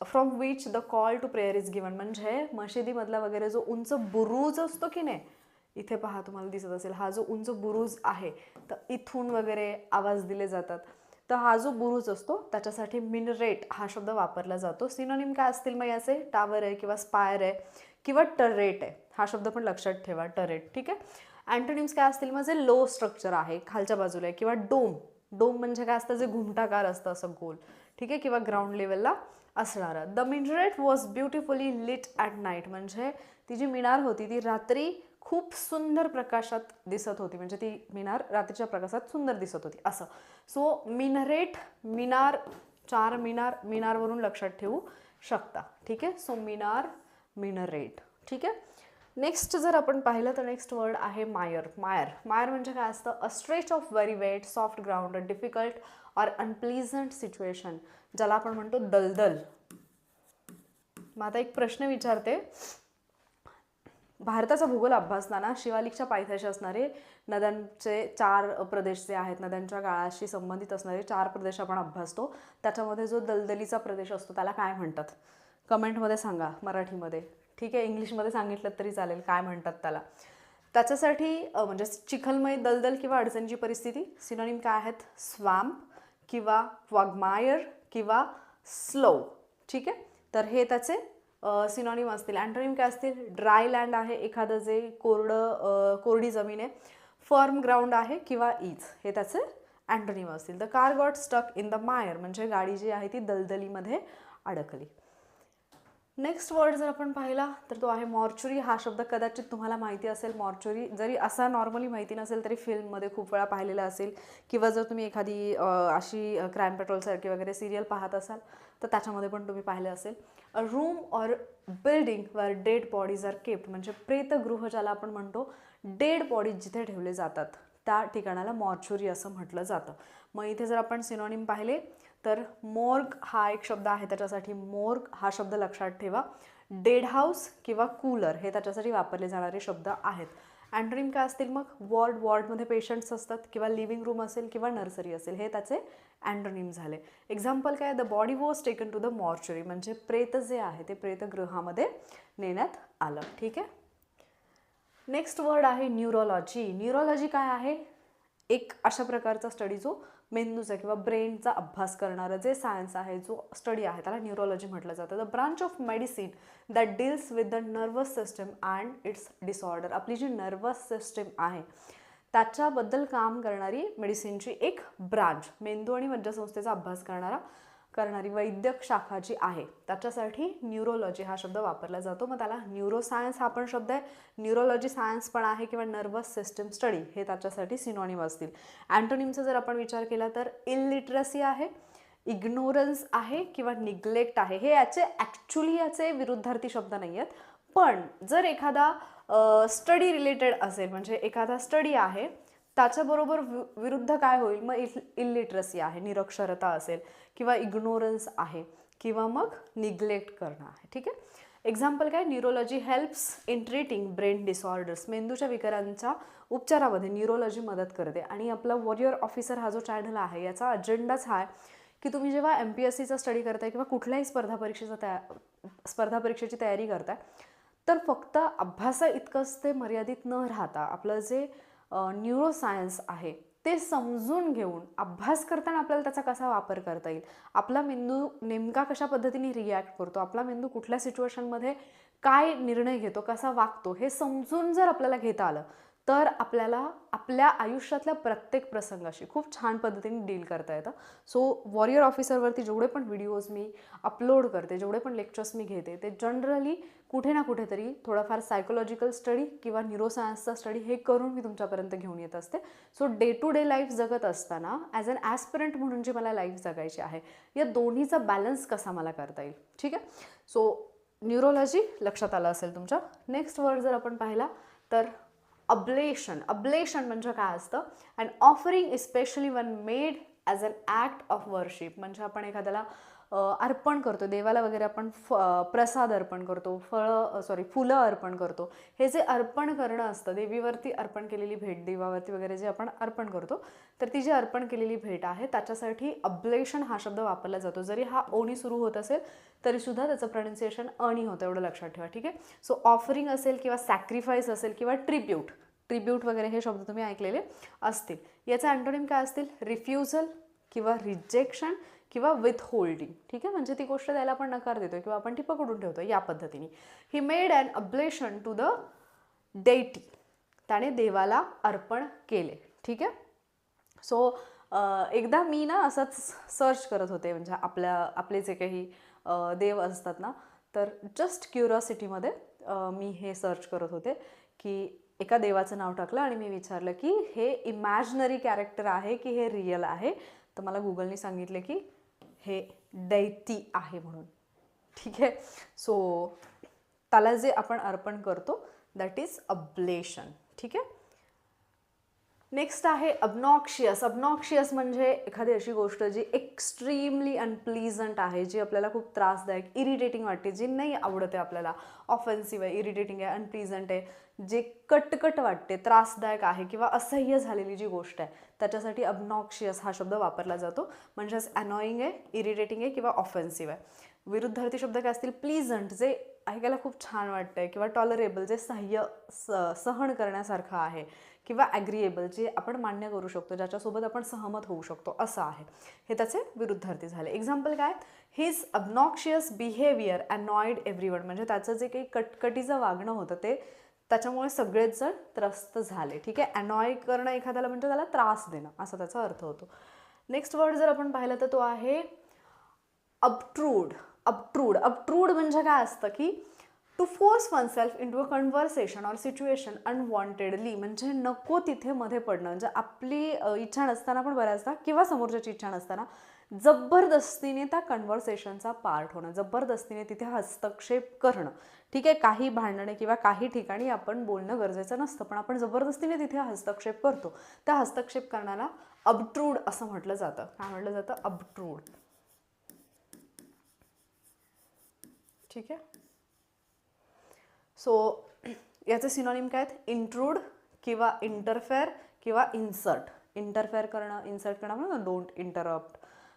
from which the call to prayer is given. म्हणजे मशिदीमधला वगैरे जो उंच बुरुज असतो की नाही, इथे पहा तुम्हाला दिसत असेल, हा जो उंच बुरुज आहे तर इथून वगैरे आवाज दिले जातात. तर हा जो बुरुज असतो त्याच्यासाठी मिनरेट हा शब्द वापरला जातो. सिनोनिम काय असतील मग याचे? टावर आहे किंवा स्पायर आहे किंवा टरेट आहे. हा शब्द पण लक्षात ठेवा, टरेट. ठीक आहे. अँटोनिम्स काय असतील मग? जे लो स्ट्रक्चर आहे, खालच्या बाजूला आहे, किंवा डोम. डोम म्हणजे काय असतं? जे घुमटाकार असतं असं गोल. ठीक आहे. किंवा ग्राउंड लेवलला असणारं. The minaret was beautifully lit at night म्हणजे ती जी मिनार होती ती रात्री खूप सुंदर प्रकाशात दिसत होती, म्हणजे ती मिनार रात्रीच्या प्रकाशात सुंदर दिसत होती असं. सो मिनरेट, मिनार, चार मिनार, मिनारवरून लक्षात ठेवू शकता. ठीक आहे. सो मिनार, मिनरेट. ठीक आहे. नेक्स्ट जर आपण पाहिलं तर नेक्स्ट वर्ड आहे मायर. मायर, मायर म्हणजे काय असतं? A stretch of very wet soft ground, a difficult or unpleasant situation, ज्याला आपण म्हणतो दलदल. मग आता एक प्रश्न विचारते. भारताचा भूगोल अभ्यासताना शिवालिकच्या पायथ्याशी असणारे नद्यांचे 4 प्रदेश जे आहेत, नद्यांच्या गाळाशी संबंधित असणारे 4 प्रदेश आपण अभ्यासतो. त्याच्यामध्ये जो दलदलीचा प्रदेश असतो त्याला काय म्हणतात? कमेंटमध्ये सांगा मराठीमध्ये. ठीक आहे. इंग्लिशमध्ये सांगितलं तरी चालेल काय म्हणतात त्याला. त्याच्यासाठी म्हणजे चिखलमय, दलदल किंवा अडचणीची परिस्थिती. सिनोनिम काय आहेत? स्वॅम्प किंवा क्वाग्मायर किंवा स्लो. ठीक आहे. तर हे त्याचे सिनोनिम असतील. अँटोनिम काय असतील? ड्राय लँड आहे, एखादं जे कोरडी जमीन आहे. फर्म ग्राउंड आहे किंवा इज, हे त्याचे अँटोनिम असतील. The car got stuck in the mire म्हणजे गाडी जी आहे ती दलदलीमध्ये अडकली. नेक्स्ट वर्ड जर आपण पाहिला तर तो आहे मॉर्चुरी. हा शब्द कदाचित तुम्हाला माहिती असेल. मॉर्चुरी जरी असा नॉर्मली माहिती नसेल तरी फिल्ममध्ये खूप वेळा पाहिलेला असेल, किंवा जर तुम्ही एखादी अशी क्राईम पेट्रोलसारखी वगैरे सिरियल पाहत असाल तर त्याच्यामध्ये पण तुम्ही पाहिले असेल. A room or building where dead bodies are kept, म्हणजे प्रेतगृह ज्याला आपण म्हणतो, डेड बॉडीज जिथे ठेवले जातात त्या ठिकाणाला मॉर्च्युरी असं म्हटलं जातं. मग इथे जर आपण सिनोनिम पाहिले तर मोर्ग हा एक शब्द आहे त्याच्यासाठी. मोर्ग हा शब्द लक्षात ठेवा. डेड हाऊस किंवा कूलर हे त्याच्यासाठी वापरले जाणारे शब्द आहेत. अँटोनिम काय असतील मग? वॉर्ड, वॉर्डमध्ये पेशंट्स असतात, किंवा लिव्हिंग रूम असेल किंवा नर्सरी असेल, हे त्याचे अँटोनिम झाले. एक्झाम्पल काय? The body was taken to the mortuary, म्हणजे प्रेत जे आहे ते प्रेतगृहामध्ये नेण्यात आलं. ठीक आहे. नेक्स्ट वर्ड आहे न्यूरोलॉजी. न्यूरोलॉजी काय आहे? एक अशा प्रकारचा स्टडी जो मेंदूचा किंवा ब्रेनचा अभ्यास करणारं जे सायन्स आहे, जो स्टडी आहे, त्याला न्यूरोलॉजी म्हटलं जातं. The branch of medicine that deals with the nervous system and it's disorder. आपली जी नर्वस सिस्टम आहे त्याच्याबद्दल काम करणारी मेडिसिनची एक ब्रांच, मेंदू आणि मज्जासंस्थेचा अभ्यास करणारी वैद्यक शाखा जी आहे त्याच्यासाठी न्यूरोलॉजी हा शब्द वापरला जातो. मग त्याला न्यूरोसायन्स हा पण शब्द आहे, न्यूरोलॉजी सायन्स पण आहे, किंवा नर्वस सिस्टम स्टडी हे त्याच्यासाठी सिनॉनिम असतील. अँटोनिमचा जर आपण विचार केला तर इलिटरसी आहे, इग्नोरन्स आहे, किंवा निग्लेक्ट आहे. हे याचे विरुद्धार्थी शब्द नाही आहेत, पण जर एखादा स्टडी रिलेटेड असेल, म्हणजे एखादा स्टडी आहे त्याच्याबरोबर विरुद्ध काय होईल? मग इलिटरसी आहे, निरक्षरता असेल, किंवा इग्नोरन्स आहे, किंवा मग निग्लेक्ट करणं आहे. ठीक आहे. एक्झाम्पल काय? Neurology helps in treating brain disorders. मेंदूच्या विकारांच्या उपचारामध्ये न्यूरोलॉजी मदत करते. आणि आपला वॉरियर ऑफिसर हा जो चॅनल आहे याचा अजेंडाच हा आहे की तुम्ही जेव्हा MPSCचा स्टडी करताय किंवा कुठल्याही स्पर्धा परीक्षेची तयारी करताय तर फक्त अभ्यासा इतकंच ते मर्यादित न राहता आपलं जे न्यूरोसायन्स आहे ते समजून घेऊन अभ्यास करताना आपल्याला त्याचा कसा वापर करता येईल, आपला मेंदू नेमका कशा पद्धतीने रिॲक्ट करतो, आपला मेंदू कुठल्या सिच्युएशनमध्ये काय निर्णय घेतो, कसा वागतो, हे समजून जर आपल्याला घेता आलं तर आपल्याला आपल्या आयुष्यातल्या प्रत्येक प्रसंगाशी खूप छान पद्धतीने डील करता येतं. सो वॉरियर ऑफिसरवरती जेवढे पण व्हिडिओज मी अपलोड करते, जेवढे पण लेक्चर्स मी घेते, ते जनरली कुठे ना कुठेतरी थोडाफार सायकोलॉजिकल स्टडी किंवा न्यूरोसायन्सचा स्टडी हे करून मी तुमच्यापर्यंत घेऊन येत असते. So day to day life जगत असताना ॲज अन ॲस्पिरंट म्हणून जी मला लाईफ जगायची आहे, या दोन्हीचा बॅलन्स कसा मला करता येईल. ठीक आहे. सो न्यूरोलॉजी लक्षात आलं असेल तुमच्या. नेक्स्ट वर्ड जर आपण पाहिला तर अब्लेशन. अब्लेशन म्हणजे काय असतं? An offering especially one made as an act of worship. म्हणजे आपण एखाद्याला अर्पण करतो, देवाला वगैरे आपण प्रसाद अर्पण करतो, फुलं अर्पण करतो. हे जे अर्पण करणं असतं, देवीवरती अर्पण केलेली भेट, देवावरती वगैरे जे आपण अर्पण करतो, तर ती जी अर्पण केलेली भेट आहे त्याच्यासाठी अब्लेशन हा शब्द वापरला जातो. जरी हा ओनी सुरू होत असेल तरीसुद्धा त्याचं प्रोनाउन्सिएशन अणी होतं, एवढं लक्षात ठेवा. ठीक आहे. सो ऑफरिंग असेल किंवा सॅक्रिफाईस असेल किंवा ट्रिब्यूट वगैरे हे शब्द तुम्ही ऐकलेले असतील. याचे अँटोनिम काय असतील? रिफ्युजल किंवा रिजेक्शन किंवा विथहोल्डिंग. ठीक आहे. म्हणजे ती गोष्ट द्यायला आपण नकार देतो किंवा आपण ती पकडून ठेवतो या पद्धतीने. He made an oblation to the deity. त्याने देवाला अर्पण केले. ठीक आहे. सो एकदा मी ना असंच सर्च करत होते, म्हणजे आपले जे काही देव असतात ना, तर जस्ट क्युरिओसिटीमध्ये मी हे सर्च करत होते की एका देवाचं नाव टाकलं आणि मी विचारलं की हे इमॅजिनरी कॅरेक्टर आहे की हे रिअल आहे. तर मला गुगलने सांगितले की हे दैती आहे म्हणून. ठीक आहे. सो त्याला जे आपण अर्पण करतो दॅट इज अब्लेशन. ठीक आहे. नेक्स्ट आहे अबनॉक्शियस. अबनॉक्शियस म्हणजे एखादी अशी गोष्ट जी एक्स्ट्रीमली अनप्लीजंट आहे, जी आपल्याला खूप त्रासदायक, इरिटेटिंग वाटते, जी नाही आवडत आहे आपल्याला, ऑफेन्सिव्ह आहे, इरिटेटिंग आहे, अनप्लीजंट आहे, जे कटकट वाटते, त्रासदायक आहे किंवा असह्य झालेली जी गोष्ट आहे त्याच्यासाठी अबनॉक्शियस हा शब्द वापरला जातो. म्हणजेच अनॉईंग आहे, इरिटेटिंग आहे किंवा ऑफेन्सिव्ह आहे. विरुद्धार्थी शब्द काय असतील? प्लीजंट, जे ऐकायला खूप छान वाटतंय, किंवा टॉलरेबल, जे सहन करण्यासारखं आहे, किंवा ॲग्रिएबल, जे आपण मान्य करू शकतो, ज्याच्यासोबत आपण सहमत होऊ शकतो, असं आहे. हे त्याचे विरुद्धार्थी झाले. एक्झाम्पल काय? His obnoxious behaviour annoyed everyone. म्हणजे त्याचं जे काही कटकटीचं वागणं होतं ते त्याच्यामुळे सगळेच जण त्रस्त झाले. ठीक आहे. अनॉय करणं एखाद्याला म्हणजे त्याला त्रास देणं असा त्याचा अर्थ होतो. नेक्स्ट वर्ड जर आपण पाहिलं तर तो आहे अबट्रूड. अबट्रूड म्हणजे काय असतं की to force oneself into a conversation or situation unwantedly. म्हणजे नको तिथे मध्ये पडणं. म्हणजे आपली इच्छा नसताना पण बऱ्याचदा किंवा समोरच्याची इच्छा नसताना जबरदस्तीने त्या कन्व्हर्सेशनचा पार्ट होणं, जबरदस्तीने तिथे हस्तक्षेप करणं. ठीक आहे, काही भांडणे किंवा काही ठिकाणी आपण बोलणं गरजेचं नसतं, पण आपण जबरदस्तीने तिथे हस्तक्षेप करतो. त्या हस्तक्षेप करण्याला अबट्रूड असं म्हटलं जातं. काय म्हटलं जातं? अबट्रूड. ठीक आहे. सो याचे सिनोनिम काय आहेत? इंट्रूड किंवा इंटरफेअर किंवा इन्सर्ट. इंटरफेअर करणं, इन्सर्ट करणं म्हणून ना, डोंट इंटरप्ट,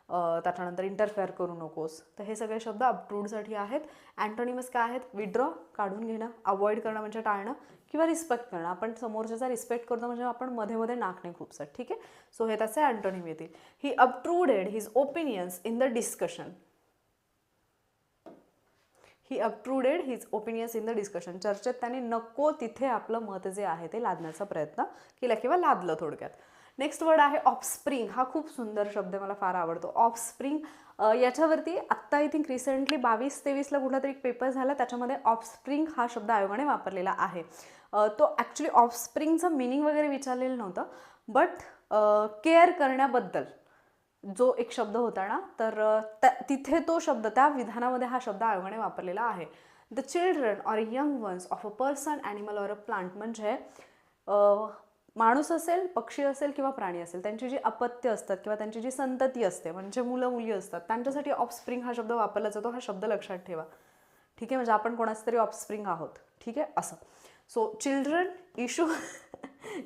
त्याच्यानंतर इंटरफेअर करू नकोस. तर हे सगळे शब्द अबट्रूडसाठी आहेत. अँटोनिमस काय आहेत? विड्रॉ, काढून घेणं, अवॉइड करणं म्हणजे टाळणं, किंवा रिस्पेक्ट करणं. आपण समोरच्याचा रिस्पेक्ट करतो म्हणजे आपण मध्ये मध्ये नाक नाही खूपसं. ठीक आहे. सो हे त्याचे अँटोनिम येतील. He obtruded his opinions in the discussion. He obtruded his opinions in the discussion. चर्चेत त्याने नको तिथे आपलं मत जे आहे ते लादण्याचा प्रयत्न केला किंवा लादलं थोडक्यात. नेक्स्ट वर्ड आहे ऑफस्प्रिंग. हा खूप सुंदर शब्द, मला फार आवडतो. ऑफस्प्रिंग याच्यावरती आत्ता आय थिंक रिसेंटली 22-23ला कुठला तरी एक पेपर झाला, त्याच्यामध्ये ऑफस्प्रिंग हा शब्द आयोगाने वापरलेला आहे. तो ॲक्च्युली ऑफस्प्रिंगचं मिनिंग वगैरे विचारलेलं नव्हतं, बट केअर करण्याबद्दल जो एक शब्द होता ना, तर तिथे तो शब्द, त्या विधानामध्ये हा शब्द आयोगाने वापरलेला आहे. The children or young ones of a person, animal or a plant. म्हणजे माणूस असेल, पक्षी असेल किंवा प्राणी असेल, त्यांची जी अपत्य असतात किंवा त्यांची जी संतती असते, म्हणजे मुलं मुली असतात, त्यांच्यासाठी ऑफस्प्रिंग हा शब्द वापरला जातो. हा शब्द लक्षात ठेवा. ठीक आहे. म्हणजे आपण कोणाचं तरी ऑफस्प्रिंग आहोत. ठीक आहे, असं. सो चिल्ड्रन, इशू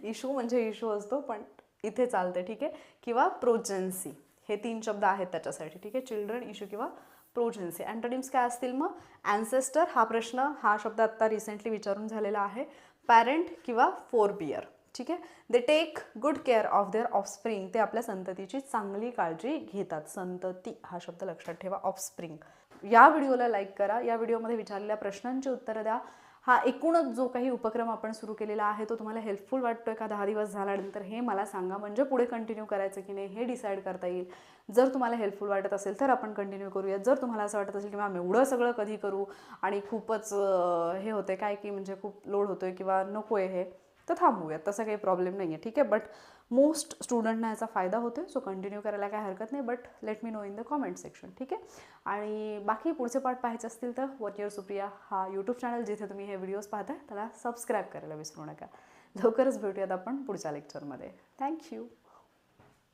इशू म्हणजे इशू असतो, पण इथे चालते. ठीक आहे. किंवा प्रोजेन्सी, हे 3 शब्द आहेत त्याच्यासाठी. ठीक आहे. चिल्ड्रन, इशू किंवा प्रोजेन्सी. अँटोनिम्स काय असतील मग? ॲन्सेस्टर, हा प्रश्न, हा शब्द आत्ता रिसेंटली विचारून झालेला आहे. पॅरेंट किंवा फोरबियर. ठीक आहे. They take good care of their offspring. ते आपल्या संततीची चांगली काळजी घेतात. संतती हा शब्द लक्षात ठेवा. ऑफस्प्रिंग. या व्हिडिओला लाईक करा. या व्हिडिओमध्ये विचारलेल्या प्रश्नांची उत्तरं द्या. हा एकूणच जो काही उपक्रम आपण सुरू केलेला आहे तो तुम्हाला हेल्पफुल वाटतोय का? 10 दिवस झाल्यानंतर हे मला सांगा, म्हणजे पुढे कंटिन्यू करायचं की नाही हे डिसाईड करता येईल. जर तुम्हाला हेल्पफुल वाटत असेल तर आपण कंटिन्यू करूया. जर तुम्हाला असं वाटत असेल की मॅम एवढं सगळं कधी करू आणि खूपच हे होते काय की म्हणजे खूप लोड होतोय किंवा नको आहे हे, तर थांबूयात. तसा काही प्रॉब्लेम नाही आहे. ठीक आहे. बट मोस्ट स्टुडंटना याचा फायदा होतो, सो कंटिन्यू करायला काय हरकत नाही. But let me know in the comment section. ठीक आहे. आणि बाकी पुढचे पार्ट पाहायचे असतील तर व्हॉट युअर सुप्रिया हा यूट्यूब चॅनल जिथे तुम्ही हे व्हिडिओज पाहताय त्याला सबस्क्राईब करायला विसरू नका. लवकरच भेटूयात आपण पुढच्या लेक्चरमध्ये. थँक्यू.